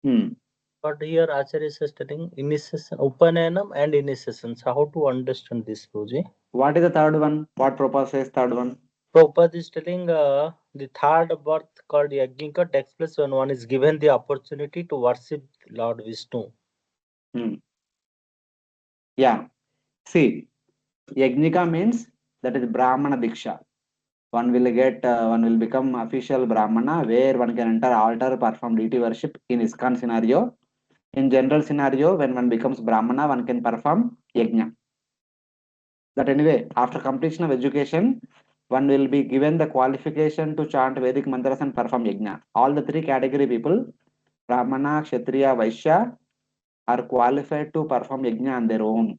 But here Acharya is telling initiation, Upanayam and initiation. So how to understand this, Prabhuji? What is the third one? What Prabhupada says third one? Prabhupada is telling the third birth called Yajnika takes place when one is given the opportunity to worship Lord Vishnu. Yeah. See, Yajnika means that is Brahmana Diksha. One will become official Brahmana where one can enter altar, perform deity worship in ISKCON scenario. In general scenario, when one becomes Brahmana, one can perform Yajna. That anyway, after completion of education, one will be given the qualification to chant Vedic mantras and perform Yajna. All the three category people, Brahmana, Kshatriya, Vaishya, are qualified to perform Yajna on their own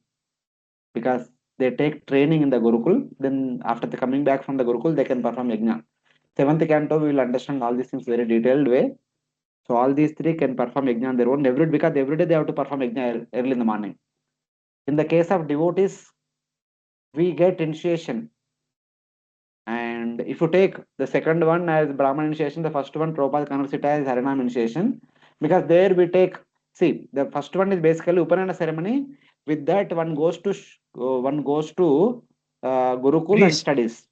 because they take training in the Gurukul. Then after coming back from the Gurukul, they can perform Yajna. 7th canto, we will understand all these things very detailed way. So all these three can perform yajna on their own, because every day they have to perform yajna early in the morning. In the case of devotees, we get initiation. And if you take the second one as Brahman initiation, the first one Prabhupada converts it as Harinam initiation, because there we take, see, the first one is basically Upanayana ceremony. With that, one goes to Gurukul and Priest. studies.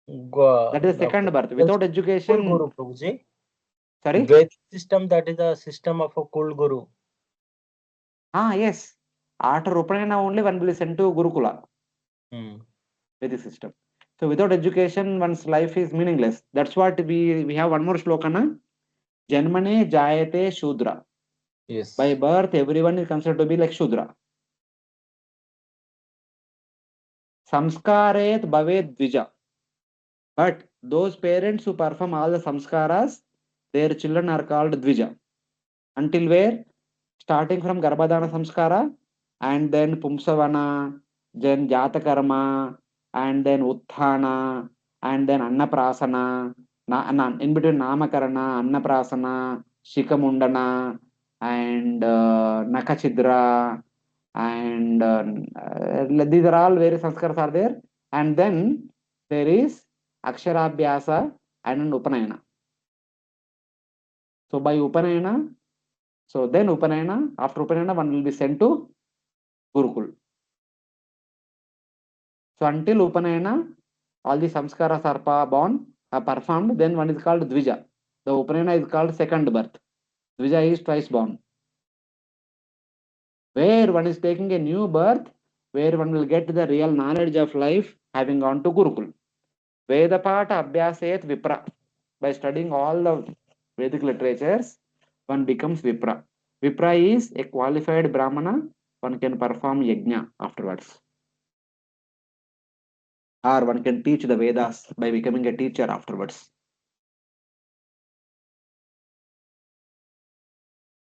That That is the second birth. Without education, Guru, Prabhuji. Sorry? Vedic system, that is the system of a Kul Guru. Yes. After Upanayana only one will be sent to Gurukula. Vedic system. So without education, one's life is meaningless. That's what we have one more shloka, na? Janmane jayate Shudra. Yes. By birth, everyone is considered to be like Shudra. Samskaret bhaved dvija. But those parents who perform all the samskaras, their children are called dvija. Until where? Starting from Garbhadana samskara, and then Pumsavana, then Jatakarma, and then Utthana, and then Annaprasana, in between Namakarana, Annaprasana, Shikamundana, and Nakachidra, and these are all various sanskaras are there. And then there is Aksharabhyasa and Upanayana. So by Upanayana, then Upanayana, after Upanayana, one will be sent to Gurukul. So until Upanayana, all the samskaras are performed, then one is called Dvija. The Upanayana is called second birth. Dvija is twice born. Where one is taking a new birth, where one will get the real knowledge of life, having gone to Gurukul. Vedapata Abhyasayat Vipra. By studying all the Vedic literatures, one becomes Vipra. Vipra is a qualified Brahmana. One can perform yajna afterwards. Or one can teach the Vedas by becoming a teacher afterwards.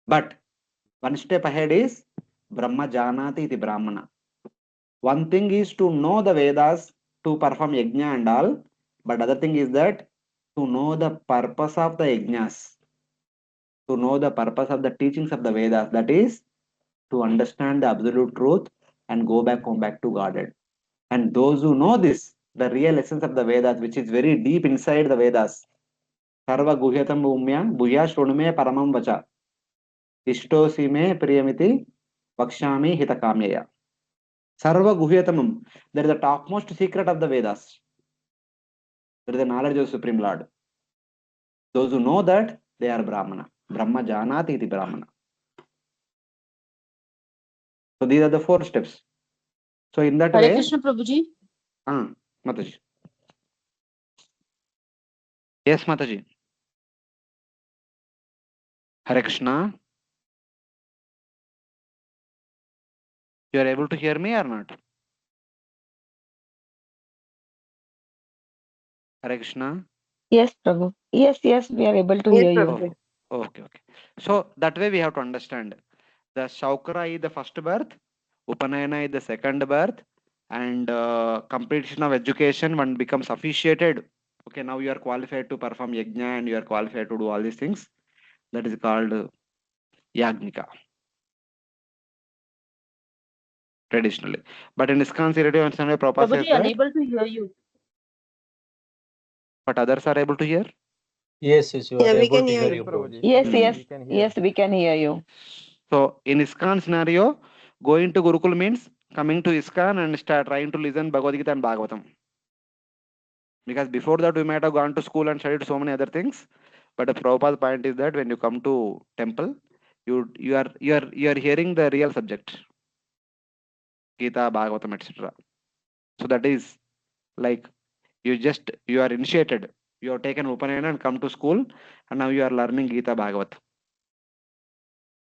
But one step ahead is Brahma Janati iti Brahmana. One thing is to know the Vedas, to perform yajna and all, but other thing is that to know the purpose of the yajnas, to know the purpose of the teachings of the Vedas, that is to understand the absolute truth and go back, home back to Godhead. And those who know this, the real essence of the Vedas, which is very deep inside the Vedas, Sarva Guhyatam Bhumya, Bhuya Shrunume Paramam Vacha, Ishtosi me Priyamiti, Vakshami Hitakamyaya. Sarva Guhyatamam, there is the topmost secret of the Vedas. There is the knowledge of Supreme Lord. Those who know that, they are Brahmana. Brahma Janati iti Brahmana. So these are the 4 steps. So in that Hare way, Krishna Prabhuji. Mataji. Yes, Mataji. Hare Krishna. You are able to hear me or not? Hare Krishna. Yes, Prabhu. Yes, we are able to hear you. Okay. So that way we have to understand. The Shaukara is the first birth, Upanayana is the second birth, and completion of education, one becomes officiated. Okay, now you are qualified to perform yajna and you are qualified to do all these things. That is called Yagnika. Traditionally. But in ISKCON Sirati and Sunday, Prabhupada says Prabhuji, that. unable to hear you. But others are able to hear? Yes, you are able to hear you, Prabhuji. Yes, we can hear you. So in ISKCON scenario, going to Gurukul means coming to ISKCON and start trying to listen Bhagavad Gita and Bhagavatam. Because before that we might have gone to school and studied so many other things. But the Prabhupada's point is that when you come to temple, you are hearing the real subject. Gita, Bhagavatam, etc. So that is like you are initiated. You have taken Upanayana and come to school, and now you are learning Gita Bhagavat.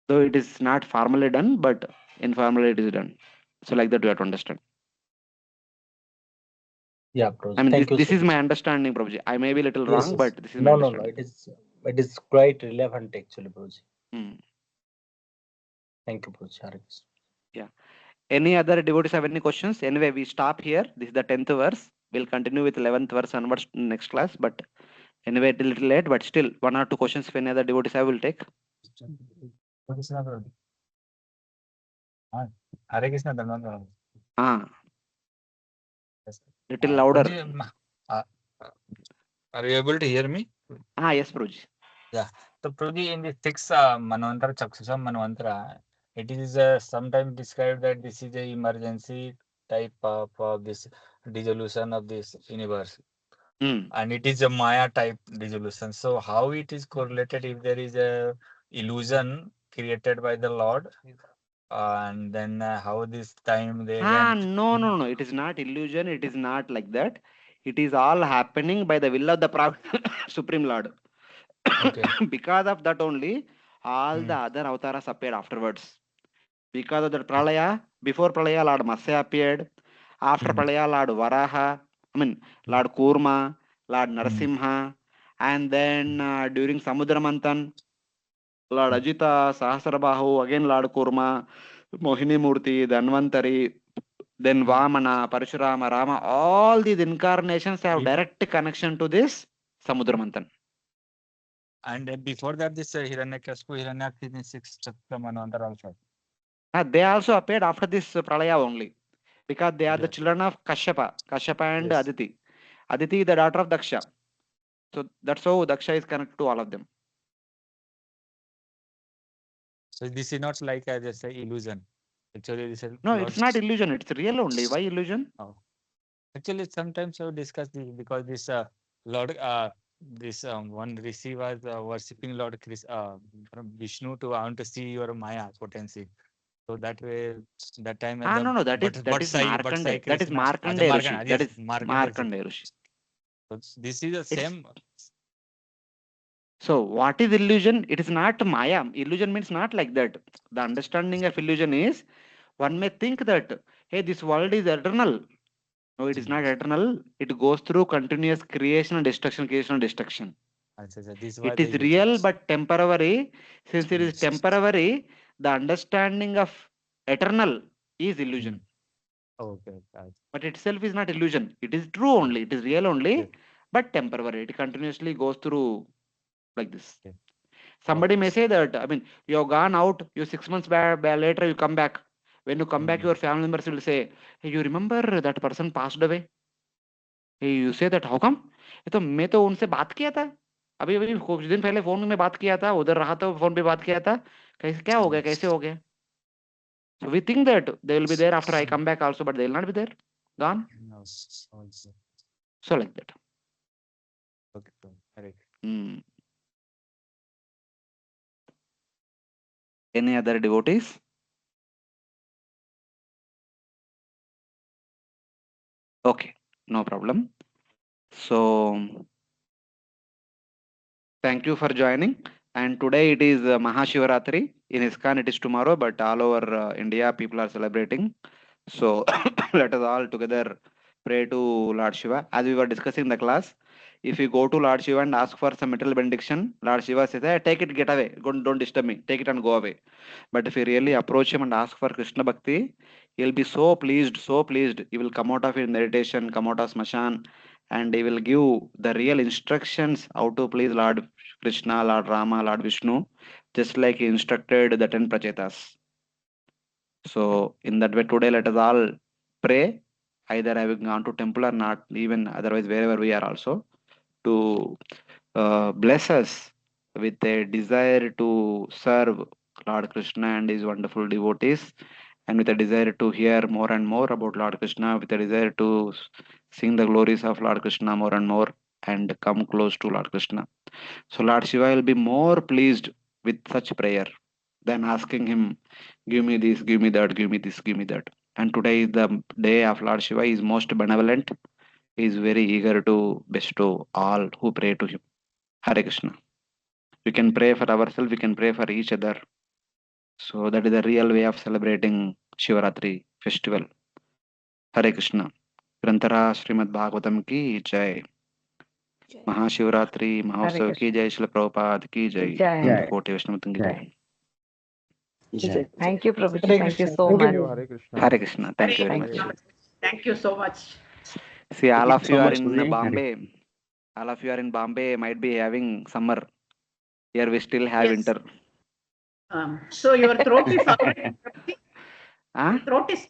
Though it is not formally done, but informally it is done. So like that you have to understand. Yeah, Prabhuji. I mean, Thank this you, is my understanding, Prabhuji. I may be a little Yes, wrong, yes. but this is my No, understanding. it is quite relevant actually, Prabhuji. Hmm. Thank you, Prabhuji. Hare Krishna. Yeah. Any other devotees have any questions? Anyway, we stop here. This is the 10th verse. We'll continue with 11th verse onwards next class. But Anyway, it's a little late, but still 1 or 2 questions if any other devotees I will take. Hare Krishna Dhanvantar. Little louder. Are you able to hear me? Yes, Prabhuji. Yeah. So Prabhuji, in the 6 Manvantara, Chakshusam Manvantara, it is sometimes described that this is a emergency type of this dissolution of this universe. And it is a Maya type dissolution. So how it is correlated if there is a illusion created by the Lord, and then how this time they can... No. It is not illusion. It is not like that. It is all happening by the will of the Supreme Lord. Okay. Because of that only, all the other avatars appeared afterwards. Because of that Pralaya, before Pralaya, Lord Matsya appeared. After Pralaya, Lord Varaha, Lord Kurma, Lord Narasimha, and then during Samudra Manthan, Lord Ajita, Sahasrabahu, again Lord Kurma, Mohini Murti, Dhanvantari, then Vamana, Parashurama, Rama, all these incarnations have direct connection to this Samudra Manthan. And before that, this Hiranyakashipu, Hiranyaksha in 6 Chakra Manvantara also. They also appeared after this Pralaya only, because they are the children of Kashyapa and Aditi. Aditi is the daughter of Daksha. So that's how Daksha is connected to all of them. So this is not like just an illusion. Actually, this is No, it's not illusion. It's real only. Why illusion? Oh. Actually, sometimes I would discuss this because this Lord, this one Rishi was worshipping Lord from Vishnu to want to see your Maya potency. So that way, that time. No. That is Markandeya. That is Markandeya Rishi. That is Markandeya Rishi. So this is the same. So what is illusion? It is not Maya. Illusion means not like that. The understanding of illusion is, one may think that, hey, this world is eternal. No, it is not eternal. It goes through continuous creation and destruction, creation and destruction. It is real but temporary. Since it is temporary, the understanding of eternal is illusion. Okay. But itself is not illusion. It is true only. It is real only, but temporary. It continuously goes through like this. Somebody may say that, you have gone out, you 6 months later, you come back. When you come back, your family members will say, hey, you remember that person passed away? Hey, you say that, how come? तो मैं तो उनसे बात किया था अभी अभी कुछ दिन पहले फोन में बात किया था उधर रहा था फोन पे बात किया था कैसे क्या हो गया कैसे हो गया so we think that they will be there after I come back also but they will not be there gone so like that. Okay. Any other devotees? Okay, no problem. So thank you for joining. And today it is Mahashivaratri. In ISKCON it is tomorrow, but all over India people are celebrating. So let us all together pray to Lord Shiva. As we were discussing in the class, if you go to Lord Shiva and ask for some material benediction, Lord Shiva says, hey, take it, get away. Don't disturb me. Take it and go away. But if you really approach him and ask for Krishna Bhakti, he'll be so pleased, so pleased. He will come out of his meditation, come out of Smashan, and he will give the real instructions how to please Lord Krishna, Lord Rama, Lord Vishnu, just like he instructed the 10 Prachetas. So in that way, today let us all pray, either having gone to temple or not, even otherwise wherever we are also, to bless us with a desire to serve Lord Krishna and his wonderful devotees, and with a desire to hear more and more about Lord Krishna, with a desire to sing the glories of Lord Krishna more and more, and come close to Lord Krishna. So Lord Shiva will be more pleased with such prayer than asking him, give me this, give me that, give me this, give me that. And today is the day of Lord Shiva. He is most benevolent. He is very eager to bestow all who pray to him. Hare Krishna. We can pray for ourselves, we can pray for each other. So that is the real way of celebrating Shivaratri festival. Hare Krishna. ग्रंथरा Shrimad Bhagavatam की जय. महाशिवरात्रि महोत्सव की जय. श्रील प्रभुपाद की जय. कोटि वैष्णव की जय. Thank you, Prabhuji. Thank you so much. Hare Krishna. Hare Krishna. Thank you very much. Thank you so much. See, all of you so are much, in Guruji. Bombay. All of you are in Bombay, might be having summer. Here we still have Yes. winter. So your throat is already Huh? your throat is